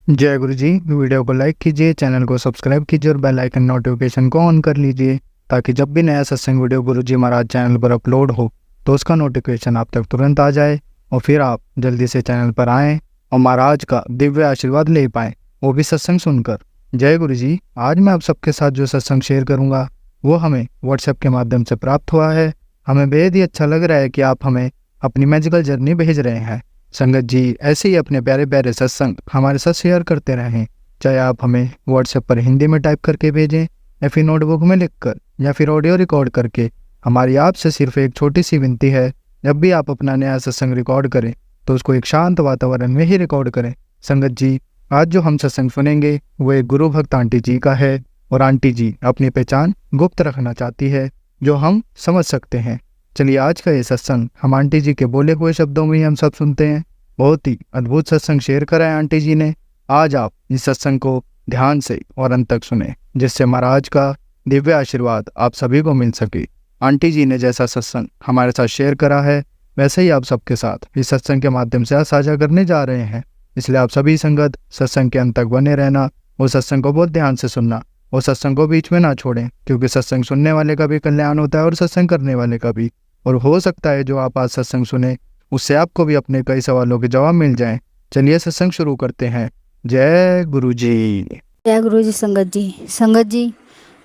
जय गुरु जी। वीडियो को लाइक कीजिए, चैनल को सब्सक्राइब कीजिए और बेल आइकन नोटिफिकेशन को ऑन कर लीजिए ताकि जब भी नया सत्संग वीडियो गुरु जी महाराज चैनल पर अपलोड हो तो उसका नोटिफिकेशन आप तक तुरंत आ जाए और फिर आप जल्दी से चैनल पर आएँ और महाराज का दिव्य आशीर्वाद ले पाएँ, वो भी सत्संग सुनकर। जय गुरु जी। आज मैं आप सबके साथ जो सत्संग शेयर करूँगा वो हमें व्हाट्सएप के माध्यम से प्राप्त हुआ है। हमें बेहद ही अच्छा लग रहा है कि आप हमें अपनी मैजिकल जर्नी भेज रहे हैं। संगत जी ऐसे ही अपने प्यारे प्यारे सत्संग हमारे साथ शेयर करते रहें, चाहे आप हमें व्हाट्सएप पर हिंदी में टाइप करके भेजें या फिर नोटबुक में लिखकर या फिर ऑडियो रिकॉर्ड करके। हमारी आपसे सिर्फ एक छोटी सी विनती है, जब भी आप अपना नया सत्संग रिकॉर्ड करें तो उसको एक शांत वातावरण में ही रिकॉर्ड करें। संगत जी आज जो हम सत्संग सुनेंगे वो एक गुरु भक्त आंटी जी का है और आंटी जी अपनी पहचान गुप्त रखना चाहती है जो हम समझ सकते हैं। चलिए आज का ये सत्संग हम आंटी जी के बोले हुए शब्दों में ही हम सब सुनते हैं। बहुत ही अद्भुत सत्संग शेयर करा है आंटी जी ने। आज आप इस सत्संग को ध्यान से और अंत तक सुने जिससे महाराज का दिव्य आशीर्वाद आप सभी को मिल सके। आंटी जी ने जैसा सत्संग हमारे साथ शेयर करा है वैसे ही आप सबके साथ इस सत्संग के माध्यम से आज साझा करने जा रहे हैं। इसलिए आप सभी संगत सत्संग के अंत तक बने रहना और सत्संग को बहुत ध्यान से सुनना और सत्संग को बीच में ना छोड़ें, क्योंकि सत्संग सुनने वाले का भी कल्याण होता है और सत्संग करने वाले का भी। और हो सकता है जो आप आज सत्संग सुने उससे आपको भी अपने कई सवालों के जवाब मिल जाएं। चलिए सत्संग शुरू करते हैं। जय गुरु जी। जय गुरु जी। संगत जी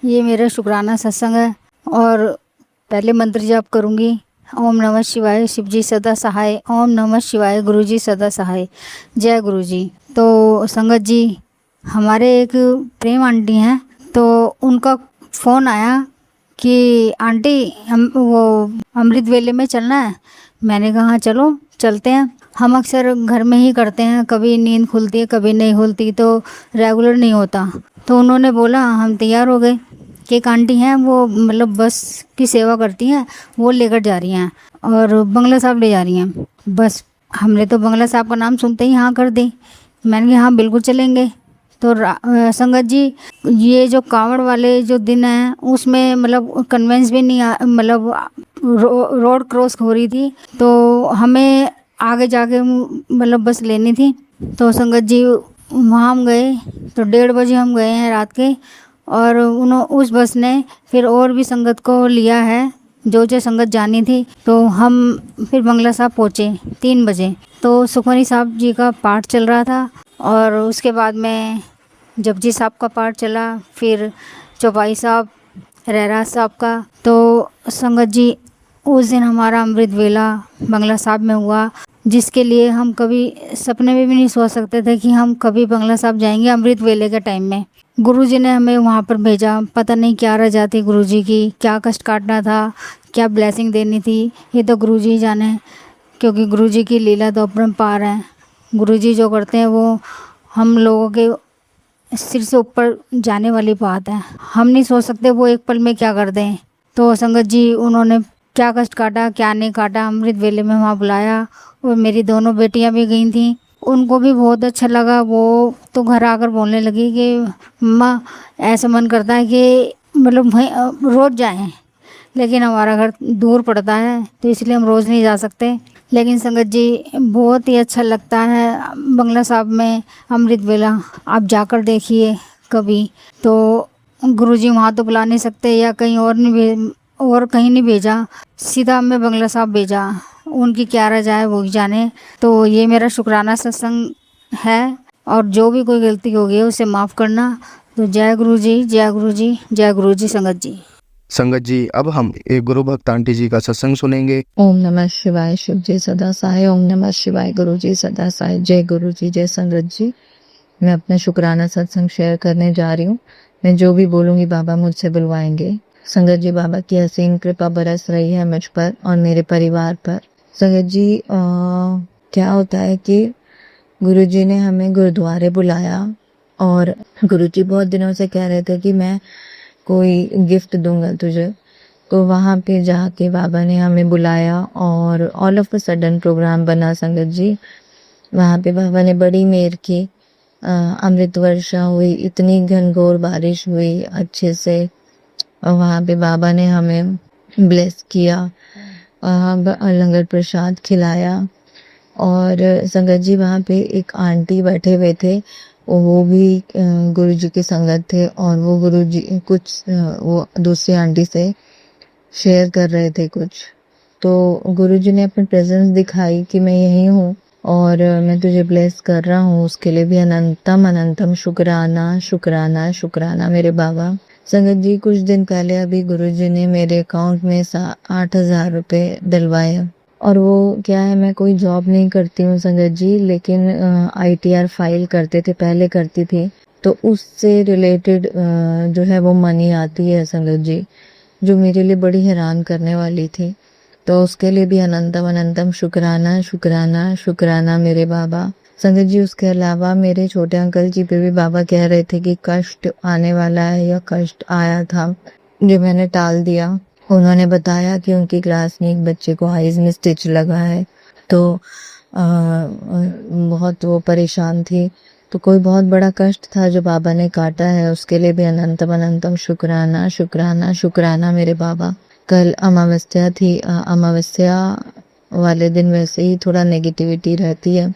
ये मेरा शुक्राना सत्संग है और पहले मंत्र जाप करूंगी। ओम नमः शिवाय, शिव जी सदा सहाय। ओम नमः शिवाय, गुरु जी सदा सहाय। जय गुरु जी। तो संगत जी हमारे एक प्रेम आंटी हैं, तो उनका फ़ोन आया कि आंटी हम वो अमृत वेले में चलना है। मैंने कहा चलो चलते हैं। हम अक्सर घर में ही करते हैं, कभी नींद खुलती है कभी नहीं खुलती, तो रेगुलर नहीं होता। तो उन्होंने बोला, हम तैयार हो गए कि एक आंटी हैं वो मतलब बस की सेवा करती हैं, वो लेकर जा रही हैं और बंगला साहब ले जा रही हैं। बस हमने तो बंगला साहब का नाम सुनते ही हाँ कर दी। मैंने कहा हाँ बिल्कुल चलेंगे। तो संगत जी ये जो कांवड़ वाले जो दिन हैं उसमें मतलब कन्वेंस भी नहीं मतलब रोड क्रॉस हो रही थी, तो हमें आगे जाके मतलब बस लेनी थी। तो संगत जी वहाँ हम गए तो 1:30 बजे हम गए हैं रात के, और उस बस ने फिर और भी संगत को लिया है जो संगत जानी थी। तो हम फिर बंगला साहब पहुँचे 3 बजे। तो सुखमनी साहब जी का पाठ चल रहा था और उसके बाद में जपजी साहब का पाठ चला, फिर चौपाई साहब, रहराज साहब का। तो संगत जी उस दिन हमारा अमृत वेला बंगला साहब में हुआ, जिसके लिए हम कभी सपने में भी नहीं सोच सकते थे कि हम कभी बंगला साहब जाएंगे अमृत वेले के टाइम में। गुरुजी ने हमें वहाँ पर भेजा। पता नहीं क्या रजा थी गुरुजी की, क्या कष्ट काटना था, क्या ब्लेसिंग देनी थी, ये तो गुरुजी जाने, क्योंकि गुरुजी की लीला तो अपरंपार है। गुरुजी जो करते हैं वो हम लोगों के सिर से ऊपर जाने वाली बात है। हम नहीं सोच सकते वो एक पल में क्या कर दें। तो संगत जी उन्होंने क्या कष्ट काटा क्या नहीं काटा, अमृत वेले में वहाँ बुलाया। और मेरी दोनों बेटियां भी गई थी, उनको भी बहुत अच्छा लगा। वो तो घर आकर बोलने लगी कि मम्मा ऐसा मन करता है कि मतलब वहीं रोज़ जाएं, लेकिन हमारा घर दूर पड़ता है तो इसलिए हम रोज़ नहीं जा सकते। लेकिन संगत जी बहुत ही अच्छा लगता है बंगला साहब में अमृत वेला। आप जाकर देखिए कभी। तो गुरुजी वहाँ तो बुला नहीं सकते या कहीं और नहीं और कहीं नहीं भेजा, सीधा हमें बंगला साहब भेजा। उनकी क्या रजा है वो ही जाने। तो ये मेरा शुक्राना सत्संग है और जो भी कोई गलती हो गई है उसे माफ़ करना। तो जय गुरु जी, जय गुरु जी, जय गुरु जी। संगत जी संगत जी अब हम एक गुरु भक्त आंटी जी का सत्संग सुनेंगे। ओम नमः शिवाय, शिव जी सदा सहाय। ओम नमः शिवाय, गुरु जी सदा सहाय। जय गुरु जी, जय संगत जी। मैं अपना शुक्राना सत्संग शेयर करने जा रही हूँ। मैं जो भी बोलूँगी बाबा मुझसे बुलवाएंगे। संगत जी बाबा की असीम कृपा बरस रही है मुझ पर और मेरे परिवार पर। संगत जी क्या होता है कि गुरु जी ने हमें गुरुद्वारे बुलाया और गुरु जी बहुत दिनों से कह रहे थे कि मैं कोई गिफ्ट दूंगा तुझे। तो वहाँ पे जाके बाबा ने हमें बुलाया और all of a sudden program बना। संगत जी वहाँ पे बाबा ने बड़ी मेहर की। अमृत वर्षा हुई, इतनी घनघोर बारिश हुई अच्छे से। और वहाँ पे बाबा ने हमें ब्लेस किया, लंगर प्रसाद खिलाया। और संगत जी वहाँ पे एक आंटी बैठे हुए थे वो भी गुरु जी की संगत थे और वो गुरु जी कुछ वो दूसरी आंटी से शेयर कर रहे थे कुछ। तो गुरु जी ने अपनी प्रेजेंस दिखाई कि मैं यही हूँ और मैं तुझे ब्लेस कर रहा हूँ, उसके लिए भी अनंतम अनंतम शुक्राना शुक्राना शुक्राना मेरे बाबा। संगत जी, कुछ दिन पहले अभी गुरु जी ने मेरे अकाउंट में 8,000 रुपये डलवाए और वो क्या है, मैं कोई जॉब नहीं करती हूँ संगत जी, लेकिन ITR फाइल करते थे, पहले करती थी, तो उससे रिलेटेड जो है वो मनी आती है संगत जी, जो मेरे लिए बड़ी हैरान करने वाली थी। तो उसके लिए भी अनंतम अनंतम शुक्राना शुक्राना शुक्राना मेरे बाबा। संगत जी, उसके अलावा मेरे छोटे अंकल जी पे भी बाबा कह रहे थे कि कष्ट आने वाला है या कष्ट आया था, जो मैंने टाल दिया। उन्होंने बताया कि उनकी क्लास में एक बच्चे को आईज में स्टिच लगा है, तो बहुत वो परेशान थी। तो कोई बहुत बड़ा कष्ट था जो बाबा ने काटा है, उसके लिए भी अनंतम अनंतम शुक्राना शुक्राना शुक्राना मेरे बाबा। कल अमावस्या थी, अमावस्या वाले दिन वैसे ही थोड़ा नेगेटिविटी रहती है।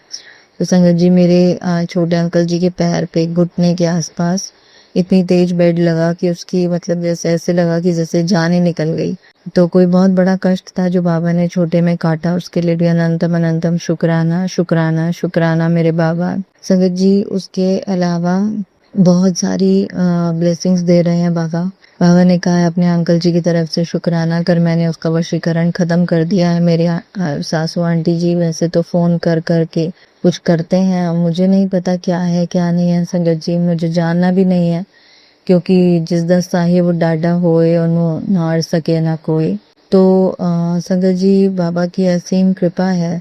तो संगत जी, मेरे छोटे अंकल जी के पैर पे घुटने के आसपास इतनी तेज बेड लगा कि उसकी मतलब जैसे ऐसे लगा कि जैसे जान ही निकल गई। तो कोई बहुत बड़ा कष्ट था जो बाबा ने छोटे में काटा, उसके लिए भी अनंतम अनंतम शुक्राना शुक्राना शुक्राना मेरे बाबा। संगत जी, उसके अलावा बहुत सारी ब्लेसिंग्स दे रहे हैं बाबा। बाबा ने कहा है अपने अंकल जी की तरफ से शुक्राना कर मैंने उसका वशीकरण ख़त्म कर दिया है। मेरे सासू आंटी जी वैसे तो फ़ोन कर कर के कुछ करते हैं, मुझे नहीं पता क्या है क्या नहीं है संगत जी, मुझे जानना भी नहीं है, क्योंकि जिस दस साहे वो डाडा होए और नार सके ना कोई। तो संगत जी, बाबा की असीम कृपा है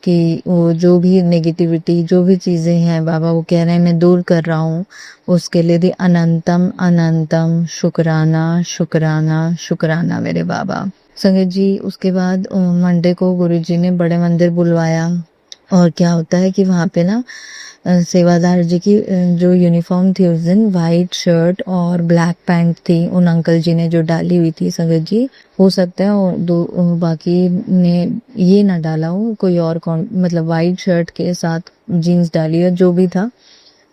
कि वो जो भी नेगेटिविटी जो भी चीज़ें हैं बाबा वो कह रहे हैं मैं दूर कर रहा हूँ, उसके लिए भी अनंतम अनंतम शुक्राना शुक्राना शुक्राना मेरे बाबा। संगत जी, उसके बाद मंडे को गुरुजी ने बड़े मंदिर बुलवाया और क्या होता है कि वहाँ पे ना सेवादार जी की जो यूनिफॉर्म थी उस दिन वाइट शर्ट और ब्लैक पैंट थी, उन अंकल जी ने जो डाली हुई थी संगत जी। हो सकता है और बाकी ने ये ना डाला हो, कोई और कौन मतलब वाइट शर्ट के साथ जीन्स डाली है जो भी था,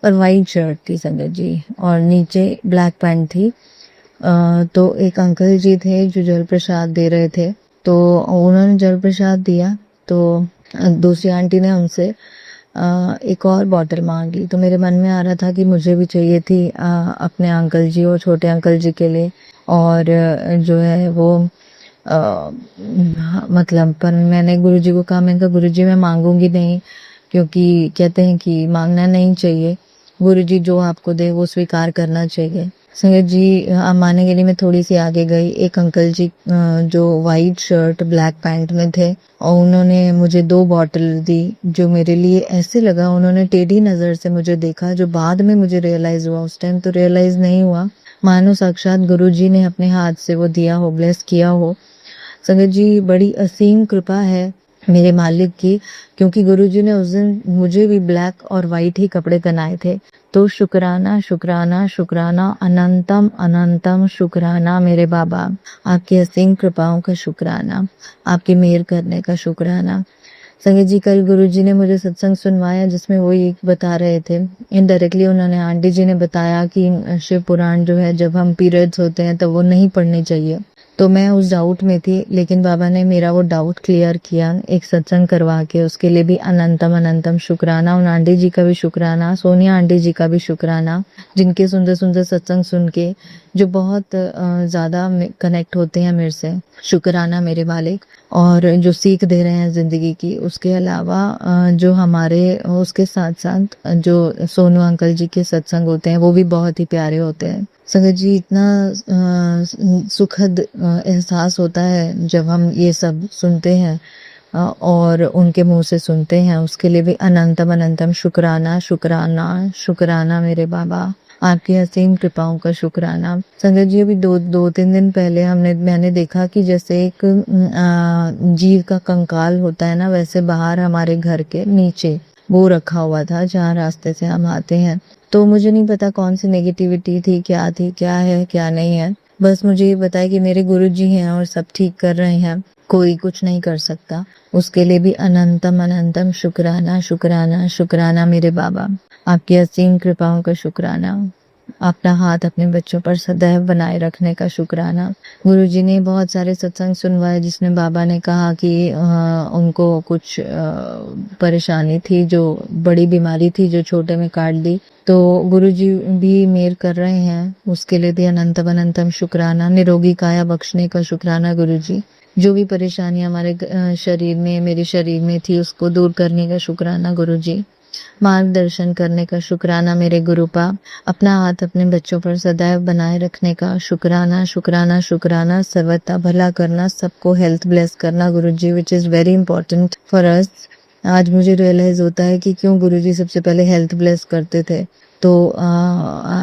पर वाइट शर्ट थी संगत जी और नीचे ब्लैक पैंट थी। तो एक अंकल जी थे जो जल प्रसाद दे रहे थे, तो उन्होंने जल प्रसाद दिया, तो दूसरी आंटी ने उनसे एक और बॉटल मांगी। तो मेरे मन में आ रहा था कि मुझे भी चाहिए थी अपने अंकल जी और छोटे अंकल जी के लिए, और जो है वो मतलब पर मैंने गुरुजी को कहा, मैंने कहा गुरुजी मैं मांगूंगी नहीं, क्योंकि कहते हैं कि मांगना नहीं चाहिए, गुरुजी जो आपको दे वो स्वीकार करना चाहिए। संगत जी, माने के लिए मैं थोड़ी सी आगे गई, एक अंकल जी जो वाइट शर्ट ब्लैक पैंट में थे और उन्होंने मुझे 2 बॉटल दी, जो मेरे लिए ऐसे लगा, उन्होंने टेढ़ी नज़र से मुझे देखा, जो बाद में मुझे रियलाइज़ हुआ, उस टाइम तो रियलाइज़ नहीं हुआ, मानो साक्षात गुरुजी ने अपने हाथ से वो दिया हो, ब्लेस किया हो। संगत जी, बड़ी असीम कृपा है मेरे मालिक की, क्योंकि गुरुजी ने उस दिन मुझे भी ब्लैक और वाइट ही कपड़े पहनाए थे। तो शुक्राना शुक्राना शुक्राना अनंतम अनंतम शुक्राना मेरे बाबा, आपकी असीम कृपाओं का शुक्राना, आपकी मेहर करने का शुक्राना। संगत जी, कल गुरुजी ने मुझे सत्संग सुनवाया जिसमें वो ये बता रहे थे, इनडायरेक्टली उन्होंने आंटी जी ने बताया कि शिव पुराण जो है जब हम पीरियड्स होते हैं तब वो नहीं पढ़नी चाहिए। तो मैं उस डाउट में थी, लेकिन बाबा ने मेरा वो डाउट क्लियर किया एक सत्संग करवा के, उसके लिए भी अनंतम अनंतम शुक्राना। उन आंटी जी का भी शुक्राना, सोनिया आंटी जी का भी शुक्राना, जिनके सुंदर सुंदर सत्संग सुन के जो बहुत ज़्यादा कनेक्ट होते हैं मेरे से, शुक्राना मेरे मालिक। और जो सीख दे रहे हैं ज़िंदगी की, उसके अलावा जो हमारे उसके साथ साथ जो सोनू अंकल जी के सत्संग होते हैं वो भी बहुत ही प्यारे होते हैं। संगत जी, इतना सुखद एहसास होता है जब हम ये सब सुनते हैं और उनके मुंह से सुनते हैं, उसके लिए भी अनंतम अनंतम शुक्राना शुक्राना शुक्राना मेरे बाबा, आपकी असीम कृपाओं का शुक्राना। संगत जी, अभी 2-3 दिन पहले मैंने देखा कि जैसे एक जीव का कंकाल होता है ना, वैसे बाहर हमारे घर के नीचे वो रखा हुआ था जहाँ रास्ते से हम आते हैं। तो मुझे नहीं पता कौन सी नेगेटिविटी थी, क्या है क्या नहीं है, बस मुझे ये बताया कि मेरे गुरुजी हैं और सब ठीक कर रहे हैं। कोई कुछ नहीं कर सकता, उसके लिए भी अनंतम अनंतम शुक्राना शुक्राना शुक्राना मेरे बाबा। आपकी असीम कृपाओं का शुक्राना, अपना हाथ अपने बच्चों पर सदैव बनाए रखने का शुक्राना। गुरुजी ने बहुत सारे सत्संग सुनवाए जिसमें बाबा ने कहा कि उनको कुछ परेशानी थी, जो बड़ी बीमारी थी जो छोटे में काट दी, तो गुरुजी भी मेहर कर रहे हैं, उसके लिए भी अनंतम अनंतम शुक्राना। निरोगी काया बख्शने का शुक्राना गुरुजी। जो भी परेशानी हमारे शरीर में, मेरे शरीर में थी, उसको दूर करने का शुक्राना गुरुजी। मार्गदर्शन करने का शुक्राना मेरे गुरुपा। अपना हाथ अपने बच्चों पर सदैव बनाए रखने का शुक्राना शुक्राना शुक्राना। सर्वथा भला करना, सबको हेल्थ ब्लेस करना Guruji, which is very important for us. आज मुझे रियलाइज होता है कि क्यों गुरुजी सबसे पहले हेल्थ ब्लेस करते थे। तो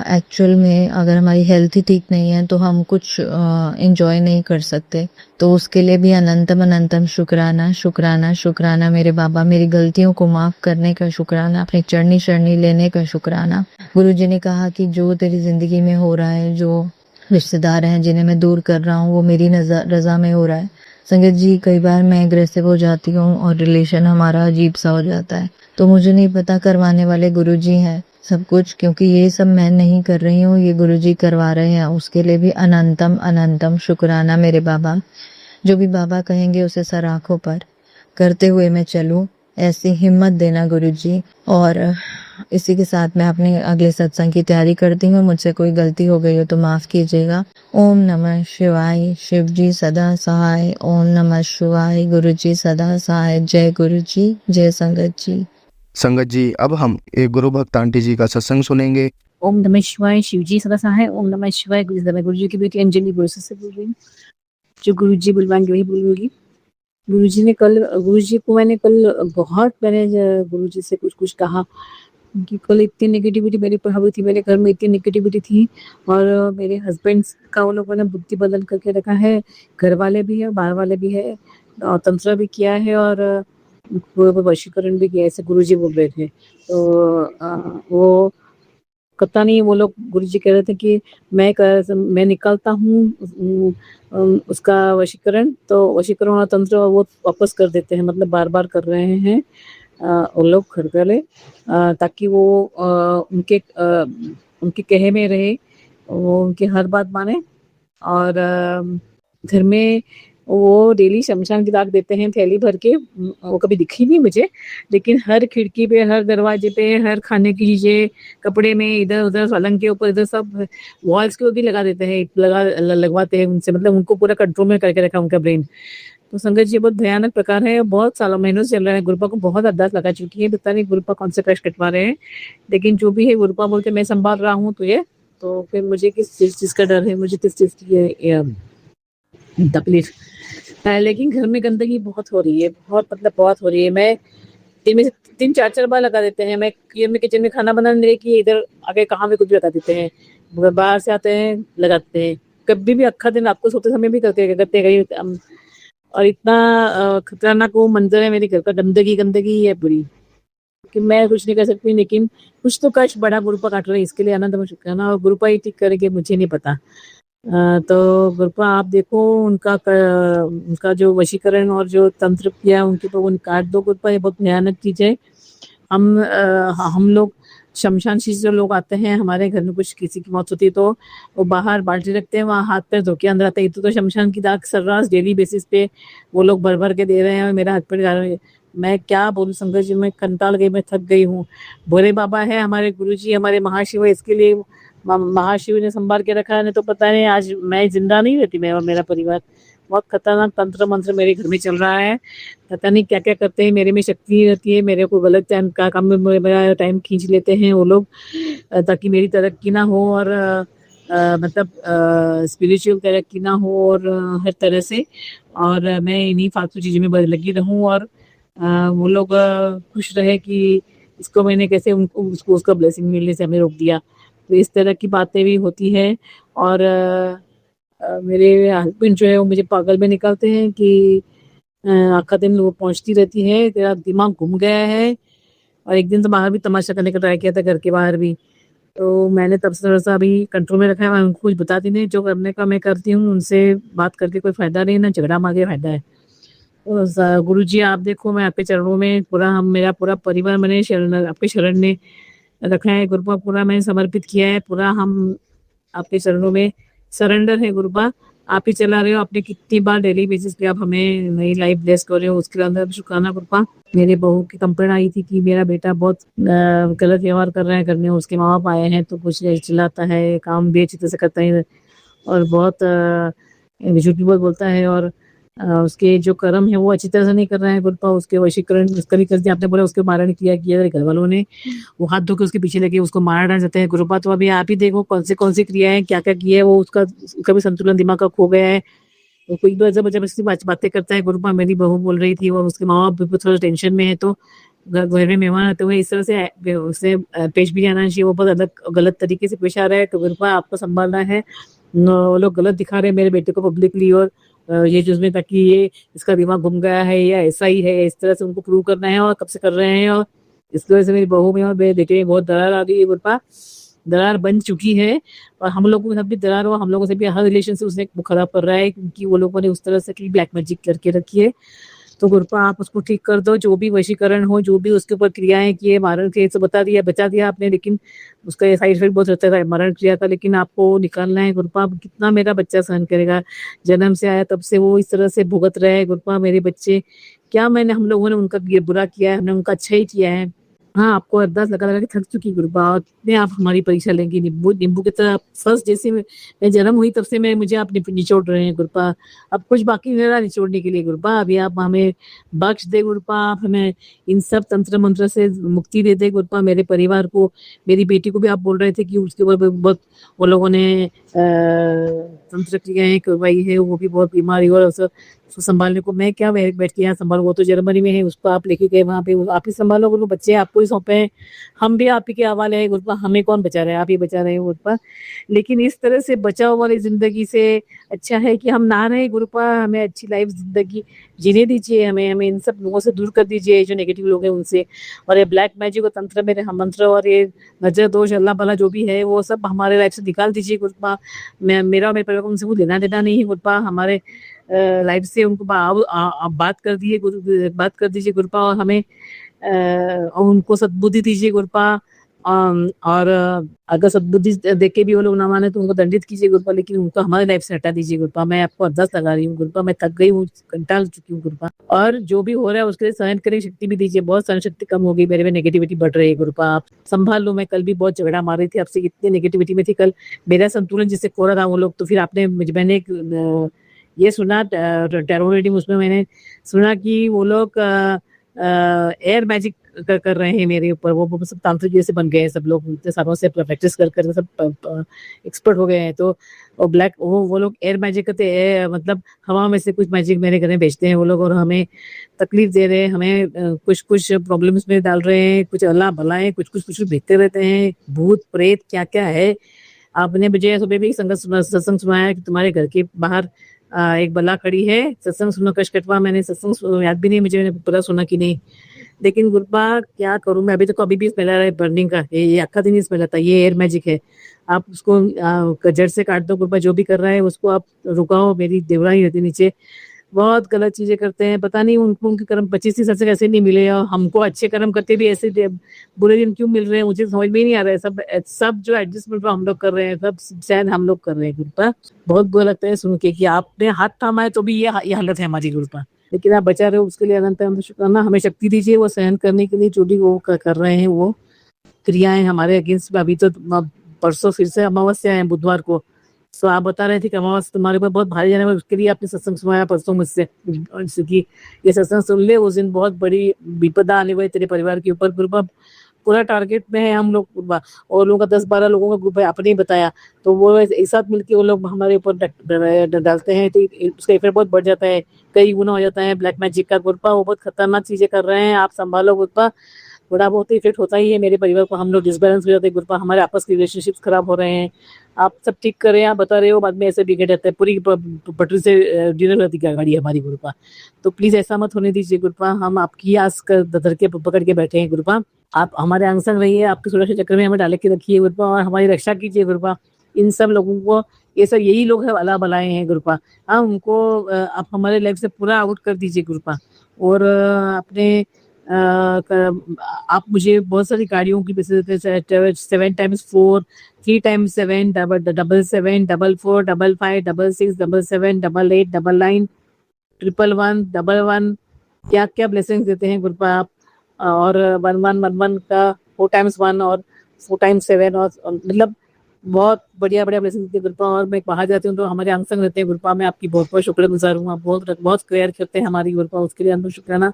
एक्चुअल में अगर हमारी हेल्थ ही ठीक नहीं है तो हम कुछ एंजॉय नहीं कर सकते। तो उसके लिए भी अनंतम अनंतम शुक्राना शुक्राना शुक्राना मेरे बाबा। मेरी गलतियों को माफ़ करने का शुक्राना, अपनी चरनी शरणी लेने का शुक्राना। गुरुजी ने कहा कि जो तेरी ज़िंदगी में हो रहा है, जो रिश्तेदार हैं जिन्हें मैं दूर कर रहा हूँ, वो मेरी रज़ा में हो रहा है। संगत जी, कई बार मैं एग्रेसिव हो जाती हूँ और रिलेशन हमारा अजीब सा हो जाता है, तो मुझे नहीं पता, करवाने वाले गुरुजी हैं सब कुछ, क्योंकि ये सब मैं नहीं कर रही हूँ, ये गुरुजी करवा रहे हैं। उसके लिए भी अनंतम अनंतम शुक्राना मेरे बाबा। जो भी बाबा कहेंगे उसे सर आँखों पर करते हुए मैं चलूँ, ऐसी हिम्मत देना गुरुजी। और इसी के साथ मैं अपने अगले सत्संग की तैयारी करती हूँ। मुझसे कोई गलती हो गई हो तो माफ़ कीजिएगा। ओम नमः शिवाय। शिव जी सदा सहाय। ओम नमः शिवाय। गुरु जी सदा सहाय। जय गुरु जी, जय संगत जी। संगत जी, अब हम एक गुरु भक्त आंटी जी का सत्संग सुनेंगे। ओम नमः शिवाय। शिव जी सदा सहाय। ओम नमः शिवाय। गुरु जी की बेटी अंजलि बोरसे से बोल रही हूँ। जो गुरु जी बुलवाएंगे वही बोलूंगी। गुरु जी को मैंने कल बहुत, मैंने गुरु जी से कुछ कहा कि कल इतनी नेगेटिविटी मेरे पर हावी थी, मेरे घर में इतनी नेगेटिविटी थी, और मेरे हस्बैंड का उन लोगों ने बुद्धि बदल करके रखा है। घर वाले भी है, बाहर वाले भी है, और तंत्र भी किया है, और वशीकरण भी किया, ऐसे गुरुजी बोल रहे थे। तो वो पता नहीं, वो लोग गुरुजी कह रहे थे कि मैं निकालता हूँ उसका वशीकरण, तो वशीकरण और तंत्र वो वापस कर देते हैं, मतलब बार बार कर रहे हैं वो लोग घर वाले, ताकि वो उनके कहे में रहे, वो उनकी हर बात माने। और घर में वो डेली शमशान की राख देते हैं थैली भर के। वो कभी दिखी नहीं मुझे, लेकिन हर खिड़की पे, हर दरवाजे पे, हर खाने की चीजें, कपड़े में, इधर उधर पलंग के ऊपर, इधर सब वॉल्स के ऊपर भी लगा देते हैं, लगवाते हैं उनसे, मतलब उनको पूरा कंट्रोल में करके रखा उनका ब्रेन। तो संगत जी, बहुत भयानक प्रकार है, बहुत सालों महीनों से चल रहा है। गुरुपा को बहुत अरदास लगा चुकी है, पता नहीं गुरुपा कौन से कष्ट कटवा रहे हैं, लेकिन जो भी है गुरुपा बोलते मैं संभाल रहा हूँ तुझे। तो फिर मुझे किस चीज का डर है, मुझे किस चीज की तकलीफ है। लेकिन घर में गंदगी बहुत हो रही है, बहुत, मतलब बहुत हो रही है। मैं दिन में से 3-4 बार लगा देते हैं। मैं किचन में खाना बनाने की इधर आगे कहाँ भी कुछ भी लगा देते हैं, बाहर से आते हैं लगाते हैं, कभी भी अक्खा दिन आपको सोते समय भी करते। और इतना खतरनाक वो मंजर है मेरे घर का, गंदगी है पूरी, कि मैं कुछ नहीं कर सकती। लेकिन कुछ तो कष्ट बड़ा गुरुपा काट रहे हैं, इसके लिए आनंद शुक्राना, और गुरुपा ही ठीक करेंगे, मुझे नहीं पता। तो गुरुपा आप देखो, उनका जो वशीकरण और जो तंत्र किया उनके ऊपर, वो काट दो गुरुपा, ये बहुत भयानक चीज है। हम लोग शमशान से जो लोग आते हैं हमारे घर में, कुछ किसी की मौत होती है तो वो बाहर बाल्टी रखते हैं, वहाँ हाथ पैर धो के अंदर आते हैं। तो शमशान की दाग सर्रास डेली बेसिस पे वो लोग भर भर के दे रहे हैं, और मेरा हाथ पैर जा रहे हैं। मैं क्या बोलूं संगत जी, मैं कंटाल गई, मैं थक गई हूँ। भोले बाबा है हमारे गुरुजी, हमारे महाशिव है, इसके लिए महाशिव ने संभाल के रखा है, नहीं तो पता नहीं आज मैं जिंदा नहीं रहती, मैं और मेरा परिवार। बहुत खतरनाक तंत्र मंत्र मेरे घर में चल रहा है, पता नहीं क्या क्या करते हैं। मेरे में शक्ति नहीं रहती है, मेरे को गलत टाइम का काम में मेरा टाइम खींच लेते हैं वो लोग, ताकि मेरी तरक्की ना हो, और मतलब स्पिरिचुअल तरक्की ना हो, और हर तरह से, और मैं इन्हीं फालतू चीज़ों में लगी रहूं, और वो लोग खुश रहे कि इसको मैंने कैसे उसको उसका ब्लेसिंग मिलने से हमें रोक दिया। तो इस तरह की बातें भी होती हैं। और मेरे हस्बैंड जो है वो मुझे पागल में निकालते हैं कि आखा दिन वो पहुंचती रहती है, तेरा दिमाग घूम गया है। और एक दिन तो बाहर भी तमाशा करने का ट्राई किया था, घर के बाहर भी। तो मैंने तब से थोड़ा सा अभी कंट्रोल में रखा है, मैं उनको कुछ बताती नहीं, जो करने का मैं करती हूँ, उनसे बात करके कोई फायदा नहीं, ना झगड़ा मार के फायदा है। गुरु जी आप देखो, मैं आपके चरणों में पूरा, हम मेरा पूरा परिवार मैंने शरण, आपके शरण में रखा है गुरुपा, पूरा मैंने समर्पित किया है, पूरा हम आपके चरणों में सरेंडर है गुरुपा। आप ही चला रहे हो, आपने कितनी बार डेली बेसिस पे आप हमें नई लाइफ ब्लेस कर रहे हो, उसके अंदर शुक्राना गुरुपा। मेरे बहू की कंप्लेंट आई थी कि मेरा बेटा बहुत गलत व्यवहार कर रहा है घर में, उसके माँ बाप आए हैं तो कुछ चिल्लाता है, काम भी अच्छी तरह से करता है और बहुत झूठ भी बहुत बोलता है, और उसके जो कर्म है वो अच्छी तरह से नहीं कर रहा है गुरुपा। उसके वशीकरण उसका भी कर दिया, आपने बोला उसके मारण किया घर वालों ने, वो हाथ धो के उसके पीछे लगे उसको मार डाल जाते हैं गुरुपा। तो अभी आप ही देखो कौन सी क्रियाएं क्या क्या की है, वो उसका भी संतुलन दिमाग का खो गया है। वो कोई भी जबरदस्ती बातें करता है गुरुपा। मेरी बहू बोल रही थी और उसके माँ बाप भी थोड़ा टेंशन में है, तो घर में मेहमान आते हुए इस तरह से उससे पेश भी आना चाहिए, वो बहुत अलग गलत तरीके से पेश आ रहा है। तो गुरुपा आपको संभालना है, वो लोग गलत दिखा रहे हैं मेरे बेटे को पब्लिकली, और ये जिसमें ताकि ये इसका दिमाग घूम गया है या ऐसा ही है, इस तरह से उनको प्रूव करना है और कब से कर रहे हैं। और इस वजह से मेरी बहू में और मेरे बेटे में बहुत दरार आ गई है गुरुपा, दरार बन चुकी है। और हम लोगों के साथ भी दरार हो, हम लोगों से भी हर रिलेशन से उसने खराब कर रहा है, क्योंकि वो लोगों ने उस तरह से ब्लैक मैजिक करके रखी है। तो गुरुपा आप उसको ठीक कर दो, जो भी वशीकरण हो, जो भी उसके ऊपर क्रियाएं किए, मारण क्रिया से बता दिया आपने, लेकिन उसका साइड इफेक्ट बहुत रहता है मरण क्रिया का, लेकिन आपको निकालना है गुरुपा। कितना मेरा बच्चा सहन करेगा, जन्म से आया तब से वो इस तरह से भुगत रहे हैं गुरुपा मेरे बच्चे। क्या हम लोगों ने उनका बुरा किया है, हमने उनका अच्छा ही किया है। हाँ, आपको अरदास लगा लगा के थक चुकी गुरुपा, और कितने आप हमारी परीक्षा लेंगी, नींबू की तरह फर्स्ट जैसे मैं जन्म हुई तब से मुझे आप निचोड़ रहे हैं गुरुपा। अब कुछ बाकी नहीं रहा निचोड़ने के लिए गुरुपा। अभी आप हमें बख्श दे गुरुपा, आप हमें इन सब तंत्र मंत्र से मुक्ति दे दे गुरुपा। मेरे परिवार को, मेरी बेटी को भी आप बोल रहे थे कि उसके ऊपर बहुत वो लोगों ने तंत्र क्रियाएं करवाई है, वो भी बहुत बीमारी और उसको संभालने को मैं क्या बैठ के यहाँ संभालू, वो तो जर्मनी में है, उसको आप लेके गए वहाँ पे, आप ही संभालो गुरु, बच्चे आपको ही सौंपे हैं, हम भी आप ही के हवाले हैं गुरुपा, हमें कौन बचा रहे हैं, आप ही बचा रहे हैं गुरुपा। लेकिन इस तरह से बचाव वाली जिंदगी से अच्छा है कि हम ना रहे गुरुपा, हमें अच्छी लाइफ जिंदगी जीने दीजिए, हमें इन सब लोगों से दूर कर दीजिए जो नेगेटिव लोग हैं उनसे, और ये ब्लैक मैजिक और तंत्र मेरे हम मंत्र और ये नजर दोष अल्लाह भला जो भी है वो सब हमारे लाइफ से निकाल दीजिए गुरुपा। मेरा और मेरे परिवार को उनसे वो लेना देना नहीं है गुरुपा, हमारे लाइफ से उनको बात कर दिए बात कर दीजिए गुरुपा, और हमें और उनको सद्बुद्धि दीजिए गुरुपा। और अगर सद्बुद्धि देके भी वो लोग ना माने तो उनको दंडित कीजिए गुरुपा, लेकिन उनको हमारे लाइफ से हटा दीजिए गुरुपा। मैं आपको अरदास लगा रही हूँ गुरुपा, मैं थक गई हूँ, कंटाल चुकी हूँ गुरुपा, और जो भी हो रहा है उसके लिए सहन करने की शक्ति भी दीजिए। बहुत सहन शक्ति कम हो गई मेरे में, नेगेटिविटी बढ़ रही है गुरुपा, आप संभाल लो। मैं कल भी बहुत झगड़ा मार रही थी आपसे, इतनी नेगेटिविटी में थी कल, मेरा संतुलन जिससे खो रहा था वो लोग। तो फिर आपने मैंने ये सुना टैरो रीडिंग, उसमें मैंने सुना कि वो लोग एयर मैजिक कर रहे हैं मेरे ऊपर, वो सब तांत्रिक जैसे बन गए हैं सब लोग, इतने सालों से प्रैक्टिस कर सब एक्सपर्ट हो गए हैं। तो और ब्लैक वो लोग एयर मैजिक करते हैं, मतलब हवा में से कुछ मैजिक मेरे घर में भेजते हैं वो लोग, और हमें तकलीफ दे रहे हैं, हमें कुछ कुछ प्रॉब्लम्स में डाल रहे हैं, कुछ अल्लाह भलाएं कुछ कुछ भेजते रहते हैं, भूत प्रेत क्या क्या है। आपने मुझे सुबह भी सत्संग सुनाया कि तुम्हारे घर के बाहर एक बला खड़ी है, सत्संग सुनो कश कटवा, मैंने सत्संग याद भी नहीं मुझे, पता सुना कि नहीं, लेकिन गुरुपा क्या करूं मैं, अभी तक अभी भी स्मेल आ रहा है बर्निंग का, ये अक्का दिन स्मेल आता है, ये एयर मैजिक है। आप उसको जड़ से काट दो गुरुपा, जो भी कर रहा है उसको आप रुकाओ। मेरी देवरानी रहती नीचे, बहुत गलत चीजें करते हैं, पता नहीं उनको उनके कर्म 25-30 साल से कैसे नहीं मिले, और हमको अच्छे कर्म करते भी ऐसे बुरे दिन क्यों मिल रहे हैं, मुझे समझ में ही नहीं आ रहा है। सब जो एडजस्टमेंट हम लोग कर रहे हैं, सब शायद हम लोग कर रहे हैं गुरुपा। बहुत बुरा लगता है सुन के कि आपने हाथ थामा है तो भी ये हालत है हमारी गुरुपा, लेकिन आप बचा रहे हो उसके लिए अनंत शुक्राना। हमें शक्ति दीजिए वो सहन करने के लिए जो भी वो कर रहे हैं वो क्रियाएं हमारे अगेंस्ट। अभी तो परसों फिर से अमावस्या है बुधवार को, तो आप बता रहे थे कि अमावस्या तुम्हारे ऊपर बहुत भारी जाने वाला, उसके लिए आपने सत्संग सुनाया परसों मुझसे कि ये सत्संग सुन ले, उस दिन बहुत बड़ी विपदा आने वाली तेरे परिवार के ऊपर गुरुपा। पूरा टारगेट में है हम लोग गुरुपा, और लोगों का 10-12 लोगों का ग्रुप है, आपने ही बताया, तो वो एक साथ मिलकर वो लोग हमारे ऊपर डालते हैं, तो उसका इफेक्ट बहुत बढ़ जाता है, कई गुना हो जाता है ब्लैक मैजिक का गुरुपा। वो बहुत खतरनाक चीजें कर रहे हैं, आप संभालो गुरुपा, थोड़ा बहुत इफेक्ट होता ही है मेरे परिवार को, हम लोग डिसबैलेंस हो जाते हैं गुरुपा, हमारे आपस के रिलेशनशिप्स खराब हो रहे हैं, आप सब ठीक कर रहे हैं, आप बता रहे हो, बाद में ऐसे बिगड़ जाता है, पूरी पटरी से डिनर रहती है गाड़ी हमारी गुरुपा। तो प्लीज ऐसा मत होने दीजिए गुरुपा, हम आपकी आस कर धर के पकड़ के बैठे हैं गुरुपा, आप हमारे अंग संग रहिए, आपके सुरक्षा चक्र में हमें डाले के रखिए गुरुपा, और हमारी रक्षा कीजिए गुरुपा। इन सब लोगों को ये सब यही लोग है अल्लाह बनाए हैं गुरुपा। हाँ, उनको आप हमारे लाइफ से पूरा आउट कर दीजिए गुरुपा। और अपने आप मुझे बहुत सारी गाड़ियों की 7x4, 3x7, 777, 44, 55, 66, 77, 88, 99, 111, 11, क्या क्या ब्लेसिंग्स देते हैं गुरुपा आप। और 1111 का 4x1 और 4x7 और मतलब बहुत बढ़िया बढ़िया ब्लेसिंग्स देते हैं गुरुपा। और मैं बाहर जाती हूँ तो हमारे अंग संग रहते हैं गुरुपा। मैं आपकी बहुत बहुत शुक्रगुजार हूँ। आप बहुत बहुत केयर करते हैं हमारी गुरुपा, उसके लिए अंदर शुक्राना।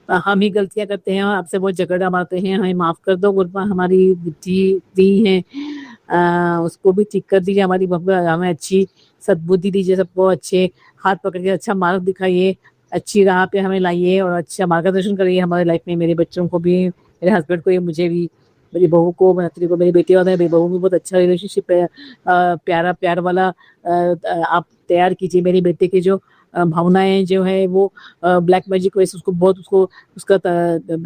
हम ही गलतियां करते हैं और आपसे बहुत झगड़ा मारते हैं, हमें माफ कर दो गुरुपा। हमारी बुद्धि दी है उसको भी ठीक कर दीजिए। हमारी हमें अच्छी सद्बुद्धि दीजिए, सबको अच्छे हाथ पकड़ के अच्छा मार्ग दिखाइए, अच्छी राह पे हमें लाइए और अच्छा मार्गदर्शन करिए हमारे लाइफ में। मेरे बच्चों को भी, मेरे हस्बैंड को, ये मुझे भी, मेरी बहू को, मेरी को, मेरी बेटी और मेरी बहू में बहुत अच्छा रिलेशनशिप है। प्यारा प्यार वाला आप तैयार कीजिए। मेरी बेटे की जो भावनाएं जो है वो ब्लैक मैजिक वैसे उसको बहुत उसको उसका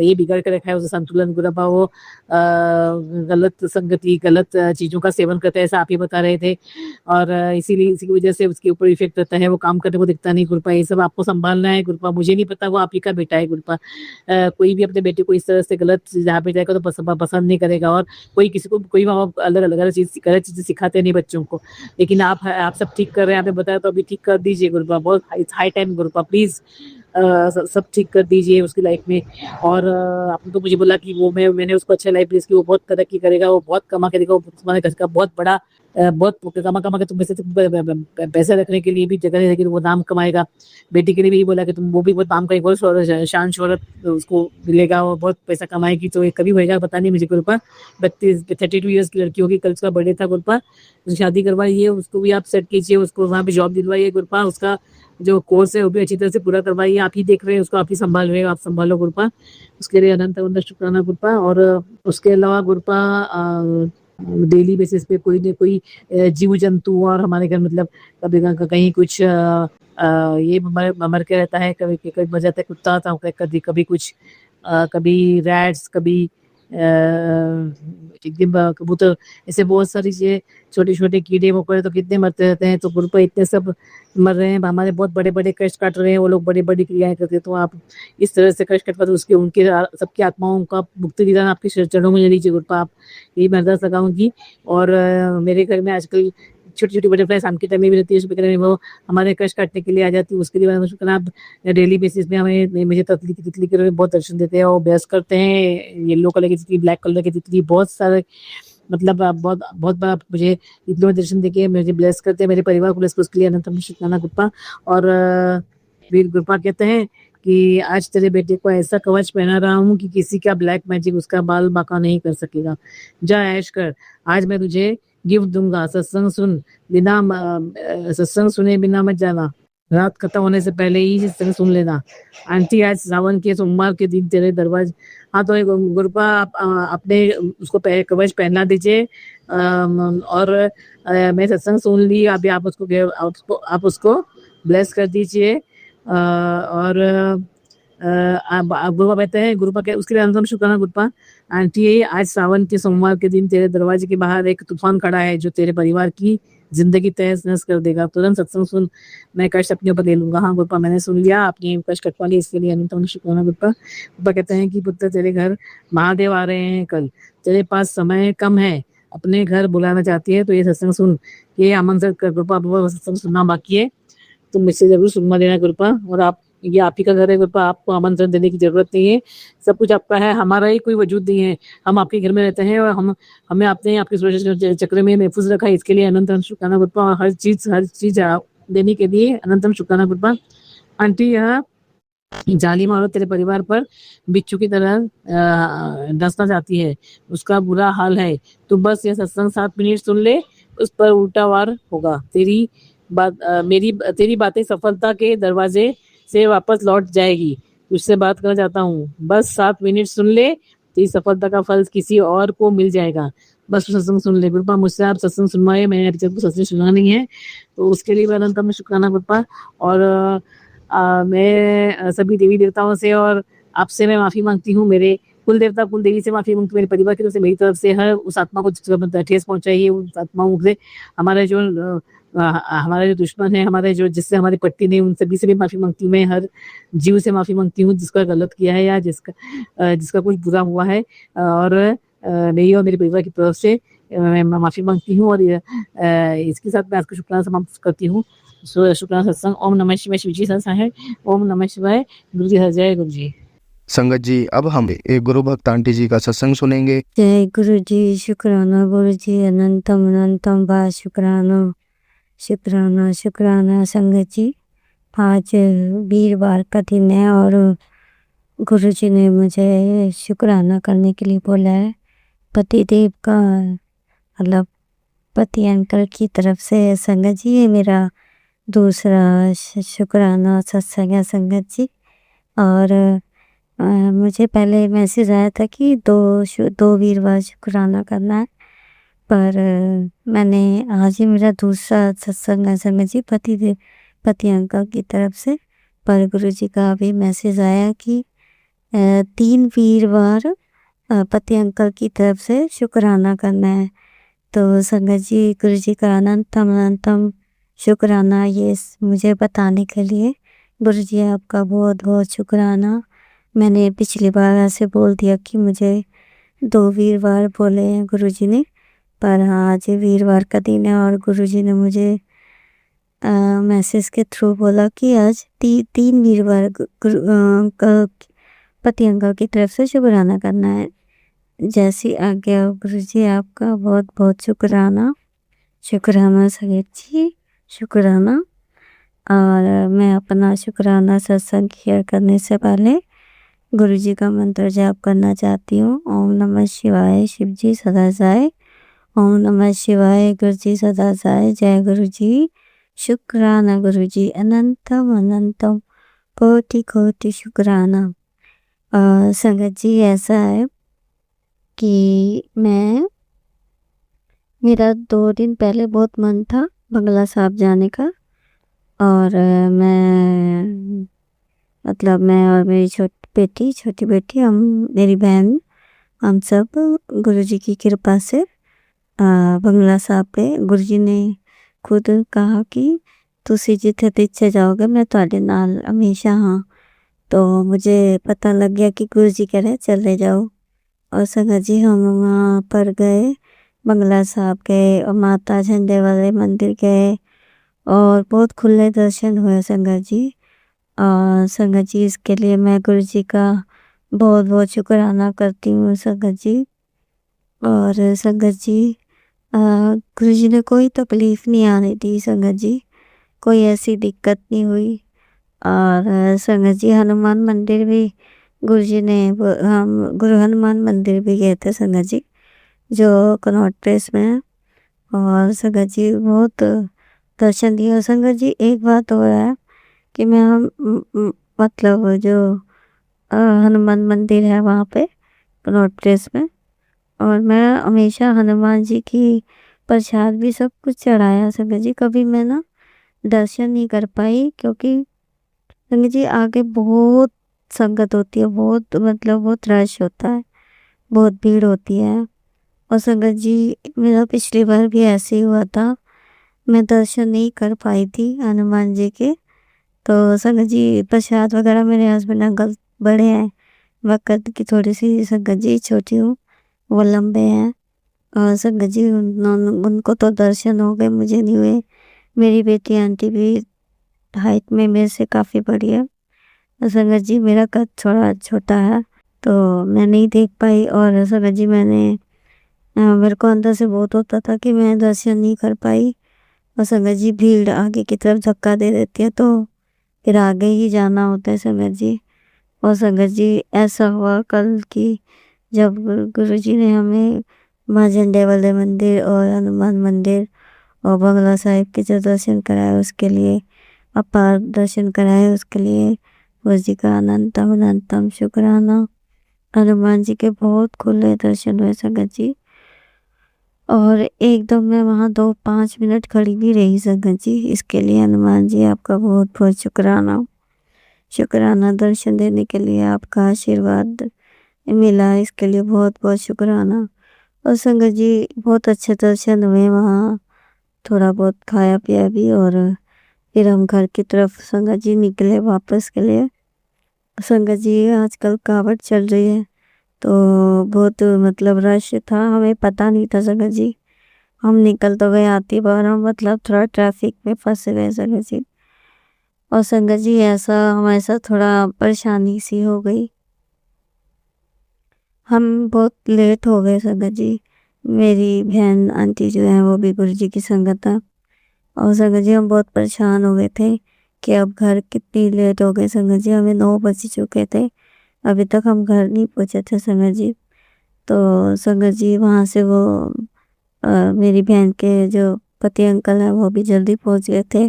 ये बिगाड़ के रखा है, उसका संतुलन गुरुपा। वो गलत संगति, गलत चीजों का सेवन करता है, ऐसा आप ही बता रहे थे। और इसीलिए इसी की वजह से उसके ऊपर इफेक्ट रहता है, वो काम करने को दिखता नहीं गुरुपा। ये सब आपको संभालना है गुरुपा। मुझे नहीं पता, वो आप ही का बेटा है गुरुपा। कोई भी अपने बेटे को इस तरह से गलत जहाँ पे जाएगा तो पसंद नहीं करेगा। और कोई किसी को कोई माँ बाप अलग अलग गलत चीजें सिखाते नहीं बच्चों को, लेकिन आप सब ठीक कर रहे हैं। आपने बताया तो अभी ठीक कर दीजिए गुरुपा। बहुत हाई टाइम गुरुपा, प्लीज सब ठीक कर दीजिए उसकी लाइफ में। और आपने तो मुझे बोला कि वो मैंने उसको अच्छा लाइफ इसकी, वो बहुत तरक्की करेगा, वो बहुत कमा के देगा, वो तुम्हारे घर का बहुत बड़ा बहुत कमा के तुम पैसे रखने के लिए भी जगह है, लेकिन वो नाम कमाएगा। बेटी के लिए भी बोला कि तुम वो भी बहुत नाम करेगी, बहुत शान शोहरत उसको मिलेगा, वो बहुत पैसा कमाएगी। तो ये कभी होएगा पता नहीं मुझे गुरुपा। 32 ईयर्स की लड़की होगी, कल उसका बर्थडे था गुरुपा। शादी करवाइए, उसको भी आप सेट कीजिए, उसको वहाँ पे जॉब दिलवाइए गुरुपा। उसका जो कोर्स है वो भी अच्छी तरह से पूरा करवाइए। आप ही देख रहे हैं उसको, आप ही संभाल रहे हैं, आप संभालो गुरुपा। उसके लिए अनंत अनंत शुक्राना गुरुपा। और उसके अलावा गुरुपा डेली बेसिस पे कोई न कोई जीव जंतु और हमारे घर मतलब कभी कहीं कुछ ये मर के रहता है, कभी कभी मर जाता है कुत्ता, तो कभी कभी कुछ कभी रैट्स, कभी कबूतर, ऐसे बहुत सारी चीजें, छोटे छोटे कीड़े मकोड़े तो कितने मरते रहते हैं। तो गुरुपा इतने सब मर रहे हैं, हमारे बहुत बड़े बड़े कष्ट काट रहे हैं वो लोग, बड़ी बड़ी क्रियाएं करते हैं। तो आप इस तरह से कष्ट कटवा, तो उसके उनके सबकी आत्माओं का मुक्ति दिलान आपके चरणों में ले लीजिए गुरुपा। आप यही मैं अरदास लगाऊंगी। और मेरे घर में आजकल छोटी छोटी बटरफ्लाई शाम के टाइम में भी रहती है, सुबह के टाइम में वो हमारे कष्ट काटने के लिए आ जाती है। उसके लिए शुक्र, आप डेली बेसिस में हमें मुझे तितली के बहुत दर्शन देते हैं और बहस करते हैं। येलो कलर की तितली, ब्लैक कलर की तितली, बहुत सारे मतलब बहुत बहुत बार मुझे इतने दर्शन देके मुझे ब्लेस करते हैं, मेरे परिवार को ब्लेस कर, उसके लिए अनंत शुक्राना गुरुपा। और वीर गुरुपा कहते हैं कि आज तेरे बेटे को ऐसा कवच पहना रहा हूँ कि किसी का ब्लैक मैजिक उसका बाल बाका नहीं कर सकेगा। जा ऐश कर, आज मैं तुझे गिफ्ट दूंगा। सत्संग सुन, बिना सत्संग सुने बिना मत जाना, रात खत्म होने से पहले ही सत्संग सुन लेना। आंटी आज सावन के सोमवार के दिन तेरे दरवाजे। हाँ, तो गुरुपा आप अपने उसको कवच पहना दीजिए। और मैं सत्संग सुन ली, अभी आप उसको ब्लेस कर दीजिए। और गुरुपा कहते हैं, गुरुपा के उसके लिए अंतम शुक्राना गुरुपा। आंटी आज सावन के सोमवार के दिन तेरे दरवाजे के बाहर एक तूफान खड़ा है जो तेरे परिवार की जिंदगी तहस नहस कर देगा। तुरंत सत्संग सुन, मैं कष्ट अपने ऊपर ले लूंगा। हाँ गुरुपा, मैंने सुन लिया, आपने कष्ट कटवा लिया, इसके लिए अंतम शुक्राना गुरुपा। गुरुपा कहते हैं कि पुत्र तेरे घर महादेव आ रहे हैं कल, तेरे पास समय कम है, अपने घर बुलाना चाहती है तो ये सत्संग सुन, ये आमंत्रित कर गुरुपा। सत्संग सुनना बाकी है तो मुझसे जरूर सुनवा देना गुरुपा। और आप, ये आप ही का घर है गुरुपा, आपको आमंत्रण देने की जरूरत नहीं है, सब कुछ आपका है, हमारा ही कोई वजूद नहीं है। हम आपके घर में रहते हैं और हमें आपने आपके सुरक्षा चक्र में महफूज रखा है, इसके लिए अनंतम शुक्राना गुरुपा। और हर चीज देने के लिए अनंतम शुक्राना गुरुपा। आंटी यह जाली मारो तेरे परिवार पर बिच्छू की तरह डसना चाहती है, उसका बुरा हाल है। तो बस ये सत्संग 7 मिनट सुन ले, उस पर उल्टा वार होगा। तेरी बातें सफलता के दरवाजे से वापस लौट जाएगी। उससे बात करना चाहता हूँ, बस 7 मिनट सुन ले, तेरी सफलता का फल किसी और को मिल जाएगा। बस सत्संग सुन ले गुरुपा, मुझसे आप सत्संग सुनवाए, मैंने अभी तक सत्संग सुना नहीं है, तो उसके लिए अनंतम शुक्राना गुरुपा। और मैं सभी देवी देवताओं से और आपसे मैं माफी मांगती हूँ, मेरे कुल देवता कुल देवी से माफी मांगती हूँ, मेरे परिवार की तरफ से, मेरी तरफ से हर उस आत्मा को ठेस पहुंचाई है, उस आत्माओं से हमारे जो हमारे जो दुश्मन है, हमारे जो जिससे हमारी पट्टी नहीं, उन सभी से भी माफ़ी माँगती हूँ। मैं हर जीव से माफ़ी माँगती हूँ जिसका गलत किया है या जिसका कुछ बुरा हुआ है, और मेरी और मेरे परिवार की तरफ से मैं माफ़ी माँगती हूँ, और इसके साथ मैं आज का शुक्राना समाप्त करती हूँ। शुक्राना सत्संग। ओम नमः शिवाय। शिवजी सहाय। ओम नमः शिवाय। गुरु जी हर जय गुरु जी। संगत जी, अब हम एक गुरु भक्त आंटी जी का सत्संग सुनेंगे। जय गुरु जी, शुक्राना गुरु जी, अनंतम अनंतम बा शुक्राना शुक्राना शुक्राना। संगत जी, आज वीरवार का दिन है और गुरु जी ने मुझे शुक्राना करने के लिए बोला है। पति देव का मतलब पति अंकल की तरफ से है संगत जी। ये मेरा दूसरा शुक्राना सत्संग है संगत जी। और मुझे पहले मैसेज आया था कि दो वीरवार शुक्राना करना है, पर मैंने आज ही मेरा दूसरा सत्संग है संगत जी पति अंकल की तरफ से। पर गुरु जी का भी मैसेज आया कि 3 वीरवार पति अंकल की तरफ से शुक्राना करना है। तो संगत जी, गुरु जी का अनंतम अनंतम शुक्राना ये मुझे बताने के लिए। गुरु जी आपका बहुत बहुत शुक्राना। मैंने पिछली बार ऐसे बोल दिया कि मुझे 2 वीरवार बोले हैं गुरु जी ने, पर आज वीरवार का दिन है और गुरु जी ने मुझे मैसेज के थ्रू बोला कि आज 3 वीरवार पति अंकल की तरफ से शुक्राना करना है। जैसी आज्ञा गुरु जी, आपका बहुत बहुत शुक्राना। शुक्राना संगत जी, शुक्राना। और मैं अपना शुक्राना सत्संग शेयर करने से पहले गुरु जी का मंत्र जाप करना चाहती हूँ। ओम नमः शिवाय। शिव जी सदा साय। ओम नमः शिवाय। गुरु जी सदा साय। जय गुरु जी। शुक्राना गुरु जी, अनंतम अनंतम कोटि कोटि शुक्राना। संगत जी, ऐसा है कि मेरा 2 दिन पहले बहुत मन था बंगला साहब जाने का, और मैं और मेरी छोटी बेटी, मेरी बहन, हम सब गुरु जी की कृपा से बंगला साहब पे गुरु जी ने खुद कहा कि तुसी जिथे तिथे जाओगे मैं ਤੁਹਾਡੇ नाल हमेशा हाँ। तो मुझे पता लग गया कि गुरु जी कह रहे चले जाओ। और संगत जी, हम वहाँ पर गए, बंगला साहब गए और माता झंडे वाले मंदिर गए और बहुत खुले दर्शन हुए संगत जी। और संगत जी, इसके लिए मैं गुरु जी का बहुत बहुत शुक्राना करती हूँ संगत जी। और संगत जी, गुरु जी ने कोई तकलीफ नहीं आने दी संगत जी, कोई ऐसी दिक्कत नहीं हुई। और संगत जी, हनुमान मंदिर भी गुरु जी ने हम गुरु हनुमान मंदिर भी गए थे संगत जी, जो कनॉट प्लेस में है। और संगत जी, बहुत दर्शन दिए। और संगत जी, एक बात हो रहा है कि मैं मतलब जो हनुमान मंदिर है वहाँ पे कनॉट प्लेस में, और मैं हमेशा हनुमान जी की प्रसाद भी सब कुछ चढ़ाया संगत जी। कभी मैं ना दर्शन नहीं कर पाई, क्योंकि संगत जी आगे बहुत संगत होती है, बहुत रश होता है, बहुत भीड़ होती है। और संगत जी, मेरा पिछली बार भी ऐसे ही हुआ था, मैं दर्शन नहीं कर पाई थी हनुमान जी के। तो संगत जी, प्रसाद वगैरह मेरे हस्बैंड अंकल बड़े हैं, मैं कद की थोड़ी सी संगत जी छोटी हूँ, वो लंबे हैं। और संगत जी, उनको तो दर्शन हो गए, मुझे नहीं हुए। मेरी बेटी आंटी भी हाइट में मेरे से काफ़ी बड़ी है। और संगत जी, मेरा कद थोड़ा छोटा है, तो मैं नहीं देख पाई। और संगत जी, मेरे को अंदर से बहुत होता था कि मैं दर्शन नहीं कर पाई। और संगत जी, भीड़ आगे की तरफ धक्का दे देती है, तो फिर आगे ही जाना होता है संगत जी। और संगत जी, ऐसा हुआ कल कि जब गुरु जी ने हमें माँ झंडे वाले मंदिर और हनुमान मंदिर और बंगला साहिब के जो दर्शन कराए, उसके लिए अपार दर्शन कराए, उसके लिए गुरु जी का अनंतम अनंतम शुक्राना। हनुमान जी के बहुत खुले दर्शन हुए संगत जी। और एकदम मैं वहाँ 5 मिनट खड़ी भी रही संगत जी। इसके लिए हनुमान जी, आपका बहुत बहुत शुक्राना। शुक्राना दर्शन देने के लिए, आपका आशीर्वाद मिला, इसके लिए बहुत बहुत शुक्राना। और संगत जी, बहुत अच्छे दर्शन हुए वहाँ। थोड़ा बहुत खाया पिया भी, और फिर हम घर की तरफ संगत जी निकले वापस के लिए। संगत जी आजकल कावड़ चल रही है, तो बहुत मतलब रश था, हमें पता नहीं था संगत जी। हम निकल तो गए आती बार, हम मतलब थोड़ा ट्रैफिक में फंस गए संगत जी। और संगत जी ऐसा हमारे साथ थोड़ा परेशानी सी हो गई, हम बहुत लेट हो गए संगत जी। मेरी बहन आंटी जो है वो भी गुरु जी की संगत है, और संगत जी हम बहुत परेशान हो गए थे कि अब घर कितनी लेट हो गए संगत जी, हमें 9 बज चुके थे, अभी तक हम घर नहीं पहुंचे थे संगत जी। तो संगत जी वहाँ से वो मेरी बहन के जो पति अंकल हैं वो भी जल्दी पहुंच गए थे।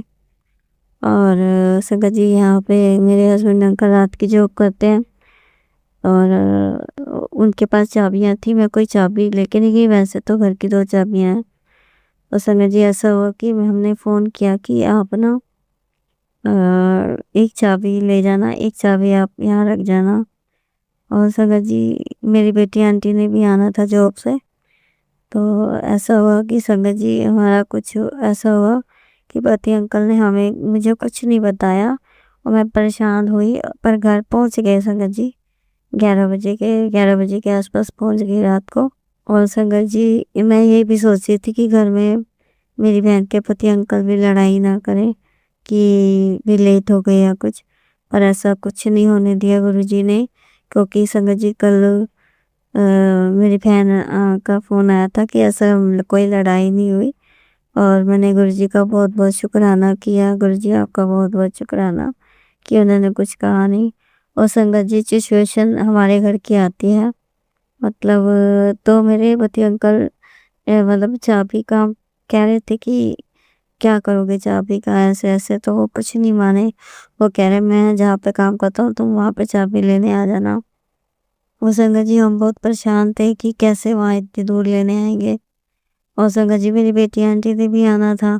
और संगत जी यहाँ पे मेरे हस्बैंड अंकल रात की जॉब करते हैं, और उनके पास चाबियाँ थी, मैं कोई चाबी लेके नहीं गई, वैसे तो घर की 2 चाबियाँ हैं। और संगत जी ऐसा हुआ कि हमने फ़ोन किया कि आप ना एक चाबी ले जाना, एक चाबी आप यहाँ रख जाना। और संगत जी मेरी बेटी आंटी ने भी आना था जॉब से, तो ऐसा हुआ कि संगत जी हमारा कुछ ऐसा हुआ कि पति अंकल ने हमें मुझे कुछ नहीं बताया, और मैं परेशान हुई, पर घर पहुंच गए संगत जी 11 बजे के आसपास पहुंच गई रात को। और संगत जी मैं ये भी सोच रही थी कि घर में मेरी बहन के पति अंकल भी लड़ाई ना करें कि भी लेट हो गए या कुछ, पर ऐसा कुछ नहीं होने दिया गुरुजी ने, क्योंकि संगत जी कल मेरी बहन का फ़ोन आया था कि ऐसा कोई लड़ाई नहीं हुई, और मैंने गुरुजी का बहुत बहुत शुक्राना किया। गुरुजी आपका बहुत बहुत शुक्राना कि उन्होंने कुछ कहा नहीं। और संगत जी सिचुएशन हमारे घर की आती है, मतलब तो मेरे पति अंकल मतलब चाबी का कह रहे थे कि क्या करोगे चाबी का, ऐसे ऐसे, तो वो कुछ नहीं माने। वो कह रहे मैं जहाँ पे काम करता हूँ तुम वहाँ पे चाबी लेने आ जाना। वो संगत जी हम बहुत परेशान थे कि कैसे वहाँ इतनी दूर लेने आएंगे। और संगत जी मेरी बेटी आंटी ने भी आना था,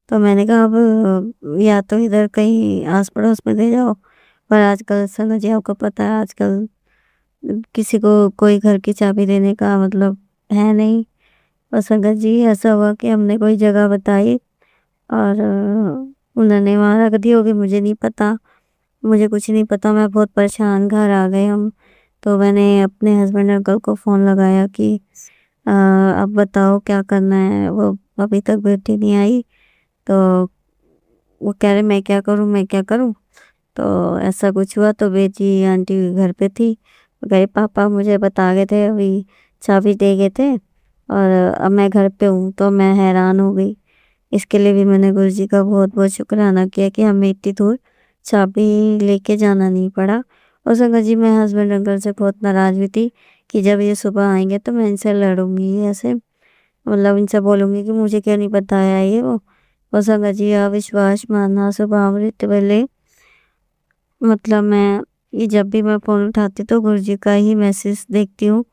तो मैंने कहा अब या तो इधर कहीं आस पड़ोस में दे जाओ, पर आजकल संगत जी आपको पता है आजकल किसी को कोई घर की चाबी देने का मतलब है नहीं। और संगत जी ऐसा हुआ कि हमने कोई जगह बताई, और उन्होंने वहाँ रख दी होगी, मुझे नहीं पता, मुझे कुछ नहीं पता, मैं बहुत परेशान, घर आ गए हम। तो मैंने अपने हस्बैंड अंकल को फ़ोन लगाया कि अब बताओ क्या करना है, वो अभी तक बेटी नहीं आई, तो वो कह रहे मैं क्या करूँ, मैं क्या करूँ। तो ऐसा कुछ हुआ, तो बेटी आंटी घर पे थी, वो कह रही पापा मुझे बता गए थे, अभी चाबी दे गए थे, और अब मैं घर पे हूँ, तो मैं हैरान हो गई। इसके लिए भी मैंने गुरुजी का बहुत बहुत शुक्राना किया कि हमें इतनी दूर चाबी लेके जाना नहीं पड़ा। और संगत जी मैं हस्बैंड अंकल से बहुत नाराज़ भी थी कि जब ये सुबह आएंगे तो मैं इनसे लड़ूंगी, ऐसे मतलब इनसे बोलूंगी कि मुझे क्यों नहीं बताया ये वो। और संगत जी आप विश्वास मानना, सुबह अमृत वेले मतलब मैं ये जब भी मैं फ़ोन उठाती तो गुरुजी का ही मैसेज देखती हूँ।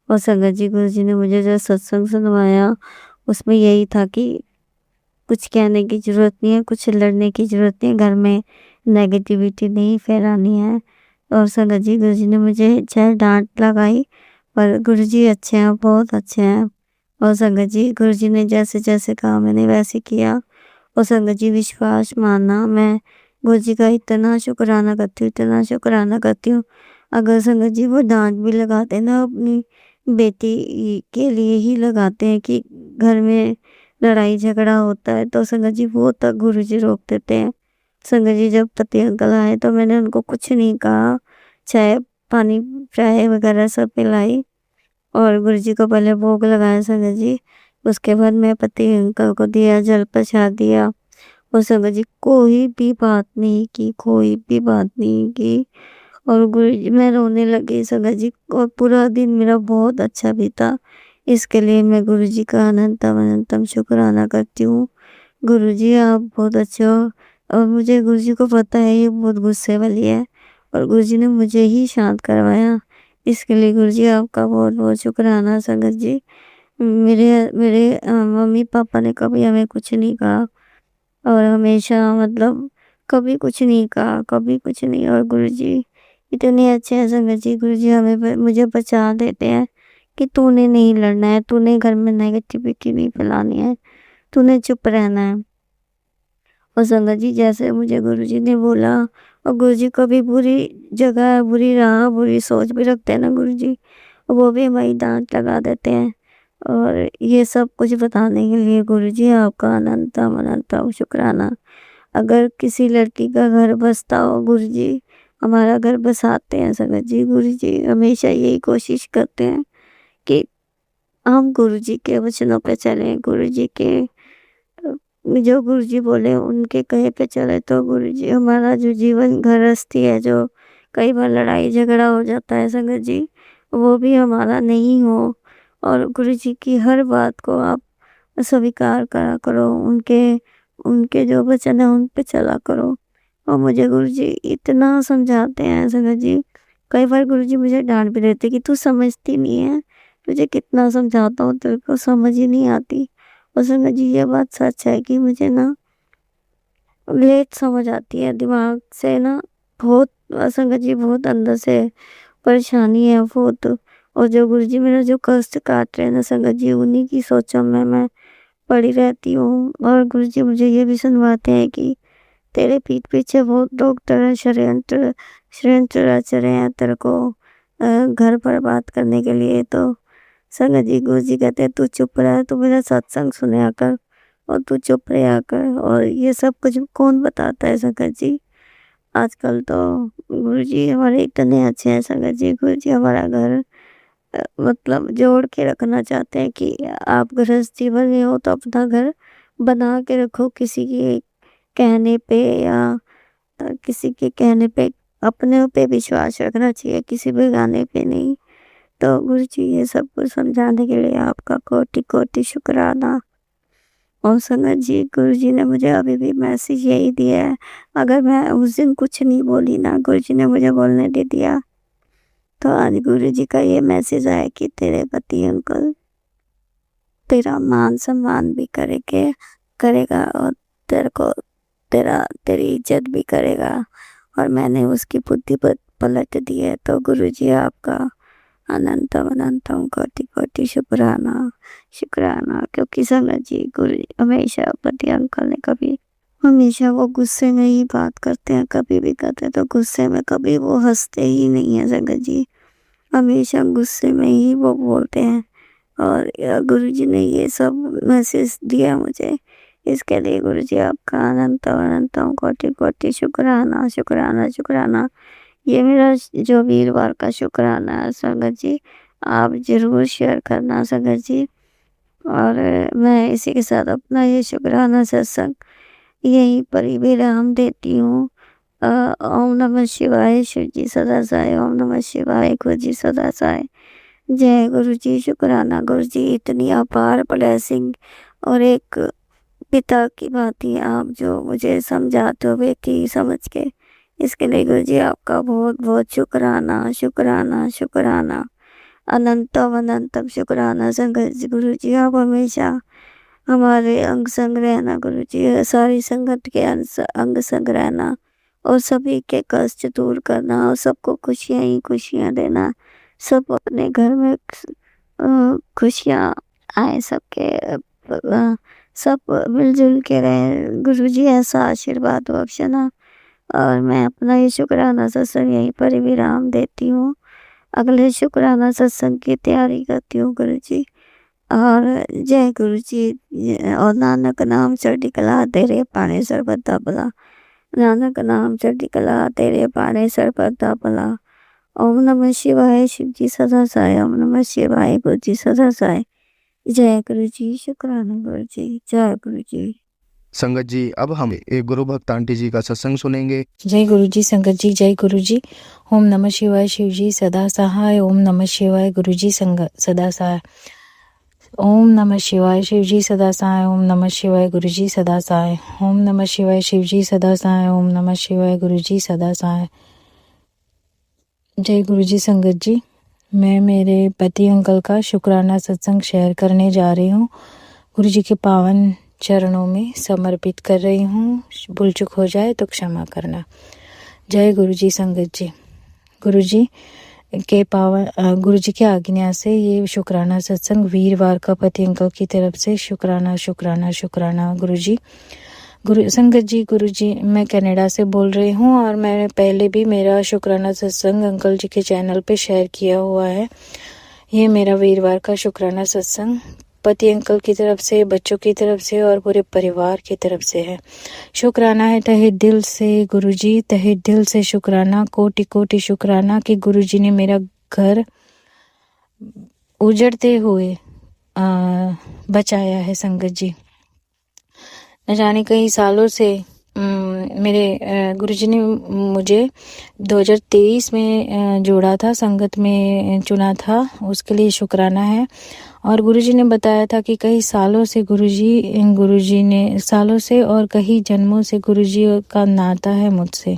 और संगत जी गुरुजी ने मुझे जो सत्संग सुनवाया उसमें यही था कि कुछ कहने की ज़रूरत नहीं है, कुछ लड़ने की ज़रूरत नहीं है, घर में नेगेटिविटी नहीं फैलानी है। और संगत जी गुरुजी ने मुझे चाहे डांट लगाई, पर गुरुजी अच्छे हैं, बहुत अच्छे हैं। और संगत जी गुरुजी ने जैसे जैसे कहा मैंने वैसे किया। और संगत जी विश्वास मानना, मैं गुरुजी का इतना शुक्राना करती हूँ, इतना शुक्राना करती हूँ। अगर संगत जी वो डांट भी लगाते ना अपनी बेटी के लिए ही लगाते हैं कि घर में लड़ाई झगड़ा होता है, तो संगत जी वो तक गुरुजी रोक देते हैं। संगत जी जब पति अंकल आए तो मैंने उनको कुछ नहीं कहा, चाय पानी चाय वगैरह सब पिलाई, और गुरुजी को पहले भोग लगाया संगत जी, उसके बाद मैं पति अंकल को दिया, जल प्रसाद दिया। और संगत जी कोई भी बात नहीं की, कोई भी बात नहीं की। और गुरुजी मैं रोने लगी संगत जी, और पूरा दिन मेरा बहुत अच्छा बीता। इसके लिए मैं गुरुजी का अनंतम अनंतम शुक्राना करती हूँ। गुरुजी आप बहुत अच्छे हो, और मुझे गुरुजी को पता है ये बहुत गुस्से वाली है, और गुरुजी ने मुझे ही शांत करवाया। इसके लिए गुरुजी आपका बहुत बहुत शुक्राना संगत जी। मेरे मेरे मम्मी पापा ने कभी हमें कुछ नहीं कहा, और हमेशा मतलब कभी कुछ नहीं कहा, कभी कुछ नहीं। और गुरुजी इतने अच्छे हैं संगत जी, गुरुजी हमें मुझे बचा देते हैं कि तूने नहीं लड़ना है, तूने घर में नेगेटिविटी नहीं फैलानी है। तूने चुप रहना है। और संगत जी जैसे मुझे गुरुजी ने बोला, और गुरुजी कभी बुरी जगह, बुरी राह, बुरी सोच भी रखते हैं ना गुरुजी, वो भी हमारी डांट लगा देते हैं। और ये सब कुछ बताने के लिए गुरुजी आपका अनंतम अनंतम शुक्राना। अगर किसी लड़की का घर बसता हो गुरुजी, हमारा घर बसाते हैं संगत जी। गुरुजी हमेशा यही कोशिश करते हैं कि हम गुरुजी के वचनों पे चलें, गुरुजी के जो गुरुजी बोले उनके कहे पे चले, तो गुरुजी हमारा जो जीवन गृहस्थी है, जो कई बार लड़ाई झगड़ा हो जाता है संगत जी, वो भी हमारा नहीं हो। और गुरुजी की हर बात को आप स्वीकार करा करो, उनके उनके जो वचन है उन पे चला करो। और मुझे गुरुजी इतना समझाते हैं संगत जी, कई बार गुरुजी मुझे डांट भी देते कि तू समझती नहीं है, तुझे कितना समझाता हूँ तेरे को समझ ही नहीं आती। और संगत जी ये बात सच है कि मुझे ना लेट समझ आती है, दिमाग से ना बहुत संगत जी बहुत अंदर से परेशानी है बहुत। और जो गुरुजी मेरा जो कष्ट काट रहे हैं ना संगत जी, उन्हीं की सोचों में मैं पड़ी रहती हूँ। और गुरुजी मुझे ये भी सुनवाते हैं कि तेरे पीठ पीछे बहुत लोग तेरा षड्यंत्र षड्यंत्र रच रहे हैं तेरे को घर बर्बाद करने के लिए। तो संगत जी गुरुजी कहते हैं तू चुप रह, तू मेरा सत्संग सुना कर और तू चुप रहा कर। और ये सब कुछ कौन बताता है संगत जी, आजकल तो गुरुजी हमारे इतने अच्छे हैं संगत जी। गुरुजी हमारा घर मतलब जोड़ के रखना चाहते हैं कि आप गृहस्थ जीवन में हो तो अपना घर बना के रखो, किसी के कहने पे या किसी के कहने पे, अपने पे विश्वास रखना चाहिए, किसी बेगाने पे नहीं। तो गुरुजी ये सब कुछ समझाने के लिए आपका कोटि कोटि शुक्राना। और संगत जी गुरुजी ने मुझे अभी भी मैसेज यही दिया है, अगर मैं उस दिन कुछ नहीं बोली ना, गुरुजी ने मुझे बोलने दे दिया, तो आज गुरुजी का ये मैसेज आया कि तेरे पति अंकल तेरा मान सम्मान भी करेगा और तेरे को तेरी इज्जत भी करेगा। और मैंने उसकी बुद्धि पलट दी है। तो गुरुजी आपका अनंतम अनंतम कोटि कोटि शुक्राना शुक्राना। क्योंकि संगत जी गुरुजी हमेशा पति अंकल ने कभी, हमेशा वो गुस्से में ही बात करते हैं, कभी भी करते हैं तो गुस्से में, कभी वो हंसते ही नहीं है संगत जी, हमेशा गुस्से में ही वो बोलते हैं। और गुरुजी ने ये सब मैसेज दिया मुझे, इसके लिए गुरुजी आपका अनंतम अनंतम कोटि कोटि शुक्राना शुक्राना शुक्राना। ये मेरा जो वीरवार का शुक्राना है संगत जी, आप जरूर शेयर करना संगत जी। और मैं इसी के साथ अपना ये शुक्राना सत्संग यहीं पर ही विराम देती हूँ। ओम नमः शिवाय, शिव जी सदा साय। ओम नमः शिवाय, गुरु जी सदा साय। जय गुरु जी। शुक्राना गुरु जी, इतनी अपार ब्लेसिंग और एक पिता की भांति आप जो मुझे समझाते हो बेटी समझ के, इसके लिए गुरु जी आपका बहुत बहुत शुक्राना शुक्राना शुक्राना, अनंतम अनंतम शुक्राना। संगत जी गुरु जी आप हमेशा हमारे अंग संग रहना गुरु जी, सारी संगत के अंग संग रहना और सभी के कष्ट दूर करना और सबको खुशियाँ ही खुशियाँ देना, सब अपने घर में खुशियाँ आए सबके, सब मिलजुल के रहे गुरु जी, ऐसा आशीर्वाद बख्शना। और मैं अपना ये शुक्राना सत्संग यहीं पर ही विराम देती हूँ, अगले शुक्राना सत्संग की तैयारी करती हूँ गुरु जी। और जय गुरु जी। और नानक नाम चढ़ी कला तेरे पाने सर्वदा भला, नानक नाम चढ़ी कला तेरे पाने सर्वदा भला। ओम नमः शिवाय, शिव जी सदा साय। ओम नमः शिवाय, गुरु जी सदा साय। जय गुरु जी। शुक्राना गुरु जी। जय गुरु जी। संगत जी अब हम एक गुरु भक्त आंटी जी का सत्संग सुनेंगे। जय गुरु जी। संगत जी जय गुरु जी। ओम नमः शिवाय, शिव जी सदा सहाय। ओम नमः शिवाय, गुरु जी सदा सहाय। ओम नमः शिवाय, शिव जी सदा सहाय। ओम नमः शिवाय, गुरु जी सदा सहाय। ओम नमः शिवाय, शिव जी सदा सहाय। ओम नमः शिवाय, गुरु जी सदा सहाय। जय गुरु जी। संगत जी मैं मेरे पति अंकल का शुक्राना सत्संग शेयर करने जा रही हूँ, गुरु जी के पावन चरणों में समर्पित कर रही हूँ। भूल चूक हो जाए तो क्षमा करना। जय गुरु जी। संगत जी गुरु जी के पावन गुरु जी की आज्ञा से ये शुक्राना सत्संग वीरवार का पति अंकल की तरफ से शुक्राना शुक्राना शुक्राना गुरु जी। गुरु संगत जी, गुरु जी मैं कनाडा से बोल रही हूँ और मैंने पहले भी मेरा शुक्राना सत्संग अंकल जी के चैनल पे शेयर किया हुआ है। ये मेरा वीरवार का शुक्राना सत्संग पति अंकल की तरफ से, बच्चों की तरफ से और पूरे परिवार की तरफ से है। शुक्राना है तहे दिल से गुरुजी, तहे दिल से शुक्राना, कोटि कोटि शुक्राना कि गुरुजी ने मेरा घर उजड़ते हुए बचाया है। संगत जी, न जाने कई सालों से मेरे गुरुजी ने मुझे 2023 में जोड़ा था, संगत में चुना था, उसके लिए शुक्राना है। और गुरुजी ने बताया था कि कई सालों से गुरुजी ने सालों से और कई जन्मों से गुरुजी का नाता है मुझसे,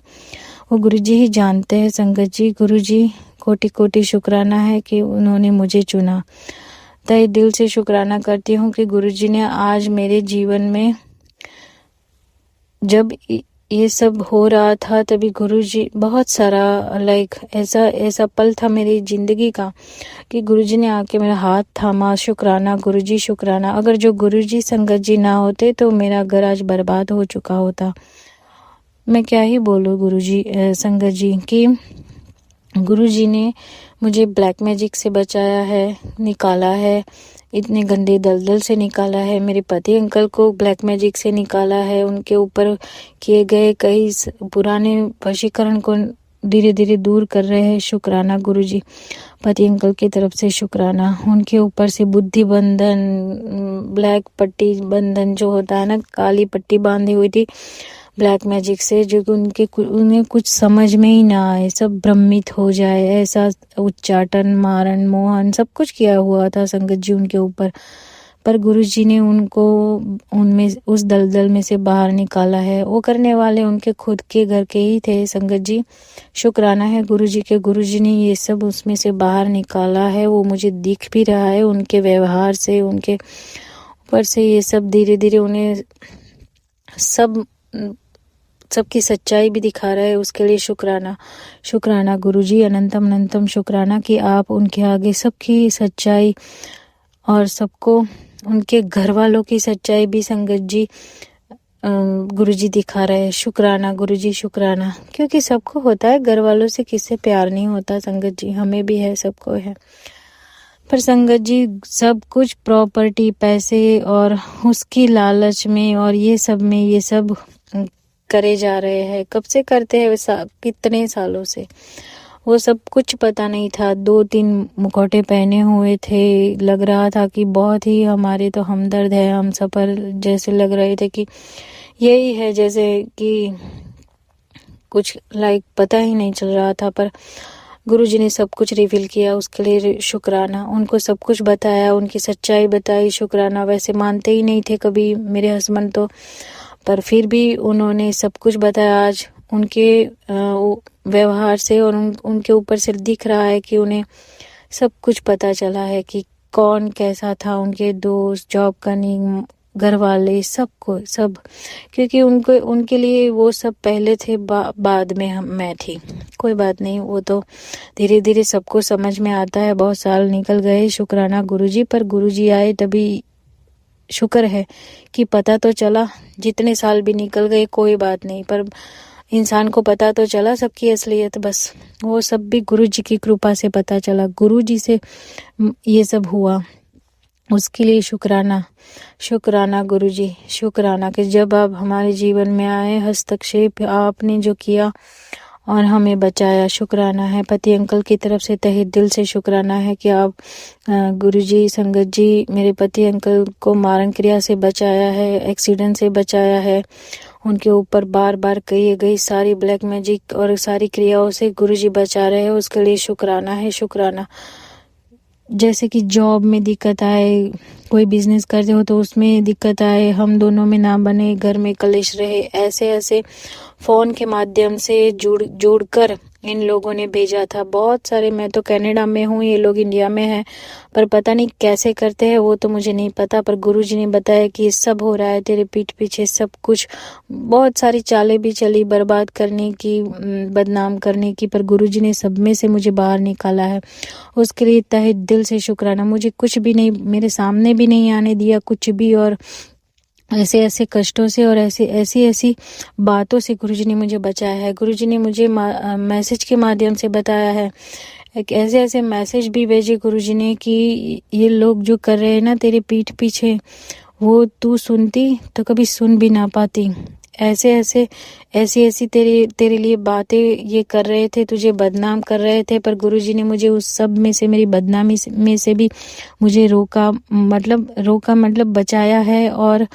वो गुरुजी ही जानते हैं। संगत जी, गुरुजी कोटि कोटि शुक्राना है कि उन्होंने मुझे चुना। तहे दिल से शुक्राना करती हूँ कि गुरुजी ने आज मेरे जीवन में, जब ये सब हो रहा था तभी गुरुजी बहुत सारा ऐसा पल था मेरी जिंदगी का कि गुरुजी ने आके मेरा हाथ थामा। शुक्राना गुरुजी, शुक्राना। अगर जो गुरुजी संगत जी ना होते तो मेरा घर आज बर्बाद हो चुका होता। मैं क्या ही बोलूँ गुरुजी संगत जी कि गुरुजी ने मुझे ब्लैक मैजिक से बचाया है, निकाला है, इतने गंदे दलदल से निकाला है। मेरे पति अंकल को ब्लैक मैजिक से निकाला है, उनके ऊपर किए गए कई पुराने वशीकरण को धीरे धीरे दूर कर रहे हैं। शुक्राना गुरुजी, पति अंकल की तरफ से शुक्राना। उनके ऊपर से बुद्धि बंधन, ब्लैक पट्टी बंधन जो होता है ना, काली पट्टी बांधी हुई थी ब्लैक मैजिक से, जो उन्हें कुछ समझ में ही ना आए, सब भ्रमित हो जाए, ऐसा उच्चाटन, मारण, मोहन सब कुछ किया हुआ था संगत जी उनके ऊपर। पर गुरुजी ने उनको उनमें उस दलदल में से बाहर निकाला है। वो करने वाले उनके खुद के घर के ही थे संगत जी। शुक्राना है गुरुजी के, गुरुजी ने ये सब उसमें से बाहर निकाला है। वो मुझे दिख भी रहा है उनके व्यवहार से, उनके ऊपर से ये सब धीरे धीरे उन्हें सबकी सच्चाई भी दिखा रहा है। उसके लिए शुक्राना। शुक्राना गुरुजी, अनंतम अनंतम शुक्राना कि आप उनके आगे सबकी सच्चाई और सबको उनके घर वालों की सच्चाई भी संगत जी गुरुजी दिखा रहे हैं। शुक्राना गुरुजी, शुक्राना। क्योंकि सबको होता है, घर वालों से किससे प्यार नहीं होता संगत जी, हमें भी है, सबको है। पर संगत जी सब कुछ प्रॉपर्टी, पैसे और उसकी लालच में और ये सब करे जा रहे हैं। कब से करते हैं, कितने सालों से। वो सब कुछ पता नहीं था। 2-3 मुखौटे पहने हुए थे, लग रहा था कि बहुत ही हमारे तो हमदर्द है, हम सफर जैसे लग रहे थे कि यही है, जैसे कि कुछ पता ही नहीं चल रहा था। पर गुरुजी ने सब कुछ रिवील किया, उसके लिए शुक्राना। उनको सब कुछ बताया, उनकी सच्चाई बताई, शुक्राना। वैसे मानते ही नहीं थे कभी मेरे हस्बैंड तो, पर फिर भी उन्होंने सब कुछ बताया। आज उनके व्यवहार से और उनके ऊपर से दिख रहा है कि उन्हें सब कुछ पता चला है कि कौन कैसा था, उनके दोस्त, जॉब करनी, घर वाले, सबको सब। क्योंकि उनके लिए वो सब पहले थे, बाद में मैं थी। कोई बात नहीं, वो तो धीरे धीरे सबको समझ में आता है। बहुत साल निकल गए, शुक्राना गुरुजी। पर गुरुजी आए तभी शुक्र है कि पता तो चला। जितने साल भी निकल गए कोई बात नहीं, पर इंसान को पता तो चला सबकी असलियत। बस वो सब भी गुरुजी की कृपा से पता चला, गुरुजी से ये सब हुआ, उसके लिए शुक्राना। शुक्राना गुरुजी, शुक्राना कि जब आप हमारे जीवन में आए, हस्तक्षेप आपने जो किया और हमें बचाया। शुक्राना है पति अंकल की तरफ से, तहे दिल से शुक्राना है कि आप गुरुजी, संगत जी मेरे पति अंकल को मारण क्रिया से बचाया है, एक्सीडेंट से बचाया है। उनके ऊपर बार बार कही गई सारी ब्लैक मैजिक और सारी क्रियाओं से गुरुजी बचा रहे हैं, उसके लिए शुक्राना है। शुक्राना। जैसे कि जॉब में दिक्कत आए, कोई बिजनेस करते हो तो उसमें दिक्कत आए, हम दोनों में ना बने, घर में कलेश रहे, ऐसे ऐसे फोन के माध्यम से जुड़कर इन लोगों ने भेजा था। बहुत सारे, मैं तो कनाडा में हूँ, ये लोग इंडिया में हैं, पर पता नहीं कैसे करते हैं वो तो मुझे नहीं पता। पर गुरुजी ने बताया कि ये सब हो रहा है तेरे पीठ पीछे, सब कुछ, बहुत सारी चालें भी चली बर्बाद करने की, बदनाम करने की, पर गुरुजी ने सब में से मुझे बाहर निकाला है। उसके लिए तहे दिल से शुक्राना। मुझे कुछ भी नहीं, मेरे सामने भी नहीं आने दिया कुछ भी, और ऐसे ऐसे कष्टों से और ऐसी बातों से गुरुजी ने मुझे बचाया है। गुरुजी ने मुझे मैसेज के माध्यम से बताया है, एक ऐसे मैसेज भी भेजे गुरुजी ने कि ये लोग जो कर रहे हैं ना तेरे पीठ पीछे, वो तू सुनती तो कभी सुन भी ना पाती। ऐसी तेरे लिए बातें ये कर रहे थे, तुझे बदनाम कर रहे थे, पर गुरुजी ने मुझे उस सब में से, मेरी बदनामी में से भी मुझे रोका मतलब बचाया है, और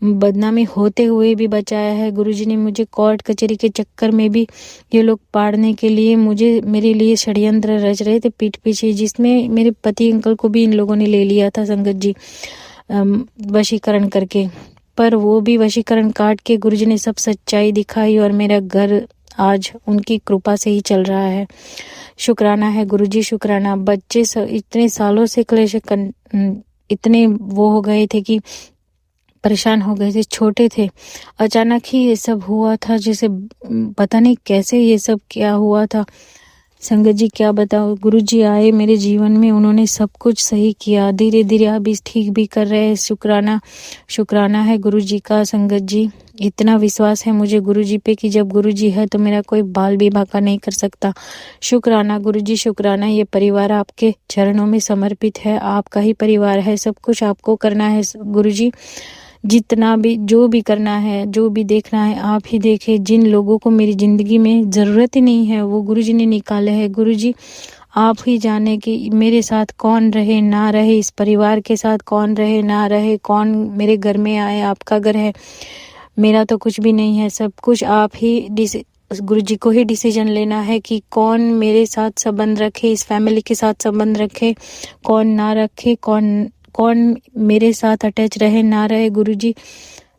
बदनामी होते हुए भी बचाया है। गुरुजी ने मुझे कोर्ट कचहरी के चक्कर में भी ये लोग पाड़ने के लिए मेरे लिए षड्यंत्र रच रहे थे पीठ पीछे, जिसमें मेरे पति अंकल को भी इन लोगों ने ले लिया था संगत जी, वशीकरण करके। पर वो भी वशीकरण काट के गुरुजी ने सब सच्चाई दिखाई, और मेरा घर आज उनकी कृपा से ही चल रहा है। शुक्राना है गुरुजी, शुक्राना। बच्चे इतने सालों से क्लेश इतने वो हो गए थे कि परेशान हो गए थे, छोटे थे, अचानक ही ये सब हुआ था, जैसे पता नहीं कैसे ये सब क्या हुआ था। संगत जी क्या बताओ, गुरुजी आए मेरे जीवन में, उन्होंने सब कुछ सही किया, धीरे धीरे अभी ठीक भी कर रहे हैं। शुक्राना है गुरुजी का। संगत जी इतना विश्वास है मुझे गुरुजी पे कि जब गुरुजी है तो मेरा कोई बाल भी बांका नहीं कर सकता। शुक्राना गुरुजी, शुक्राना। ये परिवार आपके चरणों में समर्पित है, आपका ही परिवार है, सब कुछ आपको करना है गुरुजी। जितना भी, जो भी करना है, जो भी देखना है आप ही देखे। जिन लोगों को मेरी जिंदगी में जरूरत ही नहीं है वो गुरुजी ने निकाले हैं। गुरुजी आप ही जाने कि मेरे साथ कौन रहे ना रहे, इस परिवार के साथ कौन रहे ना रहे, कौन मेरे घर में आए, आपका घर है, मेरा तो कुछ भी नहीं है। सब कुछ आप ही, गुरुजी को ही डिसीजन लेना है कि कौन मेरे साथ संबंध रखे, इस फैमिली के साथ संबंध रखे, कौन ना रखे, कौन मेरे साथ अटैच रहे ना रहे। गुरुजी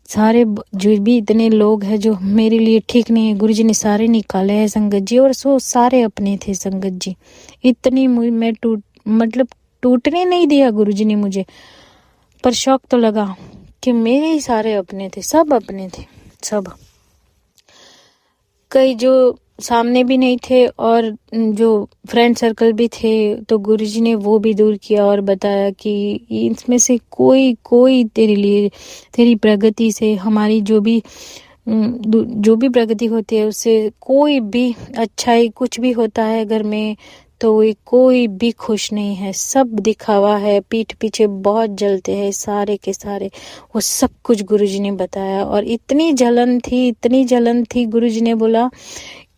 सारे जो भी इतने लोग हैं जो मेरे लिए ठीक नहीं है, गुरुजी ने सारे निकाले हैं संगत जी, और सारे अपने थे संगत जी। इतनी मैं टूटने नहीं दिया गुरुजी ने मुझे, पर शौक तो लगा कि मेरे ही सारे अपने थे, सब अपने थे, सब। कई जो सामने भी नहीं थे और जो फ्रेंड सर्कल भी थे, तो गुरुजी ने वो भी दूर किया और बताया कि इसमें से कोई तेरे लिए, तेरी प्रगति से, हमारी जो भी प्रगति होती है उससे कोई भी अच्छाई कुछ भी होता है घर में तो कोई भी खुश नहीं है, सब दिखावा है, पीठ पीछे बहुत जलते हैं सारे के सारे। वो सब कुछ गुरुजी ने बताया, और इतनी जलन थी। गुरुजी ने बोला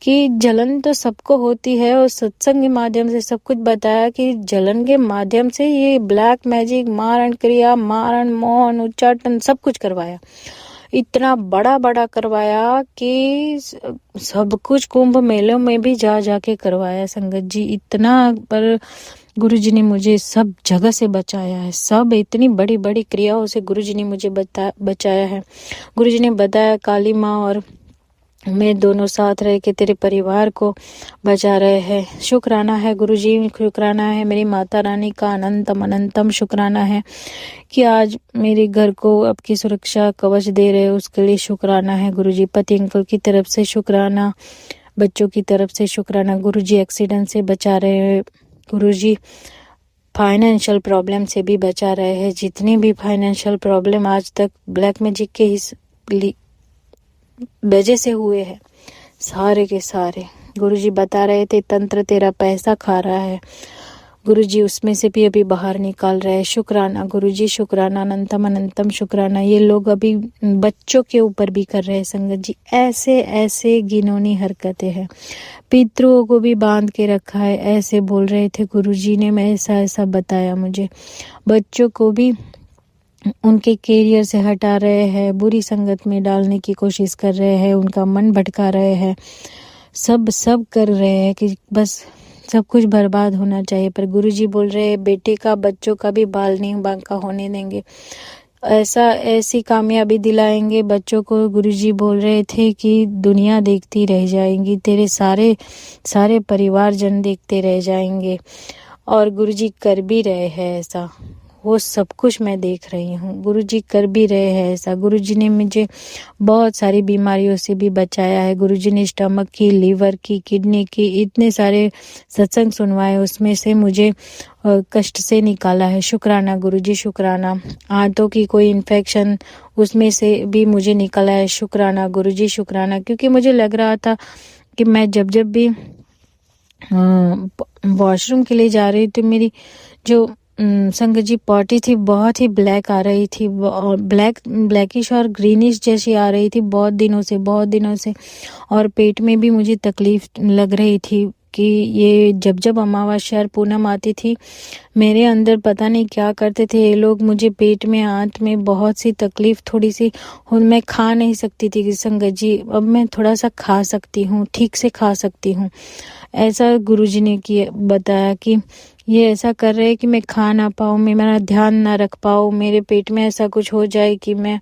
कि जलन तो सबको होती है, और सत्संग के माध्यम से सब कुछ बताया कि जलन के माध्यम से ये ब्लैक मैजिक, मारण क्रिया, मारण, मोहन, उच्चाटन सब कुछ करवाया, इतना बड़ा करवाया कि सब कुछ कुंभ मेलों में भी जाके करवाया संगत जी, इतना। पर गुरुजी ने मुझे सब जगह से बचाया है, सब इतनी बड़ी क्रियाओं से गुरुजी ने मुझे बचाया है। गुरुजी ने बताया काली माँ और मैं दोनों साथ रह के तेरे परिवार को बचा रहे हैं। शुक्राना है गुरुजी, शुक्राना है मेरी माता रानी का अनंतम शुक्राना है कि आज मेरे घर को आपकी सुरक्षा कवच दे रहे, उसके लिए शुक्राना है गुरुजी। पति अंकल की तरफ से शुक्राना, बच्चों की तरफ से शुक्राना। गुरुजी एक्सीडेंट से बचा रहे हैं गुरुजी, फाइनेंशियल प्रॉब्लम से भी बचा रहे हैं। जितनी भी फाइनेंशियल प्रॉब्लम आज तक ब्लैक मैजिक के वजह से हुए हैं, सारे के सारे गुरुजी बता रहे थे तंत्र तेरा पैसा खा रहा है, गुरुजी उसमें से भी अभी बाहर निकाल रहे हैं। शुक्राना गुरुजी, शुक्राना, अनंतम शुक्राना। ये लोग अभी बच्चों के ऊपर भी कर रहे हैं संगत जी, ऐसे घिनौनी हरकतें हैं, पितरों को भी बांध के रखा है, ऐसे बोल रहे थे गुरुजी ने। मैं ऐसा बताया मुझे, बच्चों को भी उनके कैरियर से हटा रहे हैं, बुरी संगत में डालने की कोशिश कर रहे हैं, उनका मन भटका रहे हैं, सब कर रहे हैं कि बस सब कुछ बर्बाद होना चाहिए। पर गुरुजी बोल रहे हैं बेटे का, बच्चों का भी बाल नहीं बांका होने देंगे। ऐसी कामयाबी दिलाएंगे बच्चों को। गुरुजी बोल रहे थे कि दुनिया देखती रह जाएंगी, तेरे सारे सारे परिवारजन देखते रह जाएंगे। और गुरुजी कर भी रहे हैं ऐसा, वो सब कुछ मैं देख रही हूँ। गुरुजी कर भी रहे हैं ऐसा। गुरुजी ने मुझे बहुत सारी बीमारियों से भी बचाया है। गुरुजी ने स्टमक की, लीवर की, किडनी की, इतने सारे सत्संग सुनवाए, उसमें से मुझे कष्ट से निकाला है। शुक्राना गुरुजी, शुक्राना। आंतों की कोई इन्फेक्शन, उसमें से भी मुझे निकाला है। शुक्राना गुरुजी, शुक्राना। क्योंकि मुझे लग रहा था कि मैं जब भी वॉशरूम के लिए जा रही थी, मेरी जो संगत जी पॉटी थी बहुत ही ब्लैक आ रही थी, और ब्लैकिश और ग्रीनिश जैसी आ रही थी बहुत दिनों से। और पेट में भी मुझे तकलीफ लग रही थी कि ये जब अमावस्या और पूनम आती थी, मेरे अंदर पता नहीं क्या करते थे ये लोग। मुझे पेट में, आंत में बहुत सी तकलीफ थोड़ी सी, और मैं खा नहीं सकती थी कि संगत जी अब मैं थोड़ा सा खा सकती हूँ, ठीक से खा सकती हूँ। ऐसा गुरुजी ने बताया कि ये ऐसा कर रहे हैं कि मैं खा ना पाऊँ, मैं मेरा ध्यान ना रख पाऊँ, मेरे पेट में ऐसा कुछ हो जाए कि मैं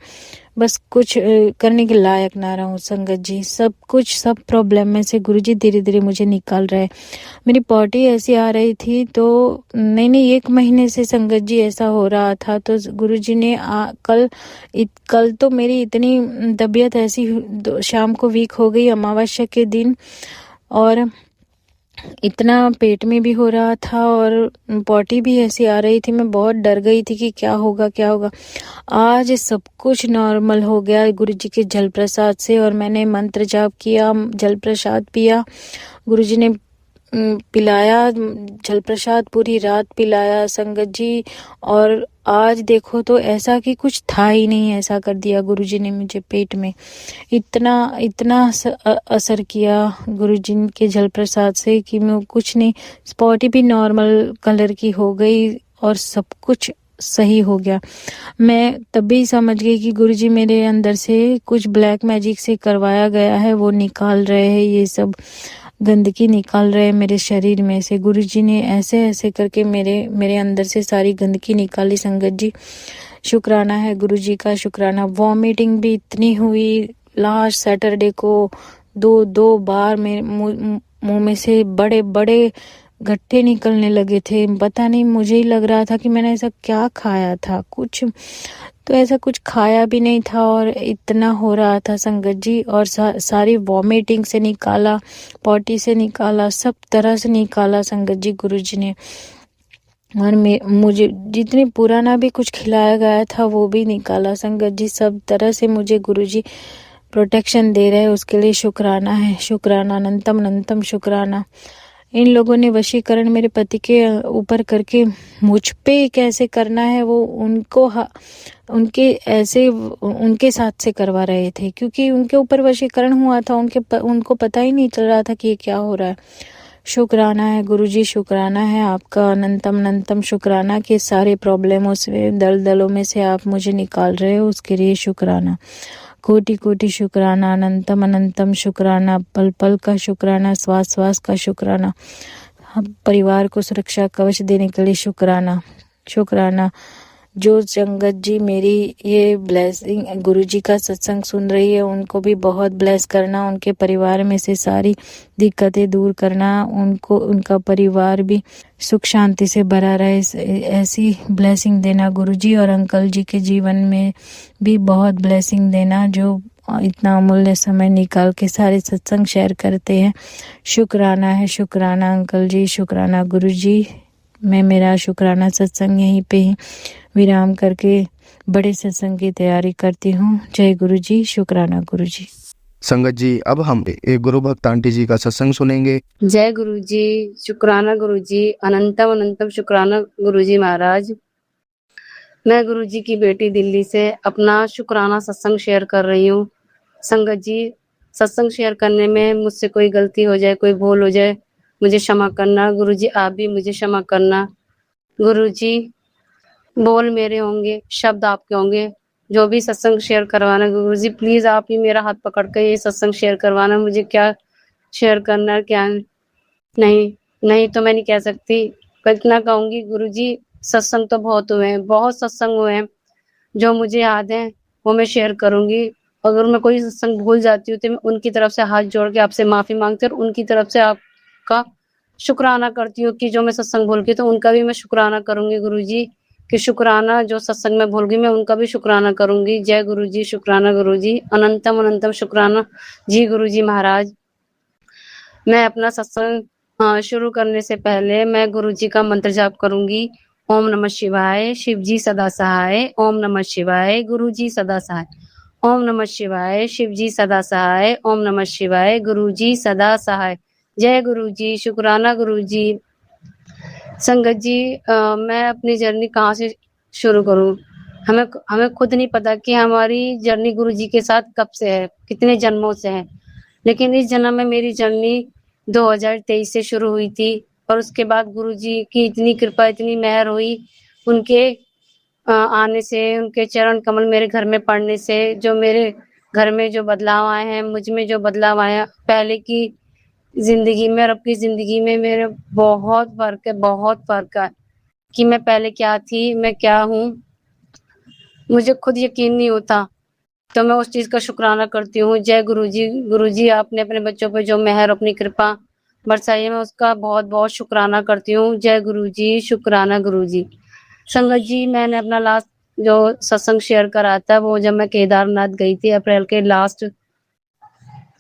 बस कुछ करने के लायक ना रहूं। संगत जी सब प्रॉब्लम में से गुरुजी धीरे धीरे मुझे निकाल रहे। मेरी पॉटी ऐसी आ रही थी तो नहीं 1 महीने से संगत जी ऐसा हो रहा था। तो गुरुजी ने कल तो मेरी इतनी तबीयत ऐसी शाम को वीक हो गई अमावस्या के दिन, और इतना पेट में भी हो रहा था और पॉटी भी ऐसी आ रही थी। मैं बहुत डर गई थी कि क्या होगा। आज सब कुछ नॉर्मल हो गया गुरुजी के जल प्रसाद से। और मैंने मंत्र जाप किया, जल प्रसाद पिया, गुरुजी ने पिलाया जल प्रसाद, पूरी रात पिलाया संगत जी। और आज देखो तो ऐसा कि कुछ था ही नहीं, ऐसा कर दिया गुरुजी ने मुझे पेट में। इतना असर किया गुरुजी के जल प्रसाद से कि मैं कुछ नहीं, स्पॉट भी नॉर्मल कलर की हो गई और सब कुछ सही हो गया। मैं तभी समझ गई कि गुरुजी मेरे अंदर से कुछ ब्लैक मैजिक से करवाया गया है, वो निकाल रहे हैं, ये सब गंदगी निकाल रहे हैं मेरे शरीर में से। गुरुजी ने ऐसे करके मेरे अंदर से सारी गंदगी निकाली। संगत जी शुक्राना है गुरुजी का, शुक्राना। वॉमिटिंग भी इतनी हुई लास्ट सैटरडे को, दो बार मेरे मुंह में से बड़े बड़े गट्ठे निकलने लगे थे। पता नहीं, मुझे ही लग रहा था कि मैंने ऐसा क्या खाया था, कुछ तो ऐसा कुछ खाया भी नहीं था और इतना हो रहा था संगत जी। और सारी वॉमिटिंग से निकाला, पॉटी से निकाला, सब तरह से निकाला संगत जी गुरुजी ने। और मुझे जितनी पुराना भी कुछ खिलाया गया था वो भी निकाला संगत जी। सब तरह से मुझे गुरुजी प्रोटेक्शन दे रहे हैं, उसके लिए शुक्राना है, शुक्राना, अनंतम शुक्राना। इन लोगों ने वशीकरण मेरे पति के ऊपर करके मुझ पे कैसे करना है वो उनके साथ से करवा रहे थे, क्योंकि उनके ऊपर वशीकरण हुआ था। उनको पता ही नहीं चल रहा था कि ये क्या हो रहा है। शुक्राना है गुरुजी, शुक्राना है आपका, अनंतम शुक्राना कि सारे प्रॉब्लमों से, दलदलों में से आप मुझे निकाल रहे हो, उसके लिए शुक्राना। कोटि शुक्राना, अनंतम शुक्राना, पल पल का शुक्राना, श्वास का शुक्राना, हम परिवार को सुरक्षा कवच देने के लिए शुक्राना। जो संगत जी मेरी ये ब्लेसिंग गुरुजी का सत्संग सुन रही है, उनको भी बहुत ब्लेस करना, उनके परिवार में से सारी दिक्कतें दूर करना, उनका परिवार भी सुख शांति से भरा रहे, ऐसी ब्लेसिंग देना गुरुजी। और अंकल जी के जीवन में भी बहुत ब्लेसिंग देना, जो इतना अमूल्य समय निकाल के सारे सत्संग शेयर करते हैं। शुक्राना है, शुक्राना अंकल जी, शुक्राना गुरुजी। मैं मेरा शुक्राना सत्संग यहीं पे ही विराम करके बड़े सत्संग की तैयारी करती हूँ। जय गुरुजी, शुक्राना गुरुजी। संगत जी अब हम एक गुरु भक्त आंटी जी का सत्संग सुनेंगे। जय गुरुजी, शुक्राना गुरुजी, अनंतम शुक्राना गुरुजी महाराज। मैं गुरुजी की बेटी दिल्ली से अपना शुक्राना सत्संग शेयर कर रही हूँ। संगत जी, सत्संग शेयर करने में मुझसे कोई गलती हो जाए, कोई भूल हो जाए, मुझे क्षमा करना। गुरुजी आप भी मुझे क्षमा करना। गुरुजी बोल मेरे होंगे, शब्द आपके होंगे, जो भी सत्संग शेयर करवाना गुरुजी प्लीज आप ही मेरा हाथ पकड़ कर ये सत्संग शेयर करवाना। मुझे क्या शेयर करना क्या नहीं तो मैं नहीं कह सकती। कितना कहूंगी गुरुजी, सत्संग तो बहुत हुए हैं, बहुत सत्संग हुए हैं, जो मुझे याद है वो मैं शेयर करूंगी। अगर मैं कोई सत्संग भूल जाती हूँ तो मैं उनकी तरफ से हाथ जोड़ के आपसे माफी मांगती हूँ और उनकी तरफ से आपका शुक्राना करती हूँ कि जो मैं सत्संग भूल गई तो उनका भी मैं शुक्राना करूंगी गुरुजी कि शुक्राना जो सत्संग में भूल गई मैं उनका भी शुक्राना करूंगी। जय गुरुजी, शुक्राना गुरुजी, अनंतम अनंतम शुक्राना जी गुरुजी महाराज। मैं अपना सत्संग शुरू करने से पहले मैं गुरुजी का मंत्र जाप करूंगी। ओम नमः शिवाय, शिव जी सदा सहाय। ओम नमः शिवाय, गुरुजी सदा सहाय। ओम नमः शिवाय, शिव जी सदा सहाय। ओम नमः शिवाय, गुरुजी सदा सहाय। जय गुरुजी, शुक्राना गुरुजी। संगत जी, मैं अपनी जर्नी कहाँ से शुरू करूं? हमें हमें खुद नहीं पता कि हमारी जर्नी गुरुजी के साथ कब से है, कितने जन्मों से है। लेकिन इस जन्म में मेरी जर्नी 2023 से शुरू हुई थी और उसके बाद गुरुजी की इतनी कृपा, इतनी मेहर हुई, उनके आने से, उनके चरण कमल मेरे घर में पड़ने से, जो मेरे घर में जो बदलाव आए हैं, मुझ में जो बदलाव आया, पहले की जिंदगी में और अब की जिंदगी में मेरे बहुत फर्क है, बहुत फर्क है कि मैं पहले क्या थी, मैं क्या हूँ, मुझे खुद यकीन नहीं होता। तो मैं उस चीज का शुक्राना करती हूँ। जय गुरुजी। गुरुजी आपने अपने बच्चों पे जो मेहर, अपनी कृपा बरसाई है, मैं उसका बहुत बहुत शुक्राना करती हूँ। जय गुरुजी, शुक्राना गुरुजी। संगत जी, मैंने अपना लास्ट जो सत्संग शेयर करा था वो जब मैं केदारनाथ गई थी अप्रैल के लास्ट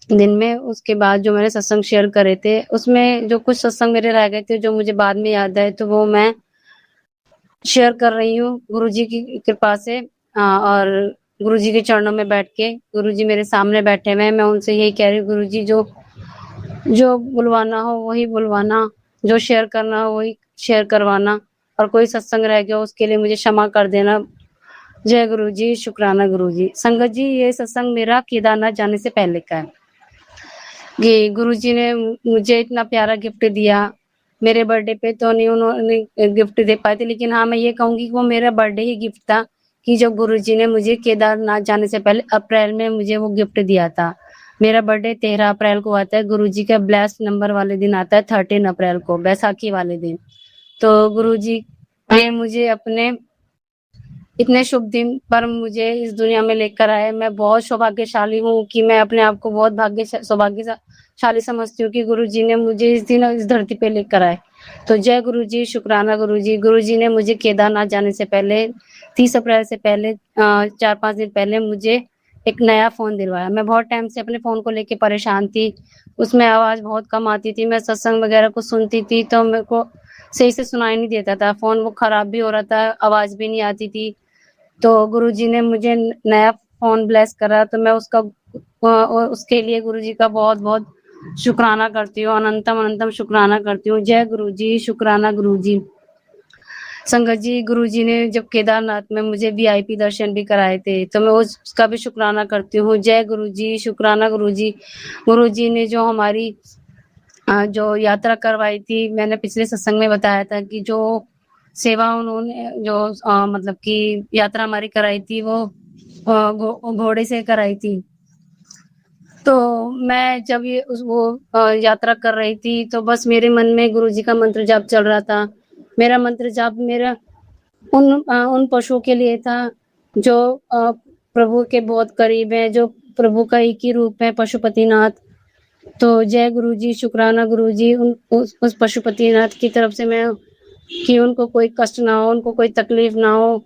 दिन में, उसके बाद जो मैंने सत्संग शेयर करे थे उसमें जो कुछ सत्संग मेरे रह गए थे जो मुझे बाद में याद आए तो वो मैं शेयर कर रही हूँ गुरुजी की कृपा से। और गुरुजी के चरणों में बैठ के, गुरुजी मेरे सामने बैठे हुए हैं, मैं उनसे यही कह रही हूँ गुरुजी जो जो बुलवाना हो वही बुलवाना, जो शेयर करना हो वही शेयर करवाना, और कोई सत्संग रह गया हो उसके लिए मुझे क्षमा कर देना। जय गुरुजी, शुक्राना गुरुजी। संगत जी, ये सत्संग मेरा केदारनाथ जाने से पहले का है। ये गुरुजी ने मुझे इतना प्यारा गिफ्ट दिया। मेरे बर्थडे पे तो नहीं उन्होंने गिफ्ट दे पाए थे, लेकिन हाँ मैं ये कहूंगी कि वो मेरा बर्थडे ही गिफ्ट था कि जो गुरुजी ने मुझे केदारनाथ जाने से पहले अप्रैल में मुझे वो गिफ्ट दिया था। मेरा बर्थडे 13 अप्रैल को आता है, गुरुजी का ब्लेस्ड नंबर वाले दिन आता है 13 अप्रैल को, बैसाखी वाले दिन। तो गुरुजी ने मुझे अपने इतने शुभ दिन पर मुझे इस दुनिया में लेकर आए। मैं बहुत सौभाग्यशाली हूँ कि मैं अपने आप को बहुत सौभाग्यशाली समझती हूँ कि गुरुजी ने मुझे इस दिन इस धरती पे लेकर आए। तो जय गुरुजी, शुक्राना गुरुजी। गुरुजी ने मुझे केदारनाथ जाने से पहले 30 अप्रैल से पहले 4-5 दिन पहले मुझे एक नया फोन दिलवाया। मैं बहुत टाइम से अपने फोन को लेके परेशान थी, उसमें आवाज बहुत कम आती थी, मैं सत्संग वगैरह को सुनती थी तो मेरे को सही से सुनाई नहीं देता था, फोन वो खराब भी हो रहा था, आवाज भी नहीं आती थी। तो गुरुजी ने मुझे नया फोन ब्लेस करा तो मैं उसके लिए गुरुजी का बहुत बहुत शुक्राना करती हूँ, अनंतम अनंतम शुक्राना करती हूँ। जय गुरुजी, शुक्राना गुरुजी। संगत जी, गुरुजी ने जब केदारनाथ में मुझे VIP दर्शन भी कराए थे तो मैं उसका भी शुक्राना करती हूँ। जय गुरुजी, शुक्राना गुरुजी। गुरुजी ने जो हमारी जो यात्रा करवाई थी, मैंने पिछले सत्संग में बताया था कि जो सेवा उन्होंने जो मतलब कि यात्रा हमारी कराई थी वो घोड़े से कराई थी। तो मैं जब यात्रा कर रही थी तो बस मेरे मन में गुरुजी का मंत्र जाप चल रहा था। मेरा मंत्र जाप मेरा उन पशुओं के लिए था जो प्रभु के बहुत करीब है, जो प्रभु का एक ही रूप है, पशुपतिनाथ। तो जय गुरुजी, शुक्राना गुरुजी। उस पशुपतिनाथ की तरफ से मैं कि उनको कोई कष्ट ना हो, उनको कोई तकलीफ ना हो,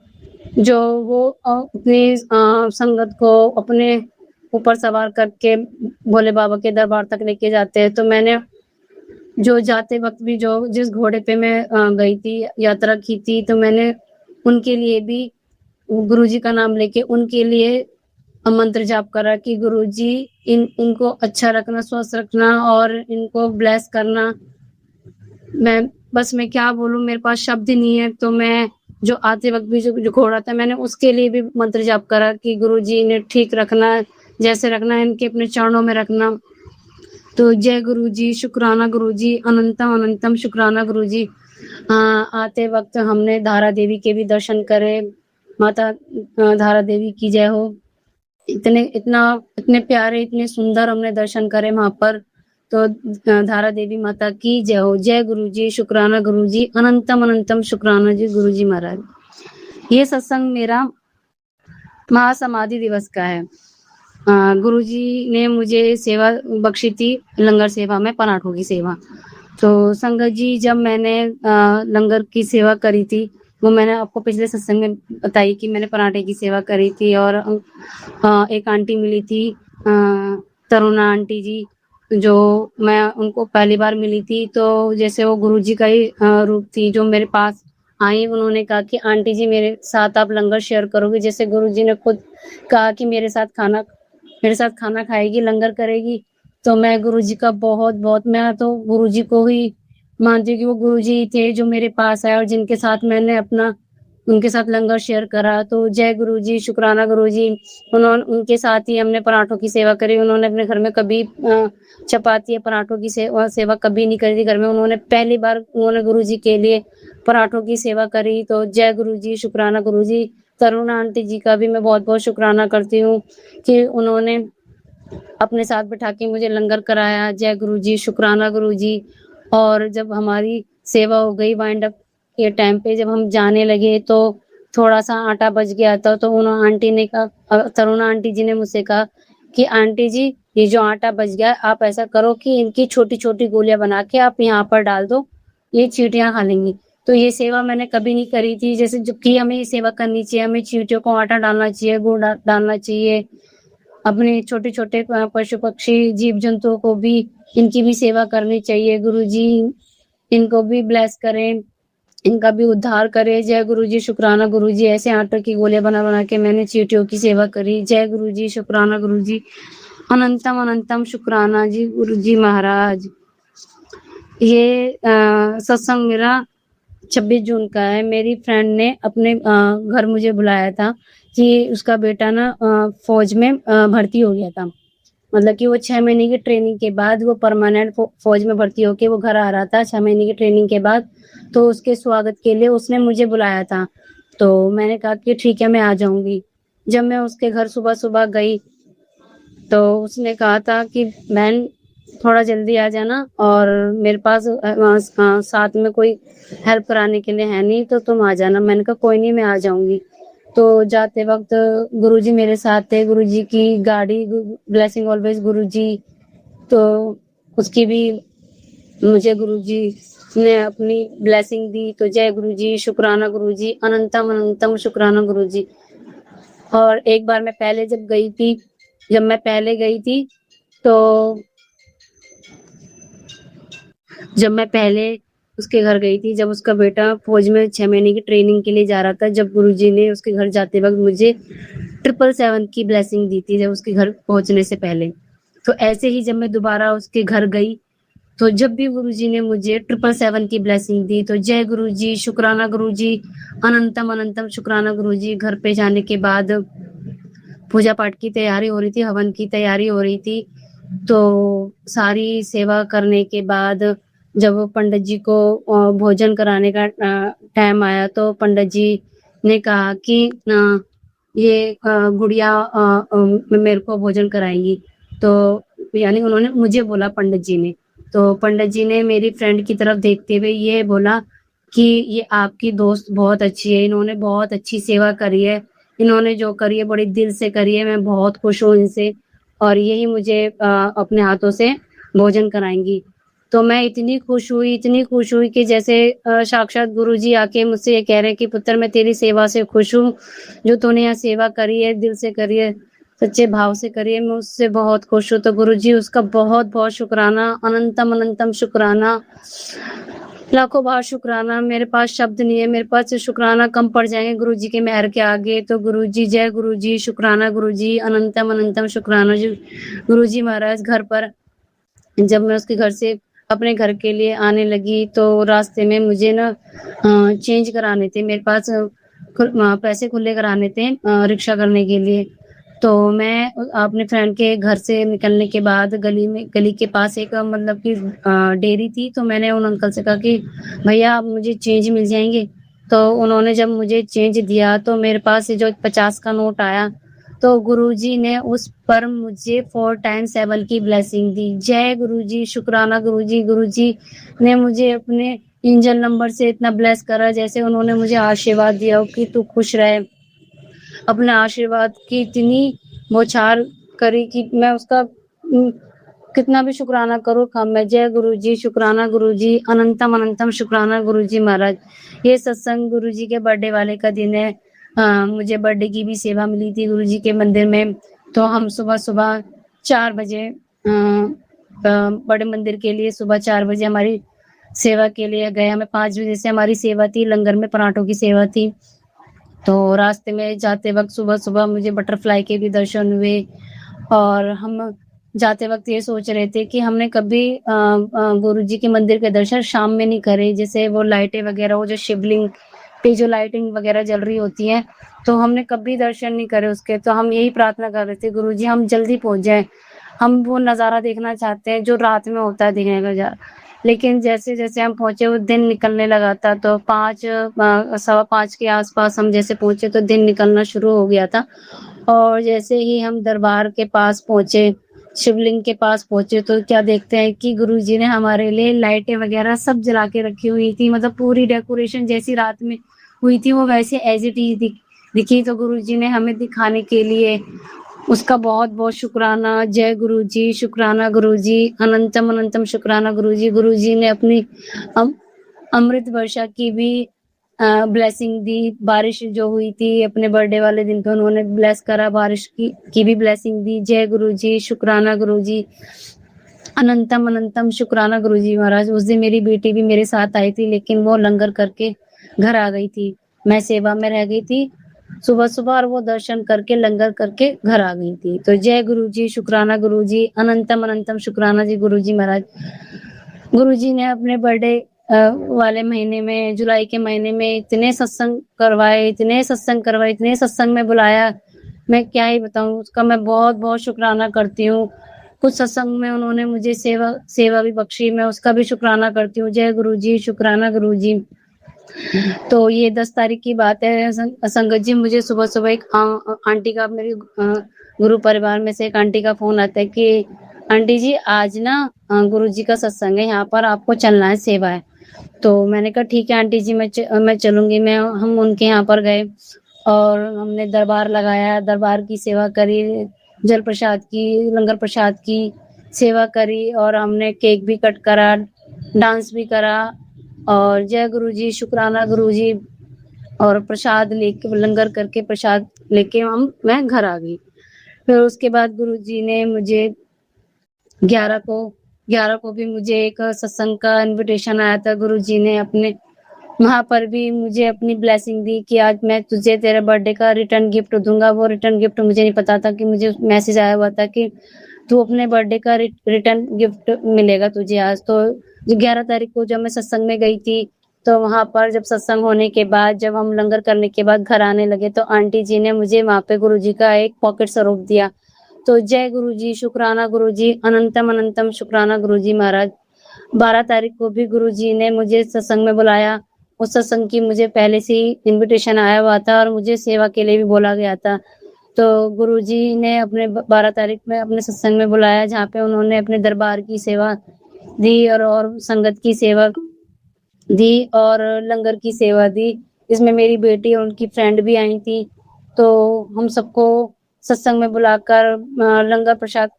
जो वो अपनी संगत को अपने ऊपर सवार करके भोले बाबा के दरबार तक लेके जाते हैं। तो मैंने जो जाते वक्त भी जो जिस घोड़े पे मैं गई थी, यात्रा की थी, तो मैंने उनके लिए भी गुरुजी का नाम लेके उनके लिए मंत्र जाप करा कि गुरुजी इनको अच्छा रखना, स्वस्थ रखना और इनको ब्लेस करना। मैं क्या बोलूं, मेरे पास शब्द ही नहीं है। तो मैं जो आते वक्त भी जो घोड़ा था मैंने उसके लिए भी मंत्र जाप करा कि गुरुजी इन्हें ठीक रखना, जैसे रखना इनके अपने चरणों में रखना। तो जय गुरुजी, शुक्राना गुरुजी, अनंतम अनंतम शुक्राना गुरुजी। आते वक्त हमने धारा देवी के भी दर्शन करे। माता धारा देवी की जय हो। इतने प्यारे, इतने सुंदर हमने दर्शन करे वहां पर। तो धारा देवी माता की जय हो। जय गुरुजी, शुक्राना गुरुजी, अनंतम अनंतम शुक्राना जी गुरुजी महाराज। ये सत्संग मेरा महासमाधि दिवस का है। गुरुजी ने मुझे सेवा बख्शी थी, लंगर सेवा में, पराठों की सेवा। तो संगत जी, जब मैंने लंगर की सेवा करी थी, वो मैंने आपको पिछले सत्संग में बताई कि मैंने पराठे की सेवा करी थी। और एक आंटी मिली थी, तरुणा आंटी जी, जो मैं उनको पहली बार मिली थी, तो जैसे वो गुरुजी का ही रूप थी, जो मेरे पास आई। उन्होंने कहा कि आंटी जी, मेरे साथ आप लंगर शेयर करोगे? जैसे गुरुजी ने खुद कहा कि मेरे साथ खाना खाएगी, लंगर करेगी। तो मैं गुरुजी का बहुत मैं तो गुरुजी को ही मानती हूँ कि वो गुरुजी ही थे जो मेरे पास आए और जिनके साथ मैंने अपना उनके साथ लंगर शेयर करा। तो जय गुरुजी, शुक्राना गुरुजी। उनके साथ ही हमने पराठों की सेवा करी। उन्होंने अपने घर में कभी चपाती या पराठों की सेवा कभी नहीं करी थी घर में। उन्होंने पहली बार गुरुजी के लिए पराठों की सेवा करी। तो जय गुरुजी, शुक्राना गुरुजी। तरुणा आंटी जी का भी मैं बहुत शुक्राना करती हूँ कि उन्होंने अपने साथ बिठा के मुझे लंगर कराया। जय गुरुजी, शुक्राना गुरुजी। और जब हमारी सेवा हो गई वाइंड अप के टाइम पे, जब हम जाने लगे तो थोड़ा सा आटा बच गया था। तो उन्होंने आंटी ने कहा, तरुणा आंटी जी ने मुझसे कहा कि आंटी जी, ये जो आटा बच गया, आप ऐसा करो कि इनकी छोटी छोटी गोलियां बना के आप यहाँ पर डाल दो, ये चींटियां खा लेंगी। तो ये सेवा मैंने कभी नहीं करी थी। जैसे जबकि हमें ये सेवा करनी चाहिए, हमें चींटियों को आटा डालना चाहिए, गुड़ डालना चाहिए। अपने छोटे छोटे पशु पक्षी जीव जंतुओं को भी, इनकी भी सेवा करनी चाहिए। गुरुजी इनको भी ब्लेस करें, इनका भी उद्धार करे। जय गुरुजी, शुक्राना गुरुजी। ऐसे आटे की गोलियां बना बना के मैंने चींटियों की सेवा करी। जय गुरुजी, शुक्राना गुरुजी। अनंतम अनंतम शुक्राना जी गुरुजी महाराज। ये सत्संग मेरा 26 जून का है। मेरी फ्रेंड ने अपने घर मुझे बुलाया था कि उसका बेटा ना फौज में भर्ती हो गया था। मतलब कि वो 6 महीने की ट्रेनिंग के बाद वो परमानेंट फौज में भर्ती होके वो घर आ रहा था 6 महीने की ट्रेनिंग के बाद। तो उसके स्वागत के लिए उसने मुझे बुलाया था। तो मैंने कहा कि ठीक है, मैं आ जाऊंगी। जब मैं उसके घर सुबह सुबह गई तो उसने कहा था कि बहन, थोड़ा जल्दी आ जाना, और मेरे पास साथ में कोई हेल्प कराने के लिए है नहीं, तो तुम आ जाना। मैंने कहा कोई नहीं, मैं आ जाऊंगी। तो जाते वक्त गुरुजी मेरे साथ थे। गुरुजी की गाड़ी, ब्लेसिंग ऑलवेज गुरुजी, तो उसकी भी मुझे गुरुजी ने अपनी ब्लेसिंग दी। तो जय गुरुजी, शुक्राना गुरुजी। अनंतम अनंतम शुक्राना गुरुजी। और एक बार मैं पहले जब मैं पहले गई थी, तो जब मैं पहले उसके घर गई थी, जब उसका बेटा फौज में 6 महीने की ट्रेनिंग के लिए जा रहा था, जब गुरुजी ने उसके घर जाते वक्त मुझे 777 की ब्लेसिंग दी थी, जब उसके घर पहुंचने से पहले। तो ऐसे ही जब मैं दोबारा उसके घर गई, तो जब भी गुरुजी ने मुझे 777 की ब्लेसिंग दी। तो जय गुरुजी, शुक्राना गुरुजी। अनंतम अनंतम शुक्राना गुरुजी। घर पे जाने के बाद पूजा पाठ की तैयारी हो रही थी, हवन की तैयारी हो रही थी। तो सारी सेवा करने के बाद जब पंडित जी को भोजन कराने का टाइम आया, तो पंडित जी ने कहा कि ये गुड़िया मेरे को भोजन कराएंगी। तो यानी उन्होंने मुझे बोला, पंडित जी ने। तो पंडित जी ने मेरी फ्रेंड की तरफ देखते हुए ये बोला कि ये आपकी दोस्त बहुत अच्छी है, इन्होंने बहुत अच्छी सेवा करी है, इन्होंने जो करी है बड़ी दिल से करी है, मैं बहुत खुश हूँ इनसे, और यही मुझे अपने हाथों से भोजन कराएंगी। तो मैं इतनी खुश हुई कि जैसे साक्षात गुरुजी आके मुझसे ये कह रहे हैं कि पुत्र, मैं तेरी सेवा से खुश हूँ, जो तूने यहाँ सेवा करी है, दिल से करी है, सच्चे भाव से करी है, मैं उससे बहुत खुश हूँ। तो गुरुजी, उसका बहुत शुक्राना, अनंतम अनंतम शुक्राना, लाखों बार शुक्राना। मेरे पास शब्द नहीं है, मेरे पास शुक्राना कम पड़ जाएंगे गुरुजी के मेहर के आगे। तो गुरुजी, जय गुरुजी, शुक्राना गुरुजी। अनंतम अनंतम शुक्राना जी गुरुजी महाराज। घर पर जब मैं उसके घर से अपने घर के लिए आने लगी, तो रास्ते में मुझे ना चेंज कराने थे, मेरे पास पैसे खुले कराने थे रिक्शा करने के लिए। तो मैं अपने फ्रेंड के घर से निकलने के बाद गली के पास एक मतलब कि डेयरी थी। तो मैंने उन अंकल से कहा कि भैया, आप मुझे चेंज मिल जाएंगे? तो उन्होंने जब मुझे चेंज दिया, तो मेरे पास जो 50 का नोट आया, तो गुरुजी ने उस पर मुझे 4 टाइम्स 7 की ब्लेसिंग दी। जय गुरुजी, शुक्राना गुरुजी। गुरुजी ने मुझे अपने एंजल नंबर से इतना ब्लेस करा, जैसे उन्होंने मुझे आशीर्वाद दिया हो कि तू खुश रहे, अपने आशीर्वाद की इतनी बौछार करी कि मैं उसका कितना भी शुक्राना करूँ कम है। जय गुरु जी, शुक्राना गुरु जी, अनंतम अनंतम शुक्राना गुरु जी महाराज। ये सत्संग गुरु जी के बर्थडे वाले का दिन है। मुझे बर्थडे की भी सेवा मिली थी गुरु जी के मंदिर में। तो हम सुबह सुबह 4 बजे बड़े मंदिर के लिए सुबह 4 बजे हमारी सेवा के लिए गए। हमें 5 बजे से हमारी सेवा थी, लंगर में पराठों की सेवा थी। तो रास्ते में जाते वक्त सुबह सुबह मुझे बटरफ्लाई के भी दर्शन हुए। और हम जाते वक्त ये सोच रहे थे कि हमने कभी गुरु जी के मंदिर के दर्शन शाम में नहीं करे। जैसे वो लाइटें वगैरह, वो जो शिवलिंग पे जो लाइटिंग वगैरह जल रही होती है, तो हमने कभी दर्शन नहीं करे उसके। तो हम यही प्रार्थना कर रहे थे, गुरु जी हम जल्दी पहुंच जाए, हम वो नज़ारा देखना चाहते हैं जो रात में होता है देखने का जा। लेकिन जैसे जैसे हम पहुंचे वो दिन निकलने लगा था। तो 5 सवा 5 के आसपास हम जैसे पहुंचे तो दिन निकलना शुरू हो गया था। और जैसे ही हम दरबार के पास पहुंचे, शिवलिंग के पास पहुंचे, तो क्या देखते हैं कि गुरुजी ने हमारे लिए लाइटें वगैरह सब जला के रखी हुई थी। मतलब पूरी डेकोरेशन जैसी रात में हुई थी वो वैसे एज इट इज दिखी। तो गुरुजी ने हमें दिखाने के लिए उसका बहुत बहुत शुक्राना। जय गुरु जी, शुक्राना गुरु जी, अनंतम अनंतम शुक्राना गुरु जी। गुरु जी ने अपनी अमृत वर्षा की भी ब्लेसिंग दी। बारिश जो हुई थी अपने बर्थडे वाले दिन पे उन्होंने ब्लेस करा, बारिश की भी ब्लेसिंग दी। जय गुरु जी, शुक्राना गुरु जी, अनंतम अनंतम शुक्राना गुरु जी महाराज। उस दिन मेरी बेटी भी मेरे साथ आई थी, लेकिन वो लंगर करके घर आ गई थी। मैं सेवा में रह गई थी सुबह सुबह, और वो दर्शन करके लंगर करके घर आ गई थी। तो जय गुरु जी, शुक्राना गुरु जी, अनंतम अनंतम शुक्राना जी गुरु जी महाराज। गुरु जी ने अपने बर्थडे वाले महीने में, जुलाई के महीने में इतने सत्संग करवाए, इतने सत्संग में बुलाया, मैं क्या ही बताऊं। उसका मैं बहुत बहुत शुक्राना करती हूँ। कुछ सत्संग में उन्होंने मुझे सेवा भी बख्शी, मैं उसका भी शुक्राना करती हूँ। जय गुरु जी, शुक्राना गुरु जी। तो ये 10 तारीख की बात है संगत जी। मुझे सुबह सुबह एक आंटी का, मेरी गुरु परिवार में से एक आंटी का फोन आता है कि आंटी जी आज ना गुरु जी का सत्संग है, यहाँ पर आपको चलना है, सेवा है। तो मैंने कहा ठीक है आंटी जी, मैं चलूंगी। हम उनके यहाँ पर गए और हमने दरबार लगाया, दरबार की सेवा करी, जल प्रसाद की, लंगर प्रसाद की सेवा करी, और हमने केक भी कट करा, डांस भी करा। और जय गुरु जी, शुक्राना गुरु जी। और प्रसाद लेके, लंगर करके प्रसाद लेके मैं घर आ गई। फिर उसके बाद गुरु जी ने मुझे 11 को भी मुझे एक सत्संग का इनविटेशन आया था। गुरु जी ने अपने वहां पर भी मुझे अपनी ब्लेसिंग दी कि आज मैं तुझे तेरे बर्थडे का रिटर्न गिफ्ट दूंगा। वो रिटर्न गिफ्ट मुझे नहीं पता था कि मुझे मैसेज आया हुआ था कि तू अपने बर्थडे का रिटर्न गिफ्ट मिलेगा तुझे आज। तो 11 तारीख को जब मैं सत्संग में गई थी, तो वहां पर जब सत्संग होने के बाद, जब हम लंगर करने के बाद घर आने लगे, तो आंटी जी ने मुझे वहां पे गुरु जी का एक पॉकेट स्वरूप दिया। तो जय गुरु जी, शुक्राना गुरु जी, अनंतम अनंतम शुक्राना गुरु जी महाराज। 12 तारीख को भी गुरु जी ने मुझे सत्संग में बुलाया। उस सत्संग की मुझे पहले से ही इनविटेशन आया हुआ था और मुझे सेवा के लिए भी बोला गया था। तो गुरु जी ने अपने 12 तारीख में अपने सत्संग में बुलाया, जहाँ पे उन्होंने अपने दरबार की सेवा दी और संगत की सेवा दी और लंगर की सेवा दी। इसमें मेरी बेटी और उनकी फ्रेंड भी आई थी। तो हम सबको सत्संग में बुलाकर लंगर प्रसाद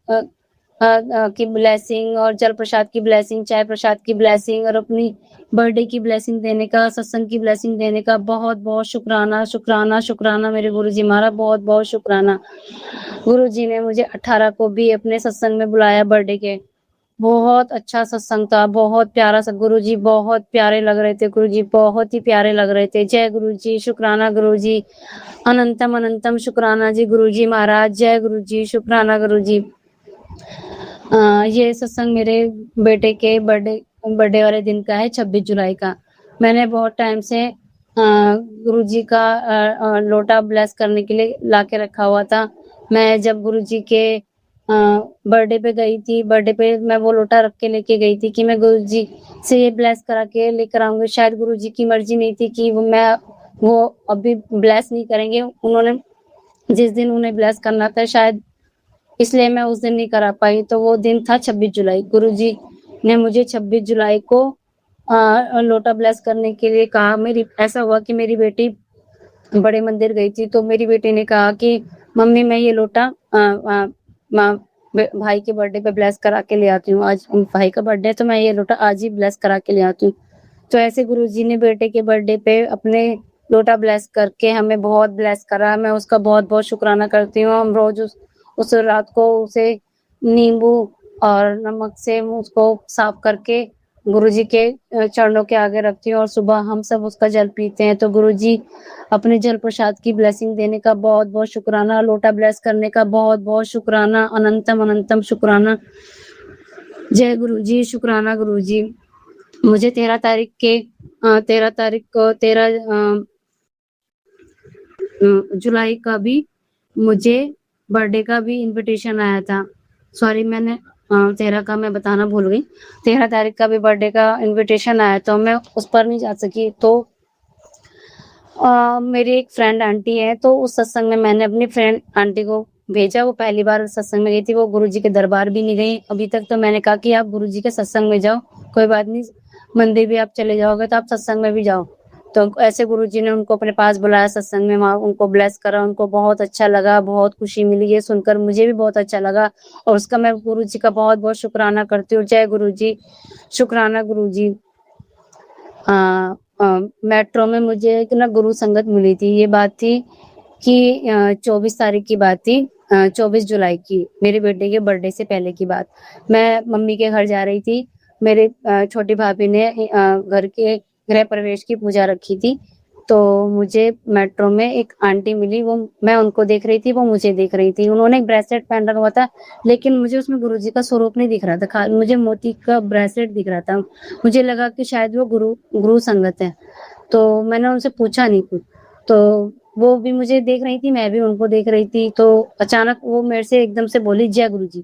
की ब्लेसिंग और जल प्रसाद की ब्लेसिंग, चाय प्रसाद की ब्लेसिंग और अपनी बर्थडे की ब्लेसिंग देने का, सत्संग की ब्लेसिंग देने का बहुत बहुत शुक्राना, शुक्राना, शुक्राना मेरे गुरु जी महाराज, बहुत बहुत शुक्राना। गुरु जी ने मुझे 18 को भी अपने सत्संग में बुलाया बर्थडे के। बहुत अच्छा सत्संग था, बहुत प्यारा सा। गुरु जी बहुत प्यारे लग रहे थे, गुरु जी बहुत ही प्यारे लग रहे थे। जय गुरु जी, शुक्राना गुरु जी, अनंतम अनंतम शुक्राना जी गुरु जी महाराज। जय गुरु जी, शुक्राना गुरु जी। ये सत्संग मेरे बेटे के बर्थडे वाले दिन का है, 26 जुलाई का। मैंने बहुत टाइम से गुरु जी का लोटा ब्लेस करने के लिए ला के रखा हुआ था। मैं जब गुरु जी के बर्थडे पे गई थी, बर्थडे पे मैं वो लोटा रख के लेके गई थी कि मैं गुरु जी से ये ब्लेस करा के लेकर आऊंगी। शायद गुरु जी की मर्जी नहीं थी कि वो अभी ब्लेस नहीं करेंगे। उन्होंने जिस दिन उन्हें ब्लेस करना था, शायद इसलिए मैं उस दिन नहीं करा पाई। तो वो दिन था 26 जुलाई। गुरु जी ने मुझे 26 जुलाई को लोटा ब्लेस करने के लिए कहा। ऐसा हुआ कि मेरी बेटी बड़े मंदिर गई थी, तो मेरी बेटी ने कहा कि मम्मी मैं ये लोटा भाई के बर्थडे पे ब्लेस करा के ले आती हूँ, आज भाई का बर्थडे है तो मैं ये लोटा आज ही ब्लेस करा के ले आती हूँ। तो ऐसे गुरुजी ने बेटे के बर्थडे पे अपने लोटा ब्लेस करके हमें बहुत ब्लेस करा। मैं उसका बहुत बहुत शुक्राना करती हूँ। हम रोज उस रात को उसे नींबू और नमक से उसको साफ करके गुरुजी के चरणों के आगे रखती हूँ और सुबह हम सब उसका जल पीते हैं। तो गुरुजी अपने जल प्रसाद की ब्लेसिंग देने का बहुत बहुत शुक्राना, लोटा ब्लेस करने का बहुत बहुत शुक्राना, अनंतम अनंतम शुक्राना। जय गुरुजी, शुक्राना गुरुजी। मुझे 13 जुलाई का भी मुझे बर्थडे का भी इनविटेशन आया था। सॉरी मैंने 13 का मैं बताना भूल गई। 13 तारीख का भी बर्थडे का इनविटेशन आया तो मैं उस पर नहीं जा सकी। तो मेरी एक फ्रेंड आंटी है, तो उस सत्संग में मैंने अपनी फ्रेंड आंटी को भेजा। वो पहली बार सत्संग में गई थी, वो गुरुजी के दरबार भी नहीं गई अभी तक। तो मैंने कहा कि आप गुरुजी के सत्संग में जाओ, कोई बात नहीं, मंदिर भी आप चले जाओगे तो आप सत्संग में भी जाओ। तो ऐसे गुरुजी ने उनको अपने पास बुलाया सत्संग में, वहाँ उनको ब्लेस करा, उनको बहुत अच्छा लगा, बहुत खुशी मिली। ये सुनकर मुझे भी बहुत अच्छा लगा और उसका मैं गुरुजी का बहुत बहुत शुक्राना करती हूँ। जय गुरुजी, शुक्राना गुरुजी। मेट्रो में मुझे एक ना गुरु संगत मिली थी। ये बात थी कि 24 तारीख की बात थी, 24 जुलाई की, मेरे बेटे के बर्थडे से पहले की बात। मैं मम्मी के घर जा रही थी। मेरे छोटी भाभी ने घर के गृह प्रवेश की पूजा रखी थी। तो मुझे मेट्रो में एक आंटी मिली, वो मैं उनको देख रही थी, वो मुझे देख रही थी। उन्होंने एक ब्रेसलेट पहना हुआ था, लेकिन मुझे उसमें गुरुजी का स्वरूप नहीं दिख रहा था, मुझे मोती का ब्रेसलेट दिख रहा था। मुझे लगा कि शायद वो गुरु संगत है, तो मैंने उनसे पूछा नहीं कुछ। तो वो भी मुझे देख रही थी, मैं भी उनको देख रही थी। तो अचानक वो मेरे से एकदम से बोली जय गुरुजी।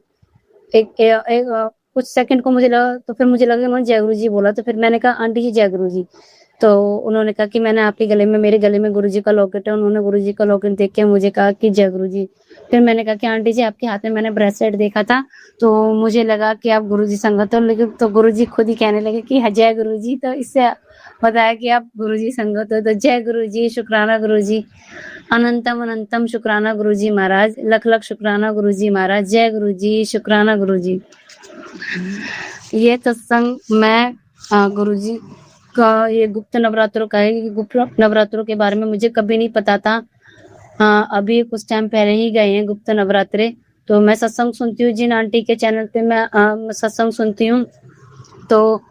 कुछ सेकंड को मुझे लगा, तो फिर मुझे लगा उन्होंने जय गुरुजी बोला। तो फिर मैंने कहा आंटी जी जय गुरुजी। तो उन्होंने कहा कि मैंने आपके गले में, मेरे गले में गुरुजी का लॉकेट है। उन्होंने गुरुजी का लॉकेट देख के मुझे कहा कि जय गुरुजी। फिर मैंने कहा कि आंटी जी आपके हाथ में मैंने ब्रेसलेट देखा था, तो मुझे लगा कि आप गुरुजी संगत हो। लेकिन तो गुरुजी खुद ही कहने लगे कि जय गुरुजी। तो इससे बताया कि आप गुरुजी संगत हो। तो जय गुरुजी, शुक्राना गुरुजी, अनंतम अनंतम शुक्राना गुरुजी महाराज, लख लख शुक्राना गुरुजी महाराज। जय गुरुजी, शुक्राना गुरुजी। ये सत्संग मैं गुरुजी का, ये गुप्त नवरात्रों का है। गुप्त नवरात्रों के बारे में मुझे कभी नहीं पता था। अभी कुछ टाइम पहले ही गए हैं गुप्त नवरात्रे। तो मैं सत्संग सुनती हूँ, जिन आंटी के चैनल पे मैं सत्संग सुनती हूँ, तो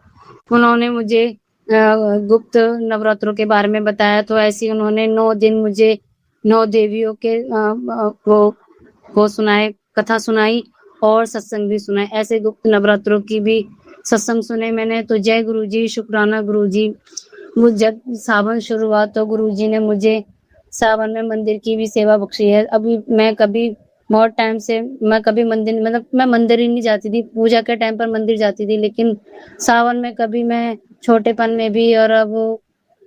उन्होंने मुझे गुप्त नवरात्रों के बारे में बताया। तो ऐसे ही उन्होंने 9 दिन मुझे 9 देवियों के वो सुनाए, कथा सुनाई और सत्संग भी सुनाए। ऐसे गुप्त नवरात्रों की भी सत्संग सुने मैंने। तो जय गुरुजी, शुक्राना गुरुजी। मुझ जब सावन शुरू हुआ तो गुरुजी ने मुझे सावन में मंदिर की भी सेवा बख्शी है। अभी मैं कभी बहुत टाइम से मैं कभी मंदिर, मतलब मैं मंदिर ही नहीं जाती थी। पूजा के टाइम पर मंदिर जाती थी, लेकिन सावन में कभी, मैं छोटेपन में भी और अब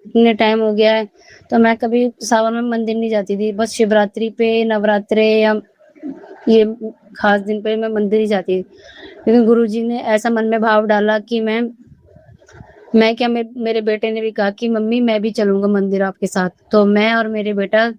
इतने टाइम हो गया है तो मैं कभी सावन में मंदिर नहीं जाती थी। बस शिवरात्रि पे, नवरात्रे या ये खास दिन पे मैं मंदिर ही जाती थी। लेकिन गुरुजी ने ऐसा मन में भाव डाला कि मैं क्या, मेरे बेटे ने भी कहा कि मम्मी मैं भी चलूंगा मंदिर आपके साथ। तो मैं और मेरे बेटा,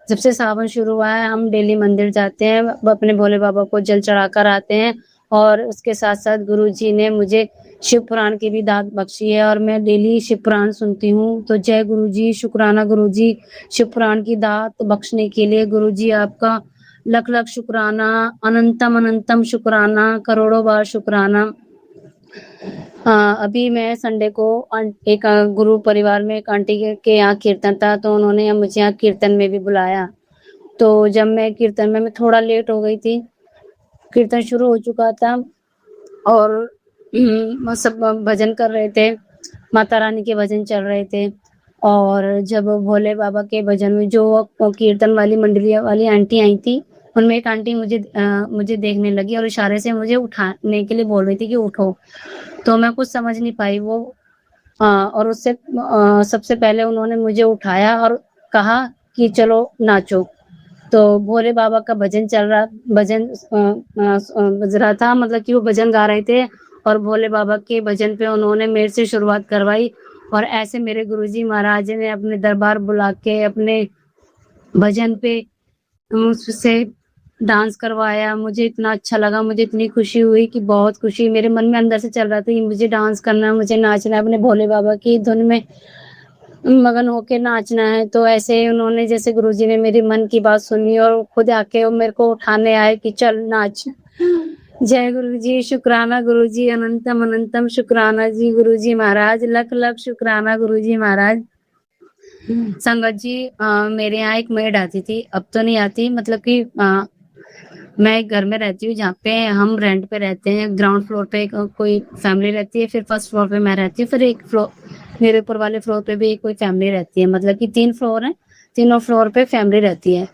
जब से सावन शुरू हुआ है, हम डेली मंदिर जाते हैं, अपने भोले बाबा को जल चढ़ाकर आते हैं। और उसके साथ साथ गुरुजी ने मुझे शिव पुराण की भी दात बख्शी है और मैं डेली शिव पुराण सुनती हूँ। तो जय गुरुजी, शुक्राना गुरुजी। शिव पुराण की दात बख्शने के लिए गुरुजी आपका लख लख शुक्राना, अनंतम अनंतम शुक्राना, करोड़ों बार शुक्राना। अभी मैं संडे को एक गुरु परिवार में एक आंटी के यहाँ कीर्तन था, तो उन्होंने मुझे यहाँ कीर्तन में भी बुलाया। तो जब मैं कीर्तन में, मैं थोड़ा लेट हो गई थी, कीर्तन शुरू हो चुका था और सब भजन कर रहे थे, माता रानी के भजन चल रहे थे। और जब भोले बाबा के भजन में जो कीर्तन वाली मंडली वाली आंटी आई थी, उनमें एक आंटी मुझे देखने लगी और इशारे से मुझे उठाने के लिए बोल रही थी कि उठो। तो मैं कुछ समझ नहीं पाई वो और उससे सबसे पहले उन्होंने मुझे उठाया और कहा कि चलो नाचो। तो भोले बाबा का भजन चल रहा, भजन बज रहा था, मतलब कि वो भजन गा रहे थे और भोले बाबा के भजन पे उन्होंने मेरे से शुरुआत करवाई। और ऐसे मेरे गुरुजी महाराज ने अपने दरबार बुला के अपने भजन पे मुझसे डांस करवाया। मुझे इतना अच्छा लगा, मुझे इतनी खुशी हुई कि बहुत खुशी मेरे मन में अंदर से चल रहा था कि मुझे डांस करना है, मुझे नाचना है, अपने भोले बाबा की धुन में मगन होके नाचना है। तो ऐसे ही उन्होंने, जैसे गुरुजी ने मेरी मन की बात सुनी और खुद आके वो मेरे को उठाने आए कि चल नाच। जय गुरुजी, शुक्राना गुरुजी, अनंतम अनंतम शुक्राना जी गुरुजी महाराज, लख लख शुक्राना गुरुजी महाराज। संगत जी, मेरे यहाँ एक मेड आती थी, अब तो नहीं आती, मतलब कि मैं एक घर में रहती हूँ जहाँ पे हम रेंट पे रहते हैं। ग्राउंड फ्लोर पे कोई फैमिली रहती है, फिर फर्स्ट फ्लोर पे मैं रहती हूँ, फिर एक फ्लोर मेरे ऊपर वाले फ्लोर पे भी कोई फैमिली रहती है। मतलब कि 3 फ्लोर है, तीनों फ्लोर पे फैमिली रहती है।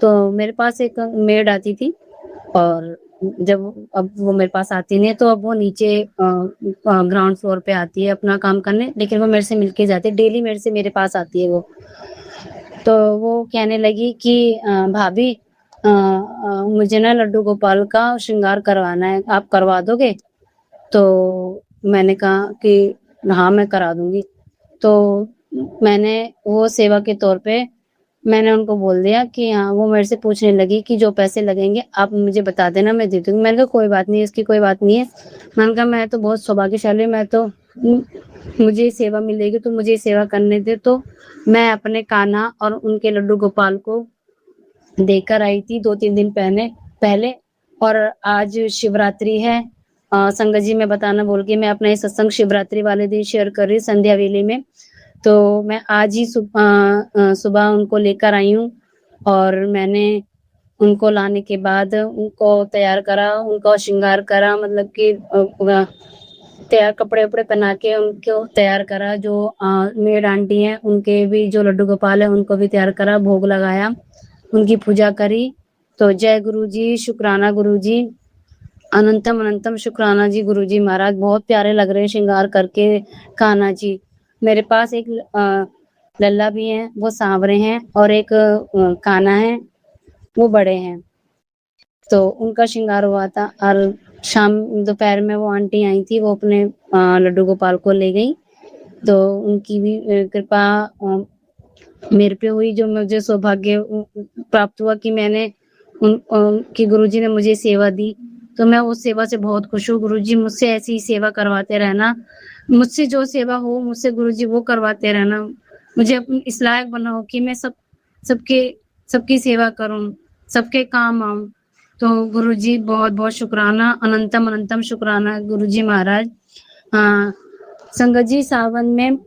तो मेरे पास एक मेड आती थी, और जब अब वो मेरे पास आती नहीं है तो अब वो नीचे ग्राउंड फ्लोर पे आती है अपना काम करने, लेकिन वो मेरे से मिलके जाती है, डेली मेरे पास आती है वो। तो वो कहने लगी कि भाभी, मुझे ना लड्डू गोपाल का श्रृंगार करवाना है, आप करवा दोगे? तो मैंने कहा कि हाँ, मैं करा दूंगी। तो मैंने वो सेवा के तौर पे मैंने उनको बोल दिया कि हाँ, वो मेरे से पूछने लगी कि जो पैसे लगेंगे आप मुझे बता देना, मैं दे दूंगी। मैंने कहा कोई बात नहीं, इसकी कोई बात नहीं है। मैंने कहा मैं तो बहुत सौभाग्यशाली, मैं तो मुझे सेवा मिलेगी तो मुझे सेवा करने दे। तो मैं अपने कान्हा और उनके लड्डू गोपाल को देकर आई थी 2-3 दिन पहले। और आज शिवरात्रि है। संगत जी, मैं बताना भूल गई, मैं अपना ये सत्संग शिवरात्रि वाले दिन शेयर कर रही हूँ संध्या वेले में। तो मैं आज ही सुबह उनको लेकर आई हूँ, और मैंने उनको लाने के बाद उनको तैयार करा, उनका श्रृंगार करा, मतलब कि तैयार कपड़े उपड़े पहना के उनको तैयार करा। जो मेड आंटी हैं उनके भी, जो लड्डू गोपाल है उनको भी तैयार करा, भोग लगाया, उनकी पूजा करी। तो जय गुरु जी, शुक्राना गुरु जी, अनंतम अनंतम शुक्राना जी गुरु जी महाराज। बहुत प्यारे लग रहे हैं श्रृंगार करके कान्हा जी। मेरे पास एक लल्ला भी हैं, वो सांवरे हैं, और एक कान्हा है, वो बड़े हैं। तो उनका श्रृंगार हुआ था, और शाम दोपहर में वो आंटी आई थी, वो अपने लड्डू गोपाल को ले गई। तो उनकी भी कृपा मेरे पे हुई, जो मुझे सौभाग्य प्राप्त हुआ कि मैंने कि गुरुजी ने मुझे सेवा दी। तो मैं उस सेवा से बहुत खुश हूँ। गुरुजी मुझसे ऐसी सेवा करवाते रहना, मुझसे जो सेवा हो मुझसे गुरुजी वो करवाते रहना। मुझे अपनी इस लायक बनाओ कि मैं सबकी सेवा करूं, सबके काम आऊं। तो गुरुजी बहुत बहुत शुक्राना, अनंतम अनंतम शुक्राना गुरुजी महाराज। संगत जी, सावन में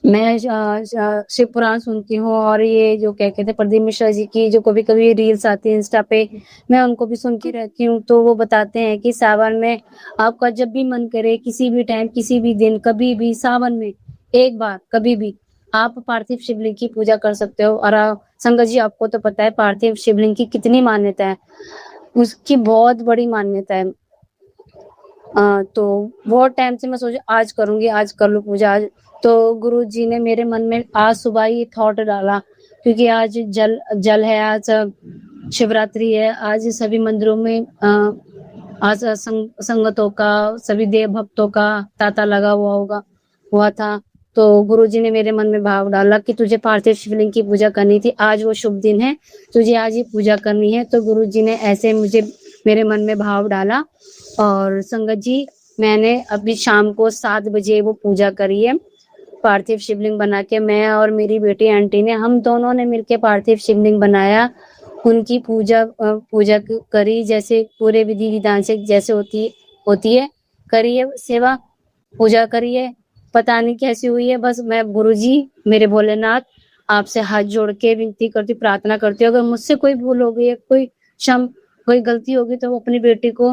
मैं शिव पुराण सुनती हूँ, और ये जो क्या कहते हैं प्रदीप मिश्रा जी की जो कभी कभी रील्स आती है इंस्टा पे, मैं उनको भी सुनती रहती हूँ। तो वो बताते हैं कि सावन में आपका जब भी मन करे, किसी भी टाइम, किसी भी दिन, कभी भी सावन में एक बार कभी भी आप पार्थिव शिवलिंग की पूजा कर सकते हो। और संगत जी, आपको तो पता है पार्थिव शिवलिंग की कितनी मान्यता है, उसकी बहुत बड़ी मान्यता है। तो बहुत टाइम से मैं सोचा आज करूंगी, आज कर लूं पूजा आज। तो गुरु जी ने मेरे मन में आज सुबह ही थॉट डाला, क्योंकि आज जल है, आज शिवरात्रि है, आज सभी मंदिरों में आज संगतों का, सभी देव भक्तों का तांता लगा हुआ था। तो गुरु जी ने मेरे मन में भाव डाला कि तुझे पार्थिव शिवलिंग की पूजा करनी थी, आज वो शुभ दिन है, तुझे आज ही पूजा करनी है। तो गुरु जी ने ऐसे मेरे मन में भाव डाला। और संगत जी, मैंने अभी शाम को 7 बजे वो पूजा करी है, पार्थिव शिवलिंग बना के। मैं और मेरी बेटी आंटी ने, हम दोनों ने मिलके पार्थिव शिवलिंग बनाया, उनकी पूजा करी, जैसे पूरे विधि विधान से जैसे होती है करिए, सेवा पूजा करिए। पता नहीं कैसी हुई है, बस मैं गुरुजी मेरे भोलेनाथ आपसे हाथ जोड़ के विनती करती, प्रार्थना करती हूँ, अगर मुझसे कोई भूल हो गई है, कोई गलती होगी, तो वो अपनी बेटी को,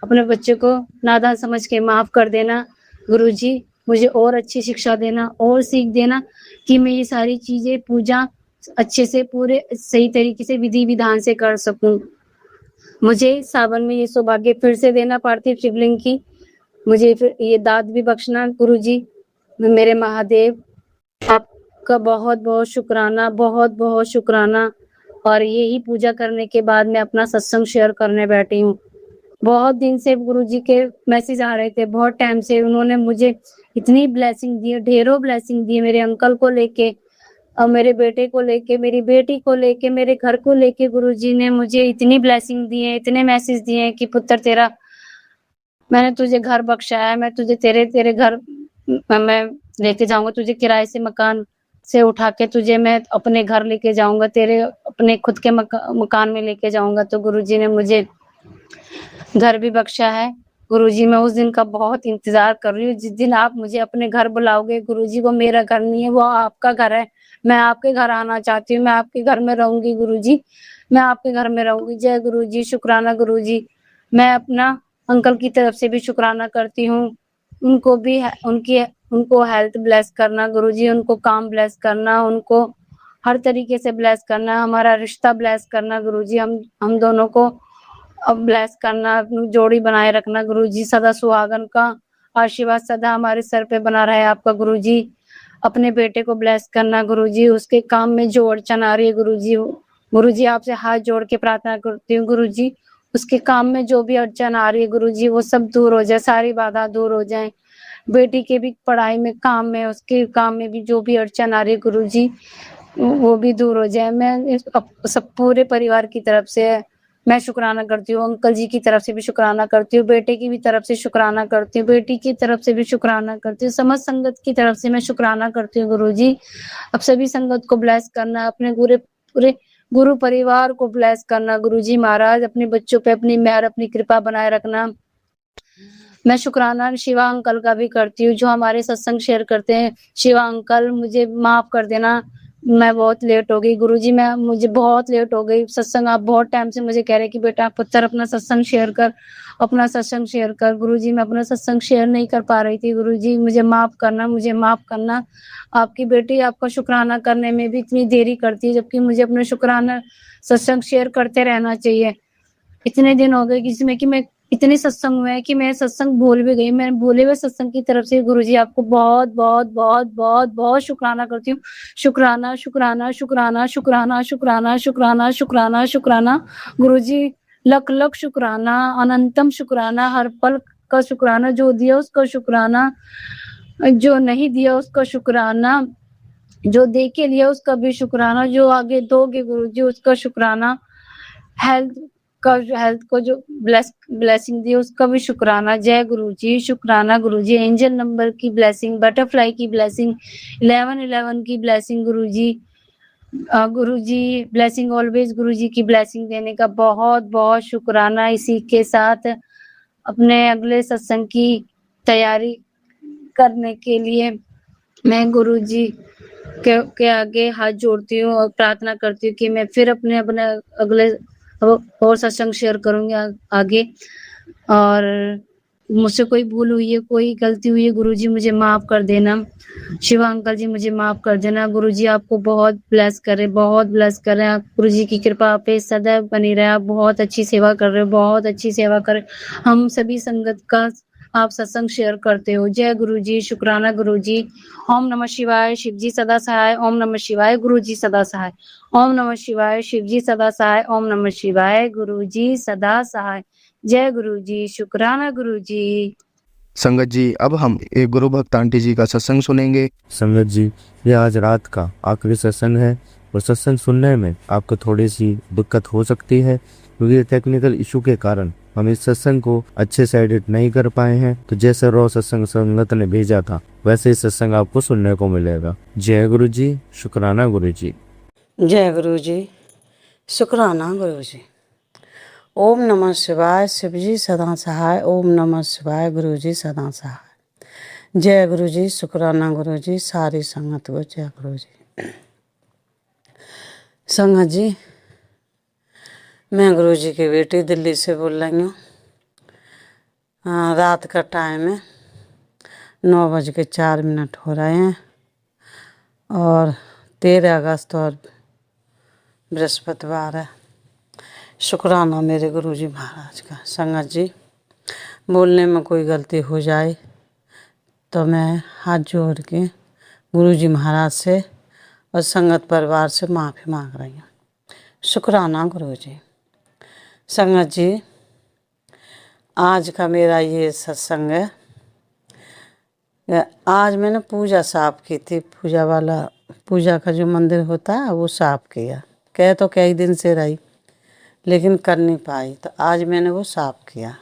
अपने बच्चे को नादान समझ के माफ कर देना। गुरुजी मुझे और अच्छी शिक्षा देना, और सीख देना कि मैं ये सारी चीजें पूजा अच्छे से पूरे सही तरीके से विधि विधान से कर सकूं। मुझे सावन में ये सौभाग्य फिर से देना पार्थिव शिवलिंग की, मुझे फिर ये दाद भी बख्शना गुरुजी। मेरे महादेव, आपका बहुत बहुत शुक्राना, बहुत बहुत शुक्राना। और यही पूजा करने के बाद मैं अपना सत्संग शेयर करने बैठी हूँ। बहुत दिन से गुरुजी के मैसेज आ रहे थे, बहुत टाइम से उन्होंने मुझे इतनी ब्लेसिंग दी, ढेरों ब्लेसिंग दी मेरे अंकल को लेके। और मेरे बेटे को लेके, मेरी बेटी को लेके, मेरे घर को लेके गुरुजी ने मुझे इतनी ब्लेसिंग दी है, इतने मैसेज दिए हैं कि पुत्र तेरा, मैंने तुझे घर बख्शा है, मैं तुझे तेरे तेरे घर मैं लेके जाऊंगा, तुझे किराए से मकान से उठा के तुझे मैं अपने घर लेके जाऊंगा, तेरे अपने खुद के मकान में लेके जाऊंगा। तो गुरुजी ने मुझे घर भी बख्शा है। गुरुजी, मैं उस दिन का बहुत इंतजार कर रही हूँ, जिस दिन आप मुझे अपने घर बुलाओगे। गुरुजी, वो मेरा घर नहीं है, वो आपका घर है। मैं आपके घर आना चाहती हूँ, मैं आपके घर में रहूंगी गुरुजी, मैं आपके घर में रहूंगी। जय गुरुजी, शुक्राना गुरुजी। मैं अपना अंकल की तरफ से भी शुक्राना करती हूँ, उनको भी उनको हेल्थ ब्लेस करना गुरुजी, उनको काम ब्लेस करना, उनको हर तरीके से ब्लेस करना, हमारा रिश्ता ब्लेस करना गुरुजी, हम दोनों को अब ब्लेस करना, जोड़ी बनाए रखना गुरुजी, सदा सुहागन का आशीर्वाद सदा हमारे सर पे बना रहे आपका गुरुजी। अपने बेटे को ब्लेस करना गुरुजी, उसके काम में जो अड़चन आ रही है गुरुजी, गुरुजी आपसे हाथ जोड़ के प्रार्थना करती हूँ गुरुजी, उसके काम में जो भी अड़चन आ रही है गुरुजी, वो सब दूर हो जाए, सारी बाधा दूर हो जाए। बेटी के भी पढ़ाई में, काम में, उसके काम में भी जो भी अड़चन आ रही है गुरुजी, वो भी दूर हो जाए। मैं सब पूरे परिवार की तरफ से मैं शुक्राना करती हूँ, अंकल जी की तरफ से भी शुक्राना करती हूँ, बेटे की भी तरफ से शुक्राना करती हूँ, बेटी की तरफ से भी शुक्राना करती हूँ, समस्त संगत की तरफ से मैं शुक्राना करती हूँ गुरुजी। अब सभी संगत को ब्लेस करना, अपने पूरे पूरे गुरु परिवार को ब्लेस करना गुरुजी महाराज, अपने बच्चों पे अपनी मेहर, अपनी कृपा बनाए रखना। मैं शुक्राना शिवा अंकल का भी करती हूँ, जो हमारे सत्संग शेयर करते हैं। शिवा अंकल, मुझे माफ कर देना, मैं बहुत लेट हो गई गुरुजी, मुझे बहुत लेट हो गई। सत्संग आप बहुत टाइम से मुझे कह रहे कि बेटा पुत्र अपना सत्संग शेयर कर, अपना सत्संग शेयर कर। गुरुजी, मैं अपना सत्संग शेयर नहीं कर पा रही थी गुरुजी, मुझे माफ करना, मुझे माफ करना। आपकी बेटी आपका शुक्राना करने में भी इतनी देरी करती है, जबकि मुझे अपना शुक्राना सत्संग शेयर करते रहना चाहिए। इतने दिन हो गए जिसमें कि मैं इतने सत्संग हुए हैं कि मैं सत्संग भूल भी गई। मैं भूले हुए सत्संग की तरफ से गुरुजी आपको बहुत बहुत बहुत बहुत बहुत शुक्राना करती हूँ। शुक्राना शुक्राना शुक्राना शुक्राना शुक्राना शुक्राना शुक्राना शुक्राना गुरुजी, लख लख शुक्राना, अनंतम शुक्राना, हर पल का शुक्राना, जो दिया उसका शुक्राना, जो नहीं दिया उसका शुक्राना, जो दे के लिया उसका भी शुक्राना, जो आगे दोगे गुरुजी उसका शुक्राना, हेल्थ को जो ब्लेसिंग दी उसका भी शुक्राना। जय गुरुजी, शुक्राना गुरुजी। एंजल नंबर की ब्लेसिंग, बटरफ्लाई की ब्लेसिंग, 1111 की ब्लेसिंग गुरुजी, गुरुजी ब्लेसिंग ऑलवेज, गुरुजी की ब्लेसिंग देने का बहुत बहुत शुक्राना। इसी के साथ अपने अगले सत्संग की तैयारी करने के लिए मैं गुरुजी के आगे हाथ जोड़ती हूँ और प्रार्थना करती हूँ कि मैं फिर अपने अपने अगले और सत्संग शेयर करूंगी आगे। और मुझसे कोई भूल हुई है, कोई गलती हुई है गुरुजी, मुझे माफ कर देना। शिवा अंकल जी, मुझे माफ कर देना। गुरुजी आपको बहुत ब्लेस करे, बहुत ब्लेस करे। आप गुरुजी की कृपा पे सदैव बनी रहे। आप बहुत अच्छी सेवा कर रहे हो, बहुत अच्छी सेवा कर। हम सभी संगत का आप सत्संग शेयर करते हो। जय गुरुजी, शुक्राना गुरुजी। ओम नमः शिवाय, शिव जी सदा सहाय। ओम नमः शिवाय, गुरुजी सदा सहाय। ओम नमः शिवाय, शिव जी सदा सहाय। ओम नमः शिवाय, गुरुजी सदा सहाय। जय गुरुजी, शुक्राना गुरुजी। संगत जी, अब हम एक गुरु भक्त आंटी जी का सत्संग सुनेंगे। संगत जी, ये आज रात का आखिरी सत्संग है और सत्संग सुनने में आपको थोड़ी सी दिक्कत हो सकती है, क्योंकि टेक्निकल इशू के कारण हम इस सत्संग को अच्छे से एडिट नहीं कर पाए हैं। तो जैसे रो सत्संग संगत ने भेजा था वैसे ही सत्संग आपको सुनने को मिलेगा। जय गुरु जी, शुक्राना गुरु जी। जय गुरु जी, शुक्राना गुरु जी। ओम नमः शिवाय, शिव जी सदा सहाय। ओम नमः शिवाय, गुरु जी सदा सहाय। जय गुरु जी, शुक्राना गुरु जी। सारी संगत को जय गुरु जी। संगत जी, मैं गुरु जी की बेटी दिल्ली से बोल रही हूँ। रात का टाइम है, 9:04 हो रहे हैं और 13 अगस्त और बृहस्पतिवार है। शुक्राना मेरे गुरुजी महाराज का। संगत जी, बोलने में कोई गलती हो जाए तो मैं हाथ जोड़ के गुरुजी महाराज से और संगत परिवार से माफ़ी मांग रही हूँ। शुक्राना गुरुजी। संगत जी, आज का मेरा ये सत्संग है। आज मैंने पूजा साफ की थी, पूजा वाला पूजा का जो मंदिर होता है वो साफ किया। कह तो कई दिन से रही लेकिन कर नहीं पाई, तो आज मैंने वो साफ किया।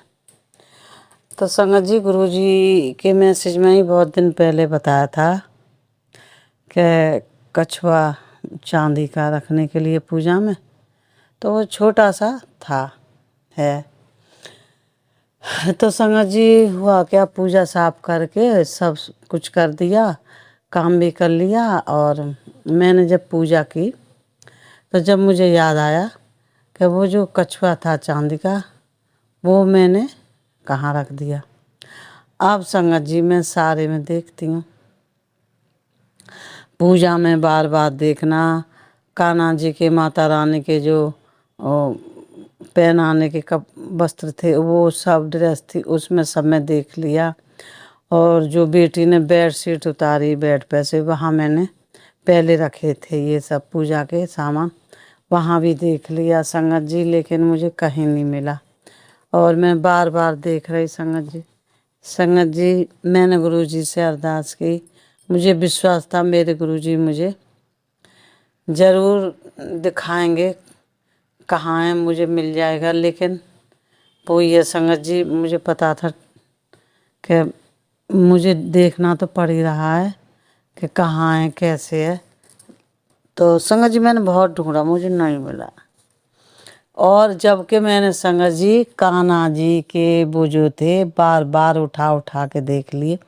तो संगत जी, गुरुजी के मैसेज में ही बहुत दिन पहले बताया था कि कछुआ चांदी का रखने के लिए पूजा में, तो वो छोटा सा था है। तो संगत जी हुआ क्या, पूजा साफ करके सब कुछ कर दिया, काम भी कर लिया। और मैंने जब पूजा की तो जब मुझे याद आया कि वो जो कछुआ था चांदी का, वो मैंने कहाँ रख दिया। अब संगत जी मैं सारे में देखती हूँ, पूजा में बार बार देखना, कान्हा जी के, माता रानी के जो पहनाने के वस्त्र थे, वो सब ड्रेस थी, उसमें सब मैं देख लिया। और जो बेटी ने बेड शीट उतारी बेड पे से, वहाँ मैंने पहले रखे थे ये सब पूजा के सामान, वहाँ भी देख लिया संगत जी, लेकिन मुझे कहीं नहीं मिला। और मैं बार बार देख रही संगत जी। संगत जी, मैंने गुरुजी से अरदास की, मुझे विश्वास था मेरे गुरुजी मुझे ज़रूर दिखाएंगे कहाँ है, मुझे मिल जाएगा। लेकिन वो ये संगत जी, मुझे पता था कि मुझे देखना तो पड़ ही रहा है कि कहाँ है, कैसे है। तो संगत जी मैंने बहुत ढूंढा, मुझे नहीं मिला। और जबकि मैंने संगत जी कान्हा जी के वो जो थे बार बार उठा उठा के देख लिए,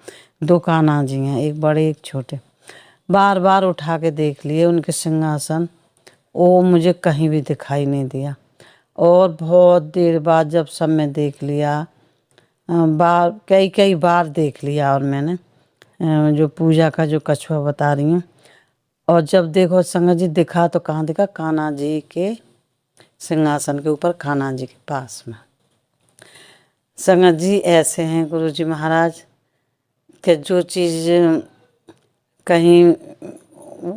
2 कान्हा जी हैं, एक बड़े एक छोटे, बार बार उठा के देख लिए उनके सिंहासन, वो मुझे कहीं भी दिखाई नहीं दिया। और बहुत देर बाद जब सब मैं देख लिया, बार कई बार देख लिया, और मैंने जो पूजा का जो कछुआ बता रही हूँ, और जब देखो संगत जी दिखा तो कहाँ दिखा, कान्हा जी के सिंहासन के ऊपर, कान्हा जी के पास में। संगत जी ऐसे हैं गुरुजी महाराज कि जो चीज़ कहीं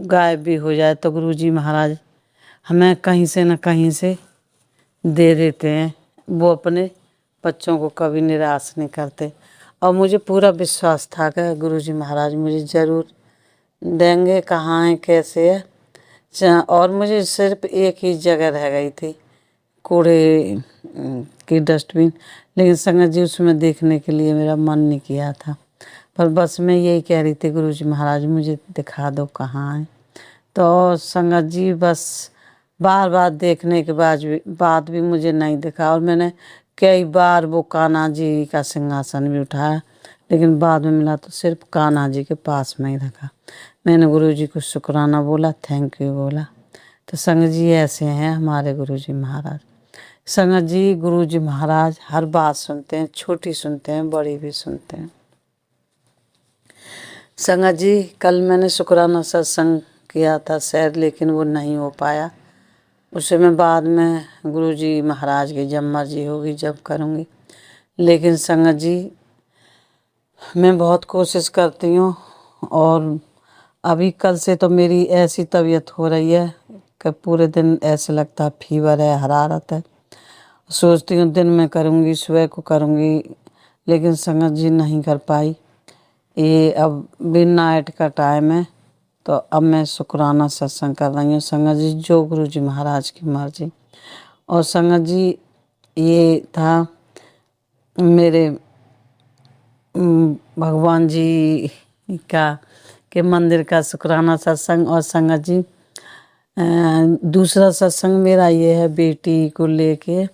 गायब भी हो जाए तो गुरुजी महाराज हमें कहीं से न कहीं से दे देते हैं। वो अपने बच्चों को कभी निराश नहीं करते, और मुझे पूरा विश्वास था कि गुरुजी महाराज मुझे ज़रूर देंगे, कहाँ है, कैसे है। और मुझे सिर्फ एक ही जगह रह गई थी, कूड़े की डस्टबिन, लेकिन संगत जी उसमें देखने के लिए मेरा मन नहीं किया था। पर बस मैं यही कह रही थी, गुरुजी महाराज मुझे दिखा दो कहाँ है। तो संगत जी बस बार बार देखने के बाद भी मुझे नहीं दिखा। और मैंने कई बार वो कान्हा जी का सिंहासन भी उठाया, लेकिन बाद में मिला तो सिर्फ कान्हा जी के पास में ही रखा। मैंने गुरुजी को शुक्राना बोला, थैंक यू बोला। तो संगत जी ऐसे हैं हमारे गुरुजी महाराज। संगत जी, गुरुजी महाराज हर बात सुनते हैं, छोटी सुनते हैं, बड़ी भी सुनते हैं। संगत जी, कल मैंने शुक्राना सत्संग किया था शायद, लेकिन वो नहीं हो पाया। उसे मैं बाद में गुरुजी महाराज की जब मर्जी होगी जब करूँगी। लेकिन संगत जी, मैं बहुत कोशिश करती हूँ, और अभी कल से तो मेरी ऐसी तबीयत हो रही है कि पूरे दिन ऐसे लगता है फीवर है, हरारत है। सोचती हूँ दिन में करूँगी, सुबह को करूँगी, लेकिन संगत जी नहीं कर पाई। ये अब भी नाइट का टाइम है, तो अब मैं शुक्राना सत्संग कर रही हूँ संगत जी, जो गुरुजी महाराज की मर्जी। और संगत जी, ये था मेरे भगवान जी का के मंदिर का शुक्राना सत्संग। और संगत जी, दूसरा सत्संग मेरा ये है बेटी को लेके,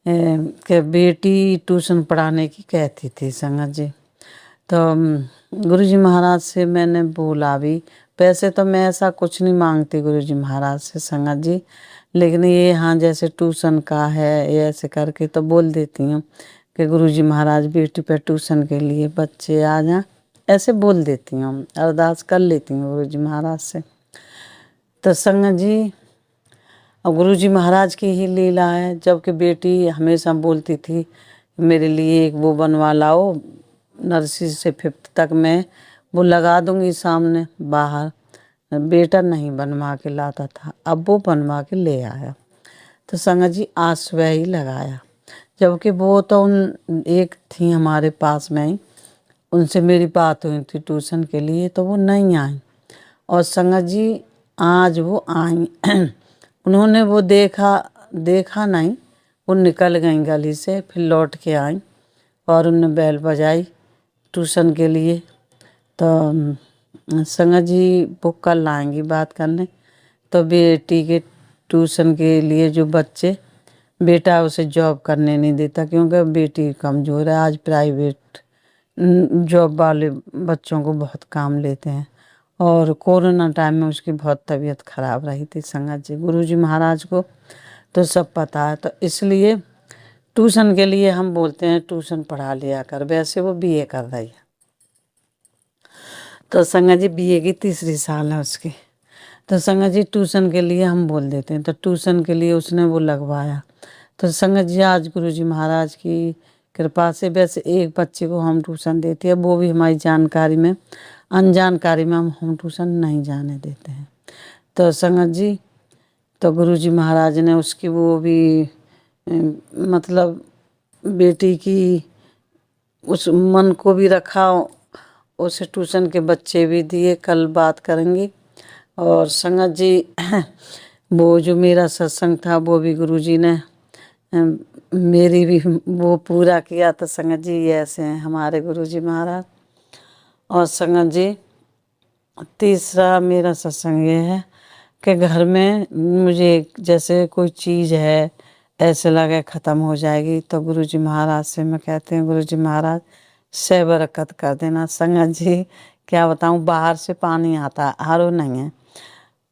कि बेटी ट्यूशन पढ़ाने की कहती थी संगत जी। तो गुरुजी महाराज से मैंने बोला भी, वैसे तो मैं ऐसा कुछ नहीं मांगती गुरुजी महाराज से संगत जी, लेकिन ये हाँ जैसे ट्यूशन का है, ये ऐसे करके तो बोल देती हूँ कि गुरुजी महाराज बेटी पे ट्यूशन के लिए बच्चे आ जाएं, ऐसे बोल देती हूँ, अरदास कर लेती हूँ गुरुजी महाराज से। तो संगत जी, और गुरुजी महाराज की ही लीला है, जबकि बेटी हमेशा बोलती थी मेरे लिए एक वो बनवा लाओ, नर्सरी से 5th तक मैं वो लगा दूंगी सामने बाहर। बेटा नहीं बनवा के लाता था, अब वो बनवा के ले आया। तो संगत जी, आज सुबह ही लगाया, जबकि वो तो उन एक थी हमारे पास में ही, उनसे मेरी बात हुई थी ट्यूशन के लिए, तो वो नहीं आई। और संगत जी आज वो आई उन्होंने वो देखा नहीं, वो निकल गई गली से, फिर लौट के आई और उन्होंने बेल बजाई ट्यूशन के लिए। तो संगत जी वो कल आएंगी बात करने। तो बेटी के ट्यूशन के लिए जो बच्चे, बेटा उसे जॉब करने नहीं देता क्योंकि बेटी कमज़ोर है। आज प्राइवेट जॉब वाले बच्चों को बहुत काम लेते हैं और कोरोना टाइम में उसकी बहुत तबीयत ख़राब रही थी संगत जी। गुरुजी महाराज को तो सब पता है, तो इसलिए ट्यूशन के लिए हम बोलते हैं ट्यूशन पढ़ा लिया कर। वैसे वो बीए कर रही है, तो संगत जी बीए की 3री साल है उसकी। तो संगत जी ट्यूशन के लिए हम बोल देते हैं, तो ट्यूशन के लिए उसने वो लगवाया। तो संगत जी आज गुरुजी महाराज की कृपा से वैसे एक बच्चे को हम ट्यूशन देते हैं, वो भी हमारी जानकारी में, अनजानकारी में हम ट्यूशन नहीं जाने देते हैं। तो संगत जी तो गुरुजी महाराज ने उसकी वो भी मतलब बेटी की उस मन को भी रखा, उसे ट्यूशन के बच्चे भी दिए, कल बात करेंगी। और संगत जी वो जो मेरा सत्संग था वो भी गुरुजी ने मेरी भी वो पूरा किया। तो संगत जी ये ऐसे हैं हमारे गुरुजी महाराज। और संगत जी 3रा मेरा सत्संग ये है कि घर में मुझे जैसे कोई चीज़ है ऐसे लगे ख़त्म हो जाएगी, तो गुरुजी महाराज से मैं कहते हैं गुरुजी महाराज से बरकत कर देना। संगत जी क्या बताऊँ, बाहर से पानी आता है, आरओ नहीं है।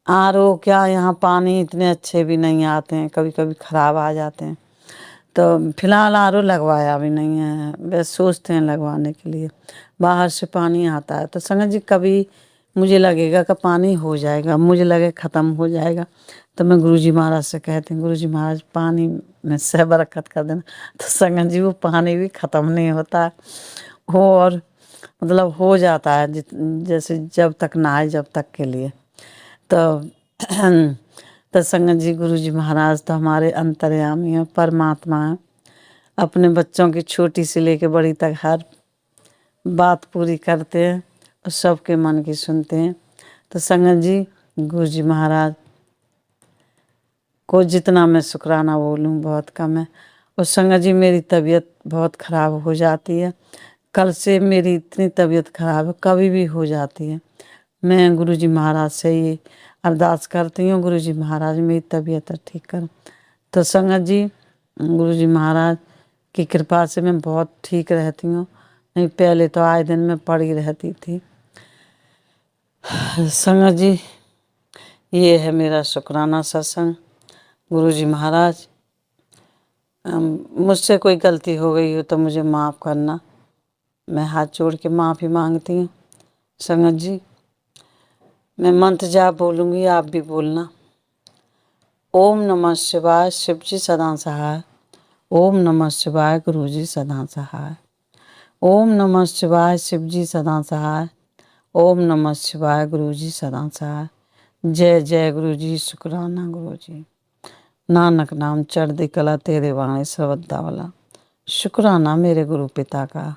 आरओ क्या, यहाँ पानी इतने अच्छे भी नहीं आते हैं, कभी कभी ख़राब आ जाते हैं। तो फिलहाल आरओ लगवाया भी नहीं है, बस सोचते हैं लगवाने के लिए। बाहर से पानी आता है, तो संगत जी कभी मुझे लगेगा कि पानी हो जाएगा, मुझे लगे ख़त्म हो जाएगा, तो मैं गुरुजी महाराज से कहती हूँ गुरुजी महाराज पानी में से बरकत कर देना। तो संगत जी वो पानी भी ख़त्म नहीं होता हो, और मतलब हो जाता है जैसे जब तक नहाए जब तक के लिए। तो संगत जी गुरुजी महाराज तो हमारे अंतर्यामी हैं, परमात्मा हैं। अपने बच्चों की छोटी से लेके बड़ी तक हर बात पूरी करते हैं और सबके मन की सुनते हैं। तो संगत जी गुरुजी महाराज को जितना मैं शुक्राना बोलूँ बहुत कम है। और संगत जी मेरी तबीयत बहुत ख़राब हो जाती है, कल से मेरी इतनी तबीयत ख़राब है, कभी भी हो जाती है। मैं गुरुजी महाराज से ये अरदास करती हूँ गुरुजी महाराज मेरी तबीयत ठीक कर। तो संगत जी गुरुजी महाराज की कृपा से मैं बहुत ठीक रहती हूँ, नहीं पहले तो आए दिन मैं पड़ी रहती थी। संगत जी ये है मेरा शुक्राना सत्संग। गुरुजी महाराज मुझसे कोई गलती हो गई हो तो मुझे माफ़ करना, मैं हाथ जोड़ के माफ़ी मांगती हूँ। संगत जी मैं मंत्र जाप बोलूँगी, आप भी बोलना। ओम नमः शिवाय शिव जी सदा सहाय। ओम नमः शिवाय गुरुजी सदा सहाय। ओम नमः शिवाय शिव जी सदा सहाय। ओम नमः शिवाय गुरुजी सदा सहाय। जय जय गुरुजी, शुक्राना गुरुजी। नानक नाम चढ़दी कला तेरे वाणी सर्वदा वाला। शुक्राना मेरे गुरु पिता का।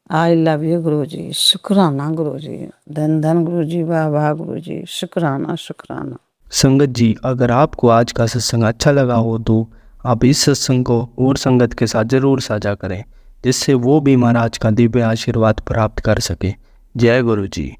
आई लव यू गुरुजी, शुक्राना गुरुजी, धन धन गुरुजी, वाह वाह गुरुजी, शुक्राना शुक्राना। संगत जी अगर आपको आज का सत्संग अच्छा लगा हो तो आप इस सत्संग को और संगत के साथ ज़रूर साझा करें, जिससे वो भी महाराज का दिव्य आशीर्वाद प्राप्त कर सके। जय गुरु जी।